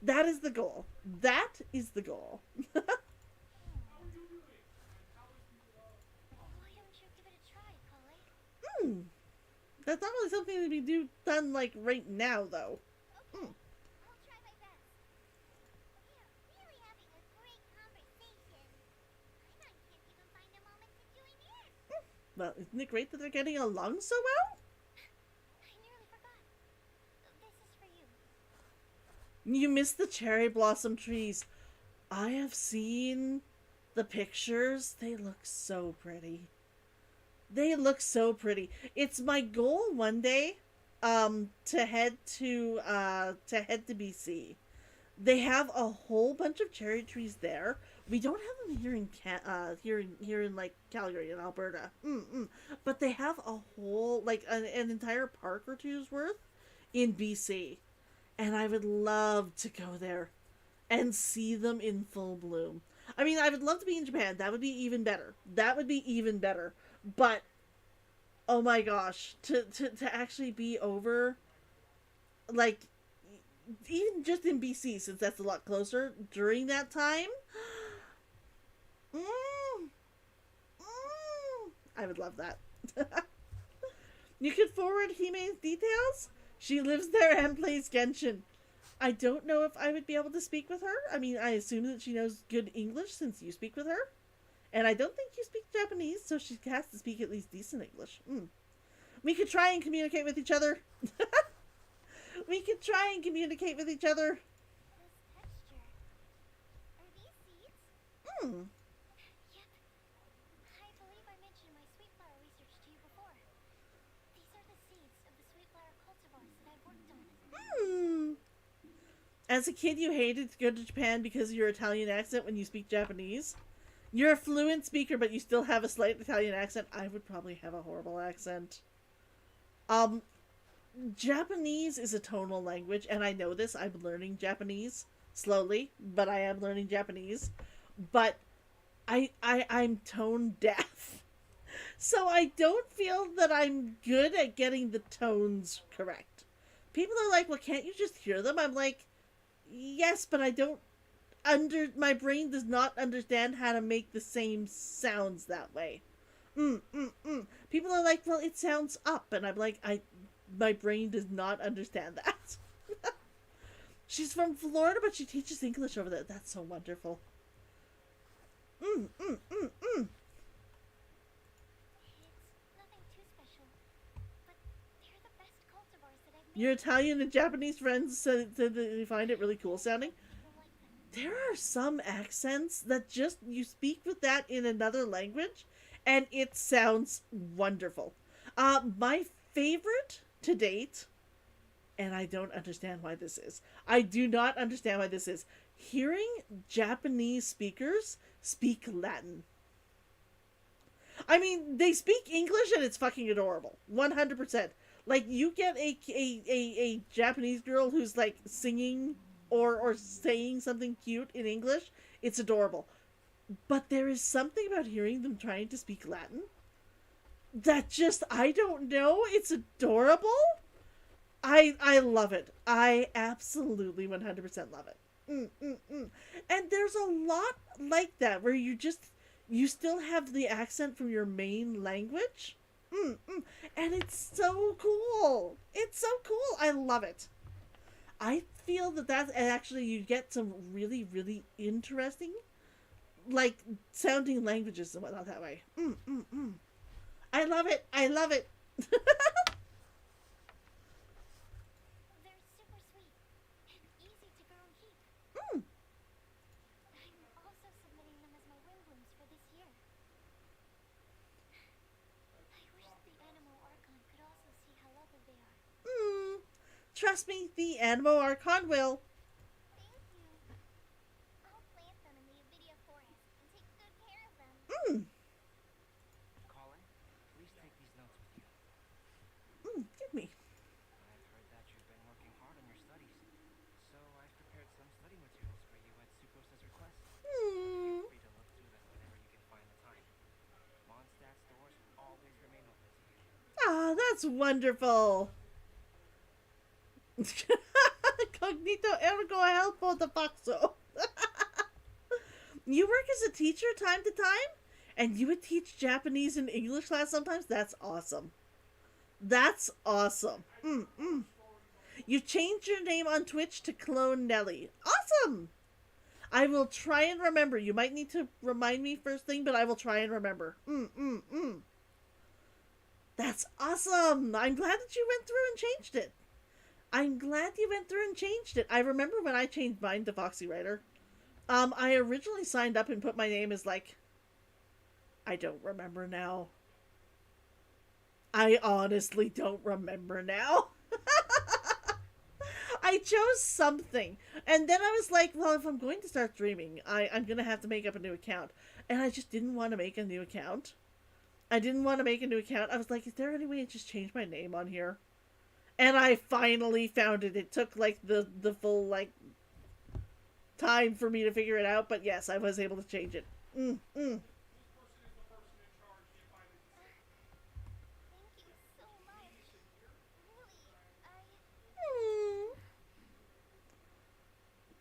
That is the goal. That is the goal. Why don't you give it a try, Polly? That's not really something to be done like right now, though. Okay, I'll try my best. We are really having a great conversation. I can't even find a moment to join in. Well, isn't it great that they're getting along so well? I nearly forgot. This is for you. You missed the cherry blossom trees. I have seen The pictures, they look so pretty. They look so pretty. It's my goal one day to head to BC. They have a whole bunch of cherry trees there. We don't have them here in here in like Calgary in Alberta. But they have a whole like an entire park or two's worth in BC. And I would love to go there and see them in full bloom. I mean, I would love to be in Japan. That would be even better. That would be even better. But oh my gosh, to actually be over, like, even just in BC, since that's a lot closer, during that time, I would love that. You could forward Hime's details? She lives there and plays Genshin. I don't know if I would be able to speak with her. I mean, I assume that she knows good English since you speak with her. And I don't think you speak Japanese, so she has to speak at least decent English. We could try and communicate with each other. We could try and communicate with each other. This texture. Are these seeds? Yep. I believe I mentioned my sweet flower research to you before. These are the seeds of the sweet flower cultivars that I've worked on. As a kid, you hated to go to Japan because of your Italian accent when you speak Japanese. You're a fluent speaker, but you still have a slight Italian accent. I would probably have a horrible accent. Japanese is a tonal language, and I know this. I'm learning Japanese slowly, but I am learning Japanese. But I'm tone deaf. So I don't feel that I'm good at getting the tones correct. People are like, well, can't you just hear them? I'm like, yes, but I don't my brain does not understand how to make the same sounds that way. People are like, well, it sounds up, and I'm like, my brain does not understand that. She's from Florida, but she teaches English over there. That's so wonderful. It's nothing too special, but they're the best cultivars that I've made. Your Italian and Japanese friends said that they find it really cool sounding. People like them. There are some accents that just, you speak with that in another language, and it sounds wonderful. My favorite to date, and I don't understand why this is. I do not understand why this is. Hearing Japanese speakers speak Latin. I mean, they speak English and it's fucking adorable. 100%. Like, you get a Japanese girl who's like singing or saying something cute in English, it's adorable. But there is something about hearing them trying to speak Latin that just, I don't know, it's adorable. I love it. I absolutely 100% love it. And there's a lot like that where you still have the accent from your main language. And it's so cool. It's so cool. I love it. I feel that actually, you get some really, really interesting, like, sounding languages and whatnot that way. I love it. I love it. They're super sweet and easy to grow and keep. I'm also submitting them as my Windblooms for this year. I wish the Animal Archon could also see how lovely they are. Trust me, the Animo Archon will. Thank you. I'll plant them in the Avidia forest and take good care of them. Colin, please take these notes with you. Give me. I've heard that you've been working hard on your studies, so I've prepared some study materials for you at Sucrose's request. Feel free to look through them whenever you can find the time. Mondstadt's doors will always remain open to you. Ah, that's wonderful. Cognito ergo helpo de facto. You work as a teacher time to time, and you would teach Japanese and English class sometimes? That's awesome. That's awesome. You changed your name on Twitch to Clone Nelly. Awesome! I will try and remember. You might need to remind me first thing, but I will try and remember. That's awesome! I'm glad that you went through and changed it. I remember when I changed mine to Foxywriter. I originally signed up and put my name as like, I don't remember now. I honestly don't remember now. I chose something. And then I was like, well, if I'm going to start streaming, I'm going to have to make up a new account. And I just didn't want to make a new account. I was like, is there any way to just change my name on here? And I finally found it. It took like the full like time for me to figure it out. But yes, I was able to change it. Thank you so much. Really,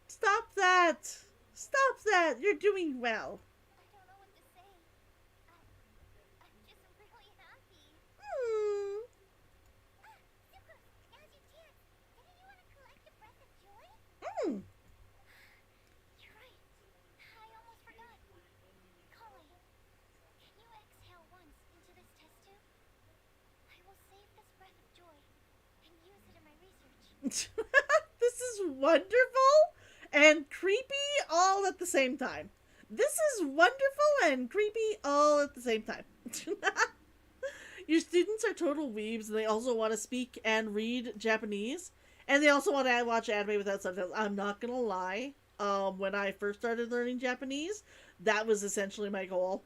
Stop that! Stop that! You're doing well. I don't know what to say. I'm just really happy. Super, now's your chance. Didn't you want to collect a breath of joy? You're right. I almost forgot. Colin, can you exhale once into this test tube? I will save this breath of joy and use it in my research. This is wonderful and creepy all at the same time. This is wonderful and creepy all at the same time. Your students are total weebs, and they also want to speak and read Japanese, and they also want to watch anime without subtitles. I'm not gonna lie. When I first started learning Japanese, that was essentially my goal.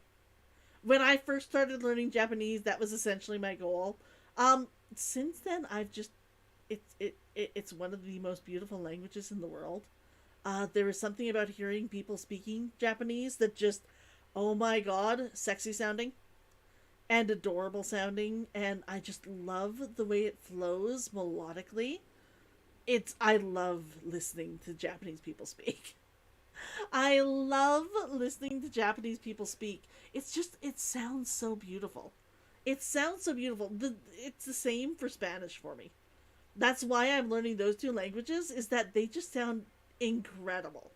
Since then, I've just it's one of the most beautiful languages in the world. There is something about hearing people speaking Japanese that just, oh my god, sexy sounding and adorable sounding, and I just love the way it flows melodically. I love listening to Japanese people speak. I love listening to Japanese people speak. It sounds so beautiful. It's the same for Spanish for me. That's why I'm learning those two languages, is that they just sound incredible.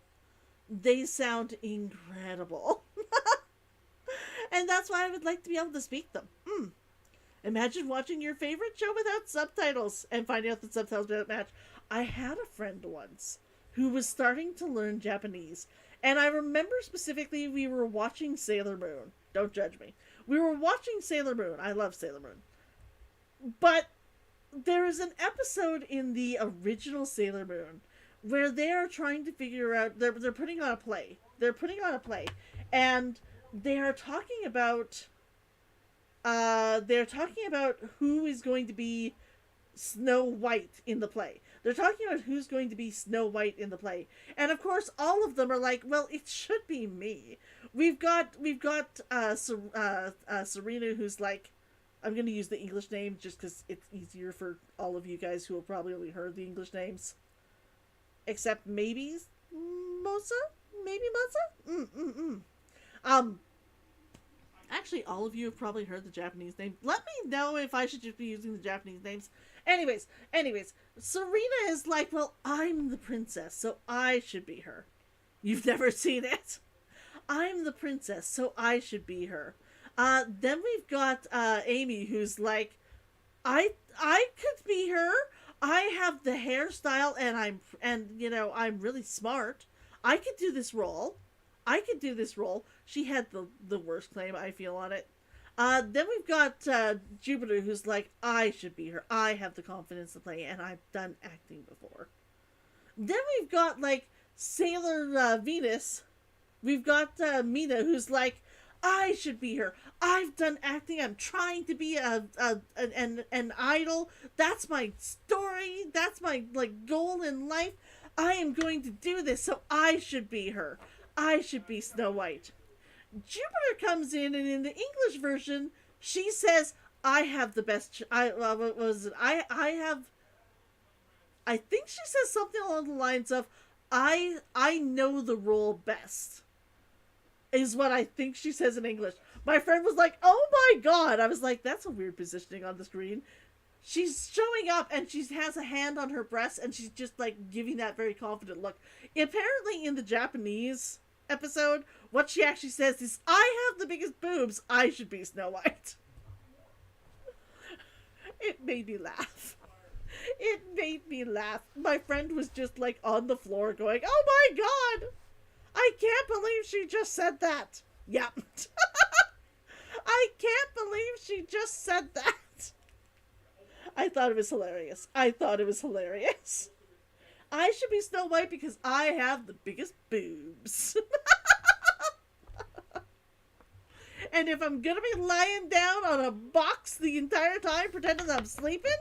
They sound incredible. And that's why I would like to be able to speak them. Imagine watching your favorite show without subtitles and finding out that subtitles don't match. I had a friend once who was starting to learn Japanese, and I remember specifically we were watching Sailor Moon. Don't judge me. We were watching Sailor Moon. I love Sailor Moon. But there is an episode in the original Sailor Moon where they are trying to figure out, they're putting on a play. And they are talking about who is going to be Snow White in the play. And of course, all of them are like, well, it should be me. We've got Serena, who's like, I'm going to use the English name just because it's easier for all of you guys who have probably only heard the English names. Except maybe Mosa? Actually, all of you have probably heard the Japanese name. Let me know if I should just be using the Japanese names. Anyways, Serena is like, well, I'm the princess, so I should be her. You've never seen it? I'm the princess, so I should be her. Then we've got Amy, who's like, I could be her. I have the hairstyle, and I'm really smart. I could do this role. She had the worst claim, I feel, on it. Then we've got Jupiter, who's like, I should be her. I have the confidence to play, and I've done acting before. Then we've got, like, Sailor Venus. We've got Mina, who's like, I should be her. I've done acting. I'm trying to be an idol. That's my story. That's my, like, goal in life. I am going to do this, so I should be her. I should be Snow White. Jupiter comes in, and in the English version, she says, I have the best, I think she says something along the lines of, I know the role best, is what I think she says in English. My friend was like, oh my god. I was like, that's a weird positioning on the screen. She's showing up, and she has a hand on her breast, and she's just, like, giving that very confident look. Apparently, in the Japanese episode, what she actually says is, I have the biggest boobs. I should be Snow White. It made me laugh. My friend was just, like, on the floor going, oh my god! I can't believe she just said that. Yep. I can't believe she just said that. I thought it was hilarious. I thought it was hilarious. I should be Snow White because I have the biggest boobs. And if I'm gonna be lying down on a box the entire time pretending I'm sleeping,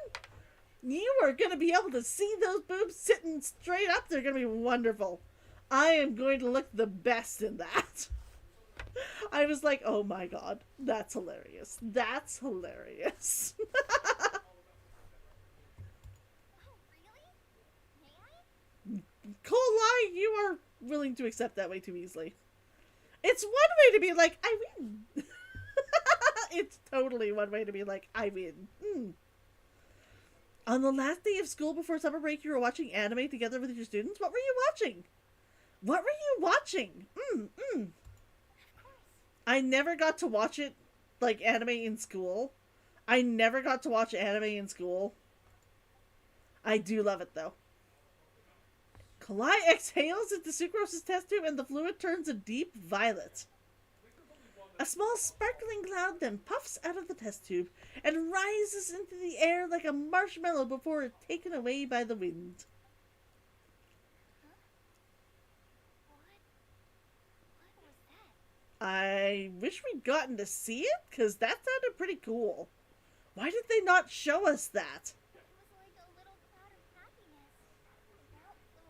you are gonna be able to see those boobs sitting straight up. They're gonna be wonderful. I am going to look the best in that. I was like, oh my god, that's hilarious. That's hilarious. Oh, really? May I? Kolai, you are willing to accept that way too easily. It's one way to be like, I win. It's totally one way to be like, I win. On the last day of school before summer break, you were watching anime together with your students. What were you watching? What were you watching? I never got to watch it, like, anime in school. I never got to watch anime in school. I do love it, though. Kalai exhales into Sucrose's test tube and the fluid turns a deep violet. A small sparkling cloud then puffs out of the test tube and rises into the air like a marshmallow before it's taken away by the wind. What was that? I wish we'd gotten to see it, because that sounded pretty cool. Why did they not show us that? It was like a little cloud of happiness. Now it flew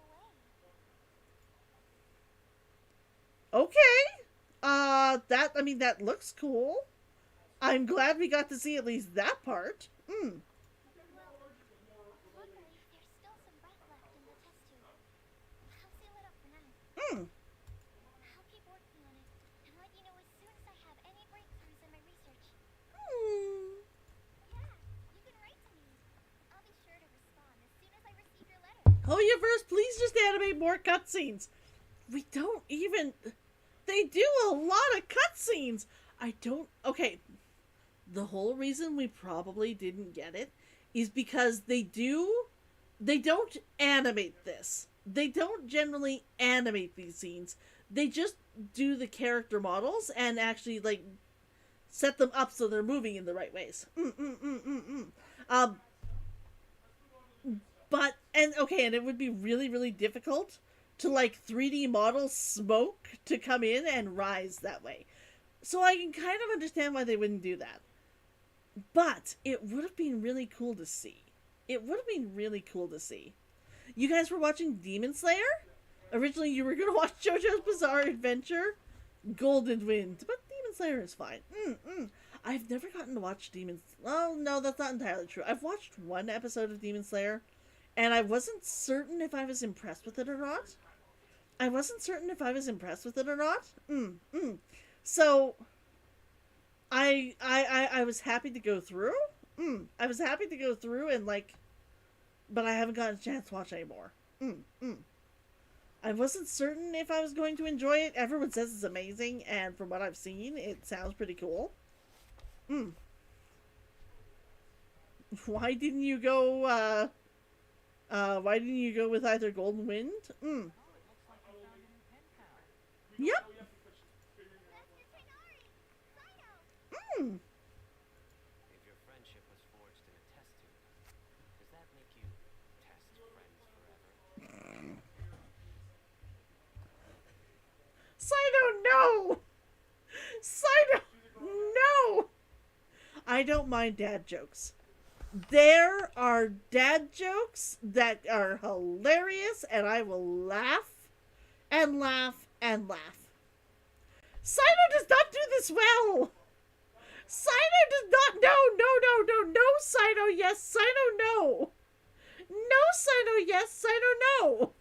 away. Okay. That looks cool. I'm glad we got to see at least that part. Well, luckily, there's still some breath left in the test tube. I'll seal it up for now. I'll keep working on it and let you know as soon as I have any breakthroughs in my research. Yeah, you can write to me. I'll be sure to respond as soon as I receive your letter. Hoyoverse, please just animate more cutscenes. We don't even... They do a lot of cutscenes. Okay. The whole reason we probably didn't get it is because they don't animate this. They don't generally animate these scenes. They just do the character models and actually, like, set them up so they're moving in the right ways. And it would be really, really difficult to, like, 3D model smoke to come in and rise that way. So I can kind of understand why they wouldn't do that. But it would have been really cool to see. It would have been really cool to see. You guys were watching Demon Slayer? Originally you were going to watch JoJo's Bizarre Adventure, Golden Wind, but Demon Slayer is fine. I've never gotten to watch Oh, no, that's not entirely true. I've watched one episode of Demon Slayer, and I wasn't certain if I was impressed with it or not. So, I was happy to go through. I was happy to go through and, like, but I haven't gotten a chance to watch anymore. I wasn't certain if I was going to enjoy it. Everyone says it's amazing, and from what I've seen, it sounds pretty cool. Why didn't you go, with either Golden Wind? Yep. If your friendship was forged in a test tube, does that make you test friends forever? Saito, no! Saito, no! I don't mind dad jokes. There are dad jokes that are hilarious, and I will laugh and laugh and laugh. Saito does not do this well! Saito does not... No, Saito, yes, Saito, no! No, Saito, yes, Saito, no!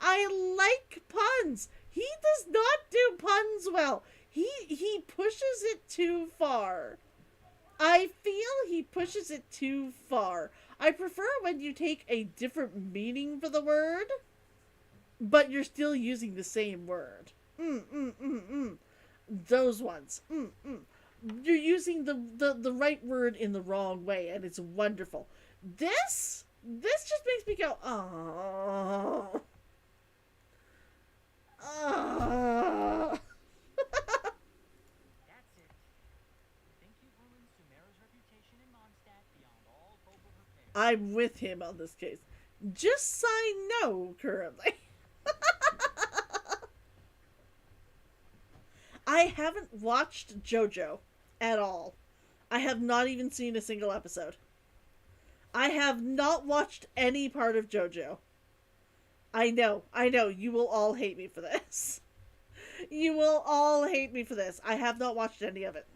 I like puns. He does not do puns well. He pushes it too far. I feel he pushes it too far. I prefer when you take a different meaning for the word, but you're still using the same word. Those ones. You're using the right word in the wrong way, and it's wonderful. This just makes me go, oh. That's it. I think you've ruined Sumeru's reputation in Mondstadt beyond all hope of repair. I'm with him on this case. Just sign no currently. I haven't watched JoJo at all. I have not even seen a single episode. I have not watched any part of JoJo. I know, you will all hate me for this. You will all hate me for this. I have not watched any of it.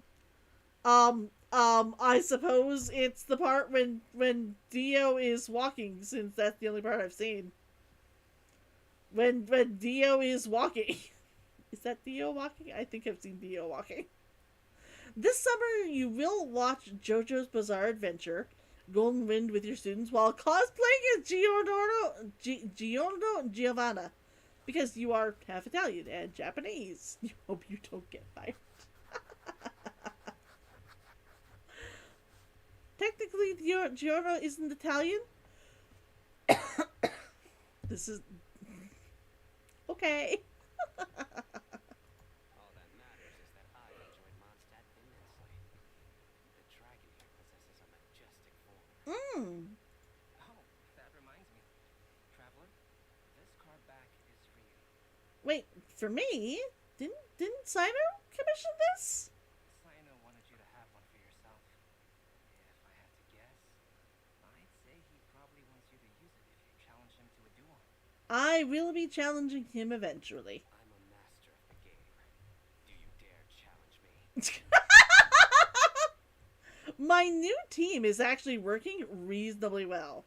I suppose it's the part when Dio is walking, since that's the only part I've seen. When Dio is walking. Is that Dio walking? I think I've seen Dio walking. This summer, you will watch JoJo's Bizarre Adventure, Golden Wind with your students, while cosplaying as Giovanna. Because you are half Italian and Japanese. You hope you don't get fired. Technically, Giorno isn't Italian. This is... Okay. All that matters is that I enjoyed Mondstadt immensely. The dragon here possesses a majestic form. Oh, that reminds me. Traveler, this card back is for you. Wait, for me? Didn't Sino commission this? Sino wanted you to have one for yourself. If I had to guess, I'd say he probably wants you to use it if you challenge him to a duel. I will be challenging him eventually. I'm a master of the game. Do you dare challenge me? My new team is actually working reasonably well.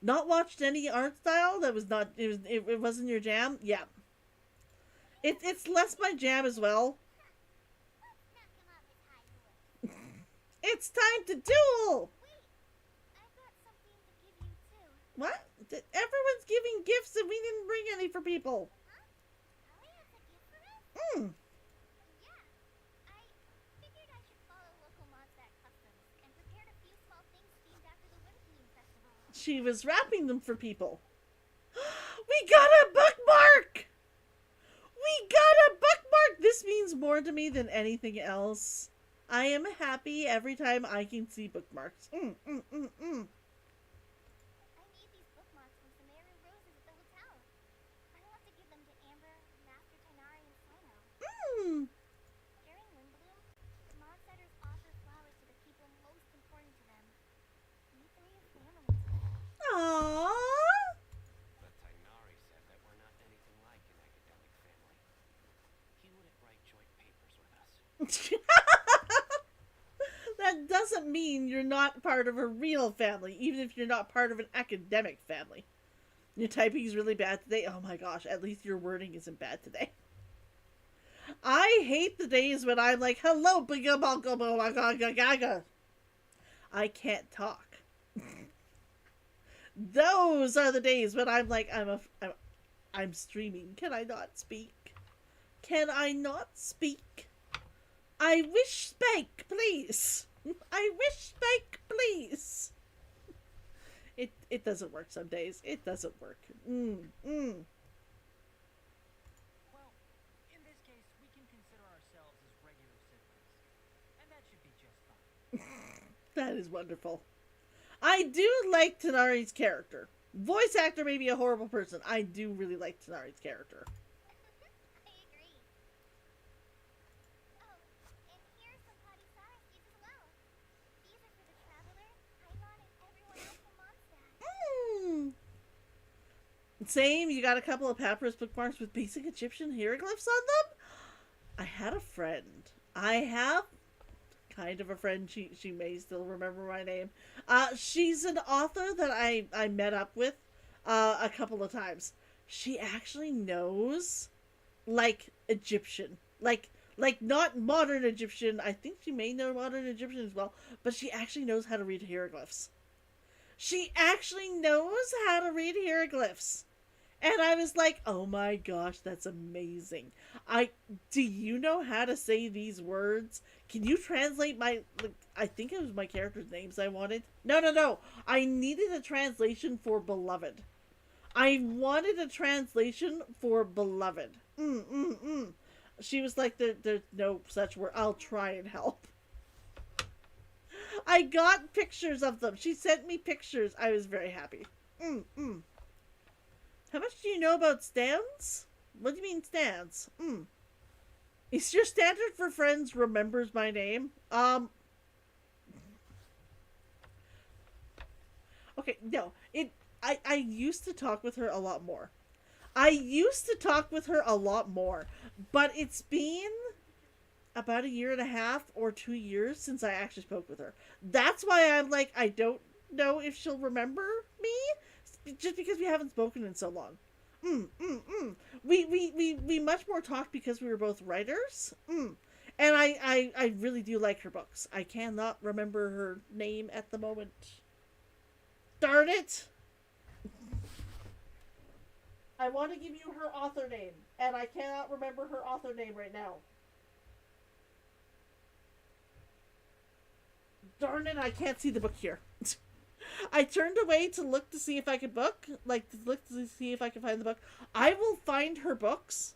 Not watched any art style that was not it wasn't your jam? Yeah. It's less my jam as well. Let's knock him off his high horse. It's time to duel! Wait, I've got something to give you too. What? Everyone's giving gifts and we didn't bring any for people. Ellie has a gift for us? Yeah. I figured I should follow local Mondstadt customs and prepared a few small things themed after the Windblume festival. She was wrapping them for people. We got a bookmark! This means more to me than anything else. I am happy every time I can see bookmarks. I made these bookmarks from some Aru roses at the hotel. I want to give them to Amber, Master Tainari, and Sino. During Windblume, Mondstatters offer flowers to the people most important to them. We three are family. Aww. But Tainari said that we're not anything like an academic family. He wouldn't write joint papers with us. That doesn't mean you're not part of a real family, even if you're not part of an academic family. Your typing is really bad today. Oh my gosh, at least your wording isn't bad today. I hate the days when I'm like, hello, I can't talk. Those are the days when I'm like, I'm streaming. Can I not speak? Can I not speak? I wish spake, please. I wish spake, please. It doesn't work some days. It doesn't work. Well, in this case, we can consider ourselves as regular siblings. And that should be just fine. That is wonderful. I do like Tanari's character. Voice actor may be a horrible person. I do really like Tanari's character. I agree. Oh, and here's some potty Sara seeds as well. These are for the Traveler, Paimon, and everyone else from Mondstadt. Same, you got a couple of papyrus bookmarks with basic Egyptian hieroglyphs on them? I had a friend. I have kind of a friend. She may still remember my name. She's an author that I met up with a couple of times. She actually knows like Egyptian. Like not modern Egyptian. I think she may know modern Egyptian as well, but she actually knows how to read hieroglyphs. She actually knows how to read hieroglyphs. And I was like, oh my gosh, that's amazing. Do you know how to say these words? Can you translate my, I think it was my character's names I wanted. No. I needed a translation for beloved. I wanted a translation for beloved. She was like, there's no such word. I'll try and help. I got pictures of them. She sent me pictures. I was very happy. How much do you know about stands? What do you mean stands? Is your standard for friends remembers my name? Okay, no. I used to talk with her a lot more. But it's been about 1.5 or 2 years since I actually spoke with her. That's why I'm like, I don't know if she'll remember me, just because we haven't spoken in so long. We much more talked because we were both writers. And I really do like her books. I cannot remember her name at the moment. Darn it! I want to give you her author name, and I cannot remember her author name right now. Darn it, I can't see the book here. I turned away to look to see if I could look to see if I can find the book. I will find her books.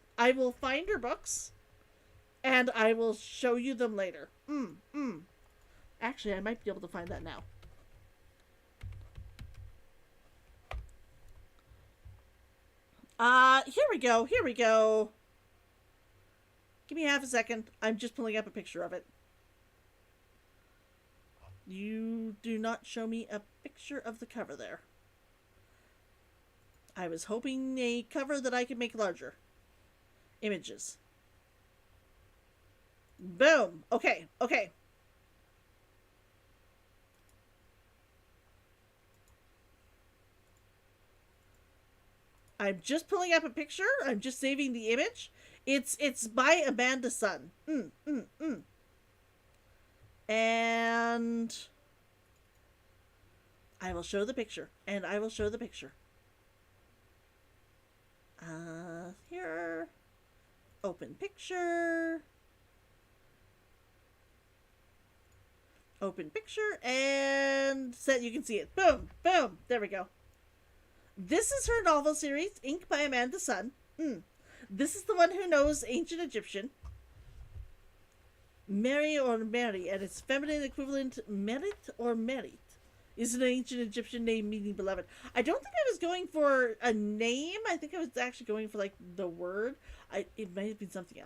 And I will show you them later. Actually, I might be able to find that now. Here we go. Give me half a second. I'm just pulling up a picture of it. You do not show me a picture of the cover there. I was hoping a cover that I could make larger. Images. Boom. Okay. I'm just pulling up a picture. I'm just saving the image. It's by Amanda Sun. And I will show the picture. Here. Open picture. And set. You can see it. Boom. There we go. This is her novel series, Ink by Amanda Sun. This is the one who knows ancient Egyptian. Mary or Mary, and its feminine equivalent, Merit or Merit, is an ancient Egyptian name meaning beloved. I don't think I was going for a name. I think I was actually going for, like, the word. It might have been something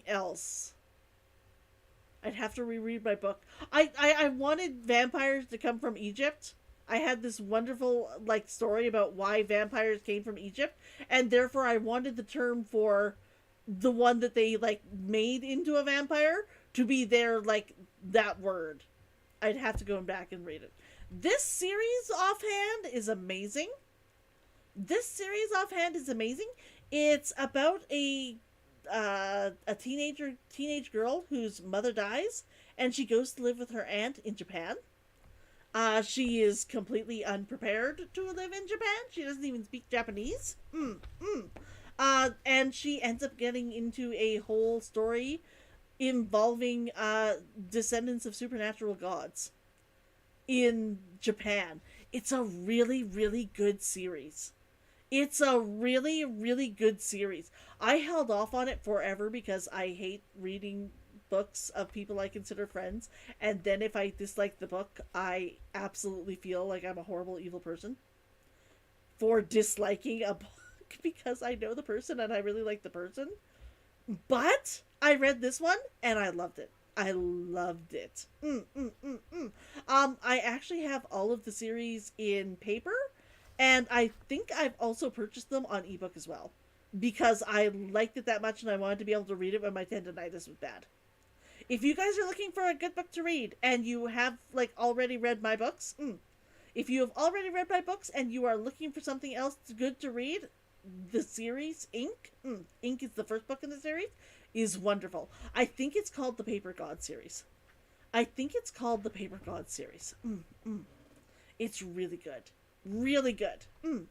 else. I'd have to reread my book. I wanted vampires to come from Egypt. I had this wonderful, like, story about why vampires came from Egypt, and therefore I wanted the term for the one that they, like, made into a vampire to be their, like, that word. I'd have to go back and read it. This series offhand is amazing. It's about a teenage girl whose mother dies, and she goes to live with her aunt in Japan. She is completely unprepared to live in Japan. She doesn't even speak Japanese. And she ends up getting into a whole story involving descendants of supernatural gods in Japan. It's a really, really good series. I held off on it forever because I hate reading books of people I consider friends, and then if I dislike the book, I absolutely feel like I'm a horrible, evil person for disliking a book because I know the person and I really like the person. But I read this one and I loved it. I actually have all of the series in paper, and I think I've also purchased them on ebook as well because I liked it that much and I wanted to be able to read it when my tendinitis was bad. If you guys are looking for a good book to read and you have, like, already read my books, if you have already read my books and you are looking for something else good to read, the series Ink, Ink is the first book in the series, is wonderful. I think it's called the Paper God series. It's really good. Really good. Boom.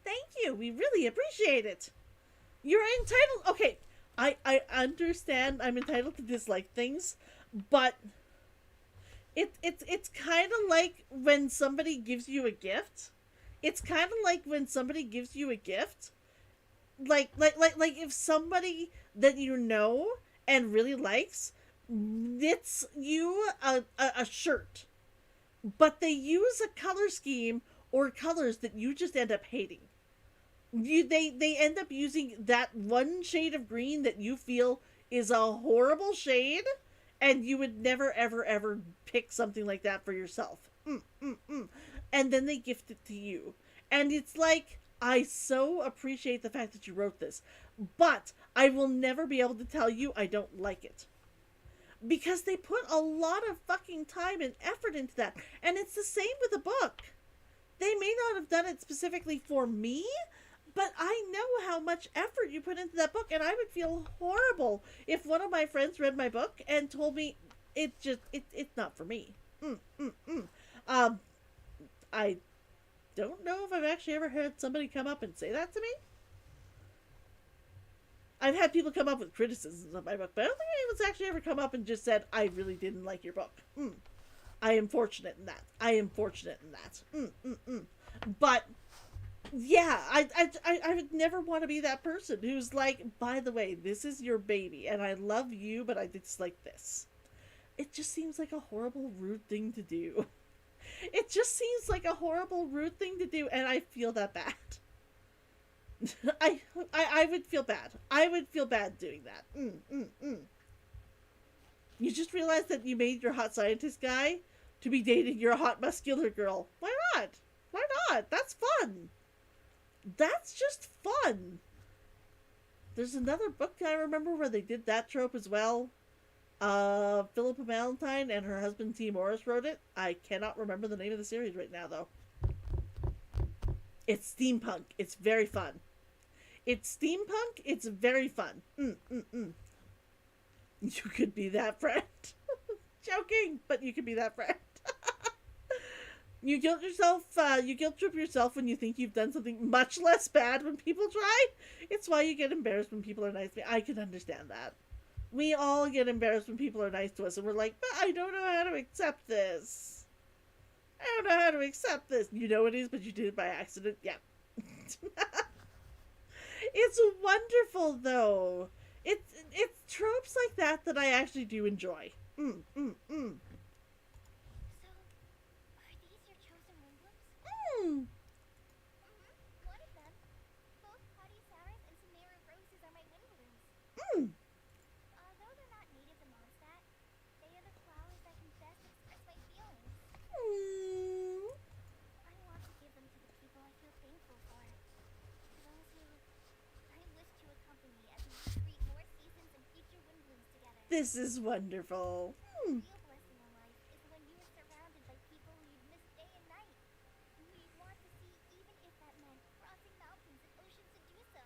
Thank you. We really appreciate it. You're entitled. Okay, I understand I'm entitled to dislike things, but it's kind of like when somebody gives you a gift. It's kind of like when somebody gives you a gift. Like if somebody that you know and really likes knits you a shirt, but they use a color scheme or colors that you just end up hating. They end up using that one shade of green that you feel is a horrible shade, and you would never ever ever pick something like that for yourself. And then they gift it to you, and it's like, I so appreciate the fact that you wrote this, but I will never be able to tell you I don't like it, because they put a lot of fucking time and effort into that. And it's the same with a book. They may not have done it specifically for me, but I know how much effort you put into that book, and I would feel horrible if one of my friends read my book and told me it's not for me. I don't know if I've actually ever heard somebody come up and say that to me. I've had people come up with criticisms of my book, but I don't think anyone's actually ever come up and just said, I really didn't like your book. I am fortunate in that. But yeah, I would never want to be that person who's like, by the way, this is your baby, and I love you, but I dislike this. It just seems like a horrible, rude thing to do. It just seems like a horrible, rude thing to do, and I feel that bad. I would feel bad. I would feel bad doing that. You just realized that you made your hot scientist guy to be dating your hot muscular girl. Why not? Why not? That's fun. That's just fun. There's another book I remember where they did that trope as well. Philippa Valentine and her husband T. Morris wrote it. I cannot remember the name of the series right now, though. It's steampunk. It's very fun. It's steampunk. It's very fun. You could be that friend. Joking, but you could be that friend. You guilt yourself, you guilt trip yourself when you think you've done something much less bad when people try. It's why you get embarrassed when people are nice to me. I can understand that. We all get embarrassed when people are nice to us, and we're like, but I don't know how to accept this. I don't know how to accept this. You know it is, but you did it by accident. Yeah. It's wonderful, though. It's tropes like that I actually do enjoy. So, are these your chosen Windblooms? One of them. Both Potty Sours and Samara Roses are my Windblooms. Although they're not native to Mondstadt, they are the flowers that can best express my feelings. I want to give them to the people I feel thankful for. Those who I wish to accompany as we greet more seasons and future Windblooms together. This is wonderful. The real blessing in life is when you are surrounded by people who you'd miss day and night, who you'd want to see even if that meant crossing mountains and oceans to do so.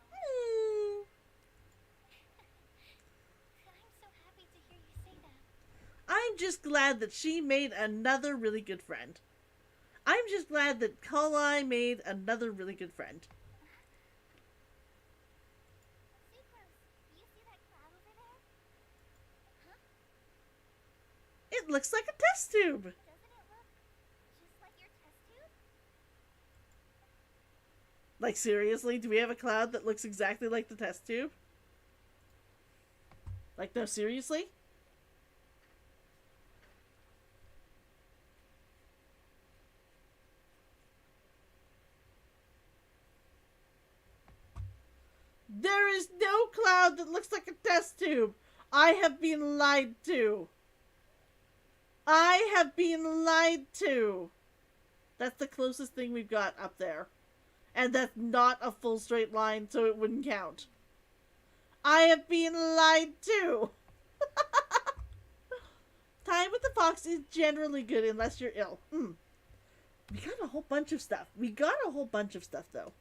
I'm so happy to hear you say that. I'm just glad that she made another really good friend. I'm just glad that Kali made another really good friend. Sucrose, do you see that cloud over there? Huh? It looks like a test tube. Doesn't it look just like your test tube? Like, seriously, do we have a cloud that looks exactly like the test tube? Like, no, seriously? There is no cloud that looks like a test tube. I have been lied to. I have been lied to. That's the closest thing we've got up there. And that's not a full straight line, so it wouldn't count. I have been lied to. Time with the fox is generally good unless you're ill. We got a whole bunch of stuff. Though.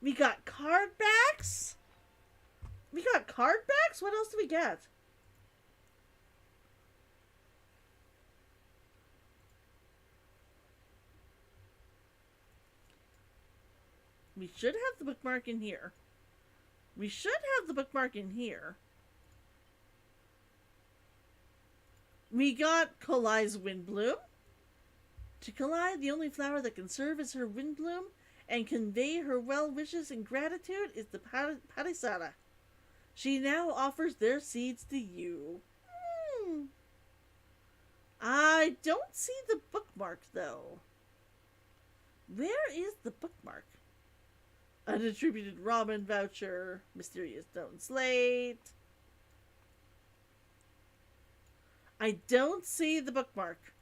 We got card backs. What else do we get? We should have the bookmark in here. We got Kolai's Windblume. To Kolai, the only flower that can serve as her Windblume and convey her well wishes and gratitude is the Parisara. She now offers their seeds to you. I don't see the bookmark, though. Where is the bookmark? Unattributed ramen voucher, mysterious stone slate. I don't see the bookmark.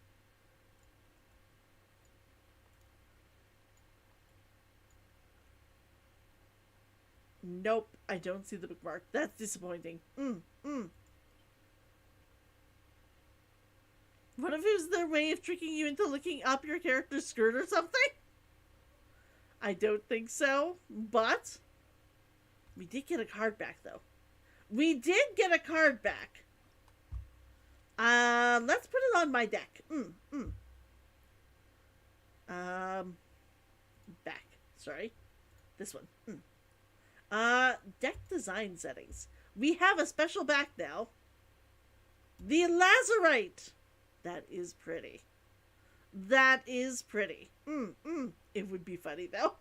Nope, I don't see the bookmark. That's disappointing. What if it was their way of tricking you into looking up your character's skirt or something? I don't think so, but we did get a card back, though. We did get a card back. Let's put it on my deck. Back. Sorry. This one. Deck design settings. We have a special back now. The Lazarite. That is pretty. That is pretty. It would be funny, though.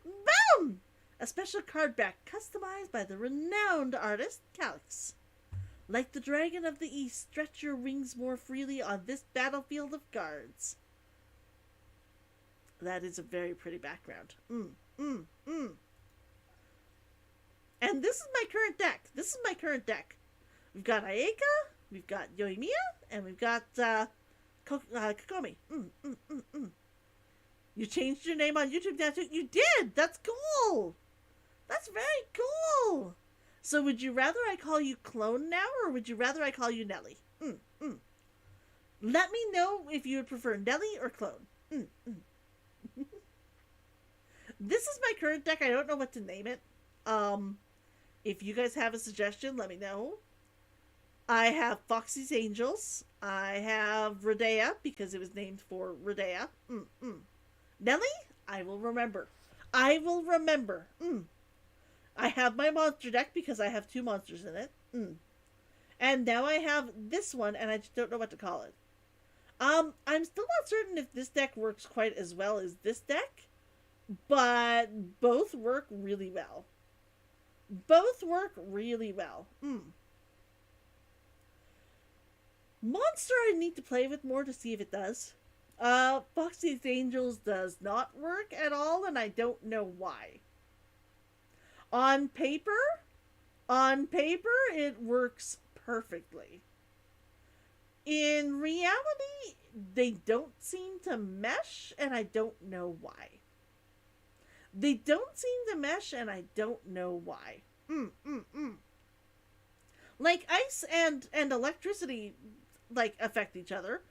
Boom! A special card back customized by the renowned artist, Calix. Like the dragon of the east, stretch your wings more freely on this battlefield of cards. That is a very pretty background. And this is my current deck. We've got Ayeka, we've got Yoimiya, and we've got Kokomi. You changed your name on YouTube now too? You did! That's cool! That's very cool! So would you rather I call you Clone now, or would you rather I call you Nelly? Let me know if you would prefer Nelly or Clone. This is my current deck. I don't know what to name it. If you guys have a suggestion, let me know. I have Foxy's Angels. I have Radea, because it was named for Radea. Nelly? I will remember. I have my monster deck, because I have 2 monsters in it. And now I have this one, and I just don't know what to call it. I'm still not certain if this deck works quite as well as this deck, but both work really well. Monster I need to play with more to see if it does. Foxy's Angels does not work at all, and I don't know why. On paper, it works perfectly. In reality, they don't seem to mesh, and I don't know why. Like, ice and electricity, like, affect each other.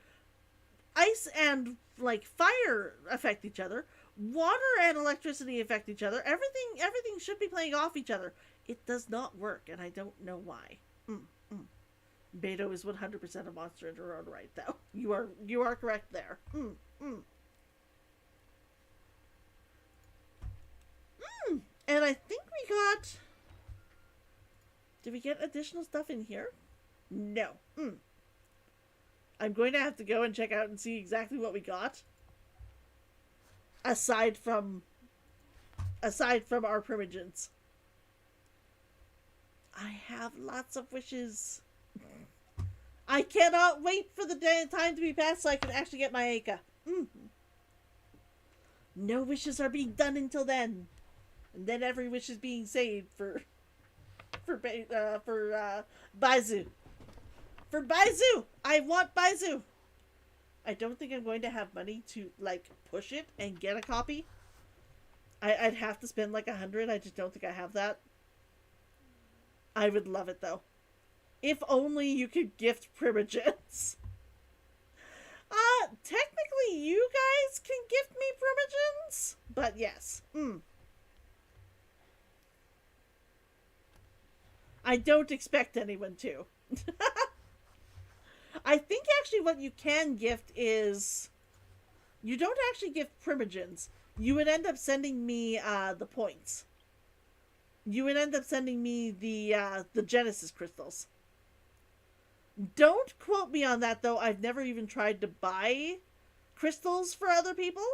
Ice and, like, fire affect each other. Water and electricity affect each other. Everything should be playing off each other. It does not work, and I don't know why. Beto is 100% a monster in her own right, though. You are correct there. And I think we got... Did we get additional stuff in here? No. I'm going to have to go and check out and see exactly what we got. Aside from our primogens. I have lots of wishes. I cannot wait for the time to be passed so I can actually get my Aika. No wishes are being done until then. And then every wish is being saved for Baizu. For Baizu! I want Baizu! I don't think I'm going to have money to, like, push it and get a copy. I'd have to spend, like, 100. I just don't think I have that. I would love it, though. If only you could gift primogens. Technically, you guys can gift me primogens. But, yes. I don't expect anyone to. I think actually what you can gift is... You don't actually gift primogens. You would end up sending me the points. You would end up sending me the Genesis crystals. Don't quote me on that, though. I've never even tried to buy crystals for other people.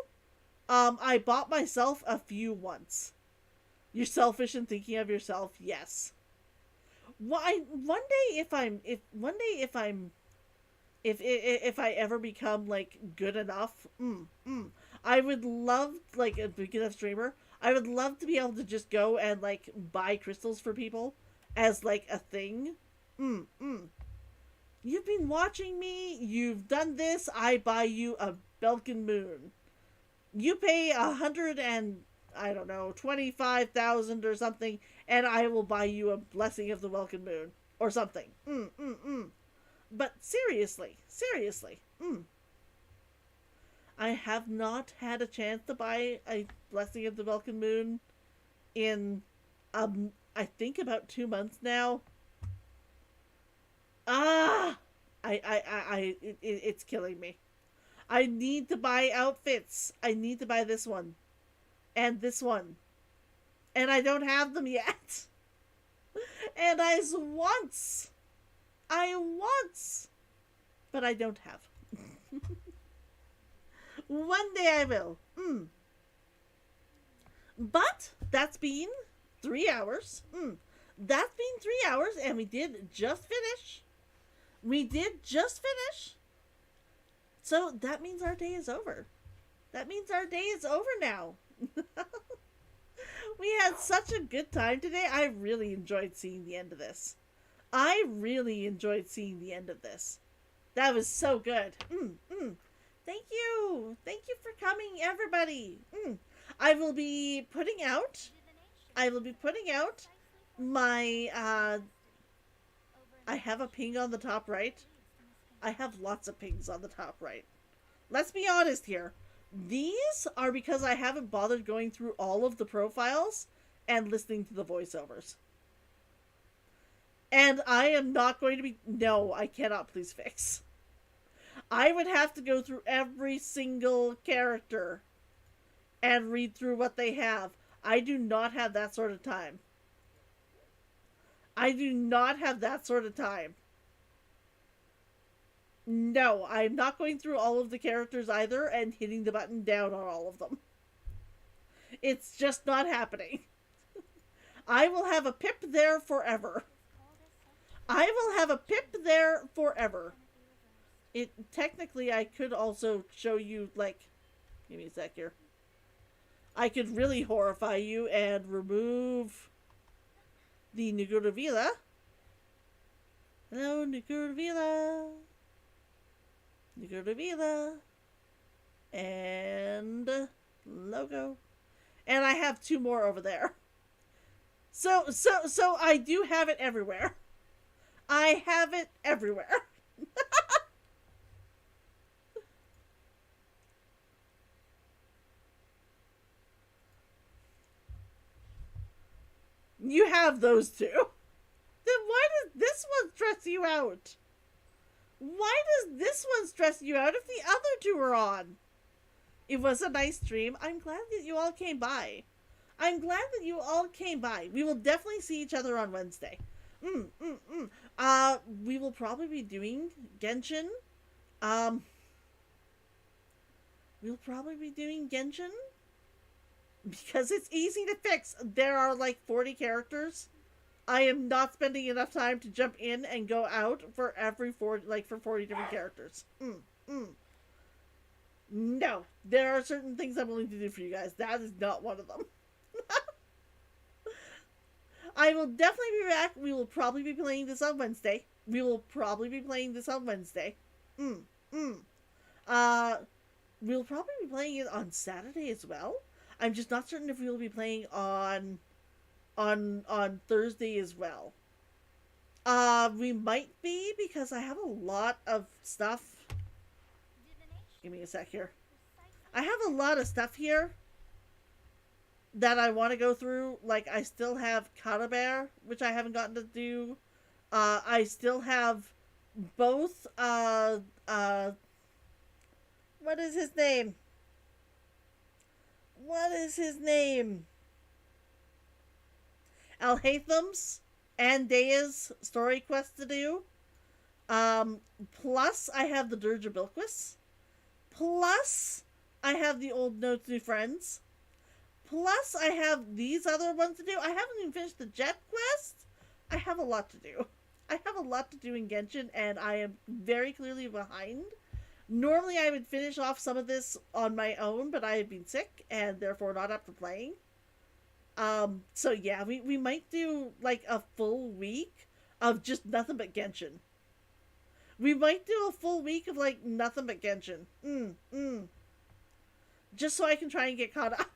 I bought myself a few once. You're selfish and thinking of yourself. Yes. Why? One day, if I ever become like good enough, I would love, like, a big enough streamer. I would love to be able to just go and like buy crystals for people as like a thing. You've been watching me. You've done this. I buy you a Belkin Moon. You pay 25,000 or something, and I will buy you a Blessing of the Welkin Moon or something. But seriously, I have not had a chance to buy a Blessing of the Welkin Moon in, I think about 2 months now. It's killing me. I need to buy outfits. I need to buy this one. And this one. And I don't have them yet. And I once. But I don't have. One day I will. But that's been 3 hours. That's been 3 hours, and we did just finish. So that means our day is over. Now. We had such a good time today. I really enjoyed seeing the end of this. That was so good. Thank you for coming, everybody. I will be putting out my, I have a ping on the top right. I have lots of pings on the top right. Let's be honest here. These are because I haven't bothered going through all of the profiles and listening to the voiceovers. And I am not going to be... No, I cannot please fix. I would have to go through every single character and read through what they have. I do not have that sort of time. No, I'm not going through all of the characters either and hitting the button down on all of them. It's just not happening. I will have a pip there forever. Technically, I could also show you, like... Give me a sec here. I could really horrify you and remove the Nuguruvila. Hello, Nuguruvila. And logo. And I have 2 more over there. So I do have it everywhere. You have those 2. Then why does this one stress you out? If the other 2 are on? It was a nice stream. I'm glad that you all came by. We will definitely see each other on Wednesday. We will probably be doing Genshin. Because it's easy to fix. There are like 40 characters. I am not spending enough time to jump in and go out for every 40, like for 40 different characters. No, there are certain things I'm willing to do for you guys. That is not one of them. I will definitely be back. We will probably be playing this on Wednesday. We'll probably be playing it on Saturday as well. I'm just not certain if we will be playing on Thursday as well. We might be, because I have a lot of stuff. Give me a sec here. I have a lot of stuff here that I want to go through. Like, I still have Karabear, which I haven't gotten to do. I still have both, what is his name? Alhatham's and Dea's story quest to do Plus I have the Dirge of Bilquis. Plus I have the Old Notes New Friends. Plus I have these other ones to do. I haven't even finished the Jeht quest. I have a lot to do. I have a lot to do in Genshin, and I am very clearly behind. Normally I would finish off some of this on my own, but I have been sick and therefore not up for playing. So yeah, we might do like a full week of just nothing but Genshin. We might do a full week of like nothing but Genshin. Just so I can try and get caught up.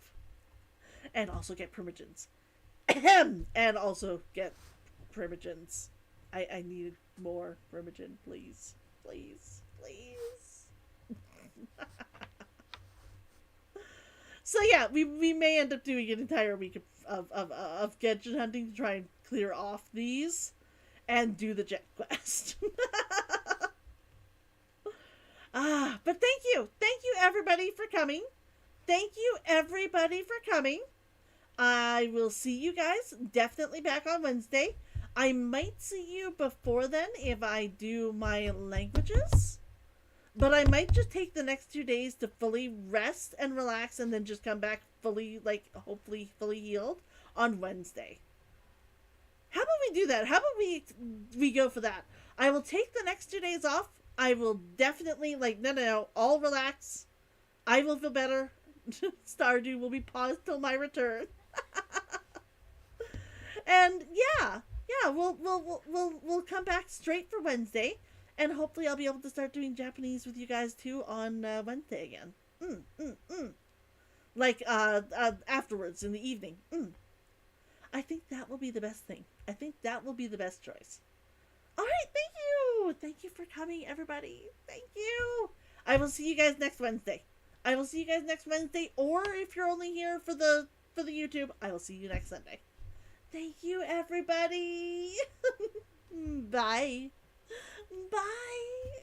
And also get primogens. And also get primogens. I need more primogen, please. Please. Please. So yeah, we may end up doing an entire week of Genshin hunting to try and clear off these and do the Jeht quest. But thank you. Thank you everybody for coming. Thank you everybody for coming. I will see you guys definitely back on Wednesday. I might see you before then if I do my languages. But I might just take the next 2 days to fully rest and relax and then just come back fully, like, hopefully fully healed on Wednesday. How about we do that? How about we go for that? I will take the next 2 days off. I will definitely, like, no, all relax. I will feel better. Stardew will be paused till my return. And yeah, we'll come back straight for Wednesday. And hopefully I'll be able to start doing Japanese with you guys too on Wednesday again. Like afterwards in the evening. I think that will be the best thing. I think that will be the best choice. All right, thank you. Thank you for coming, everybody. Thank you. I will see you guys next Wednesday. Or if you're only here for the YouTube, I will see you next Sunday. Thank you, everybody. Bye. Bye.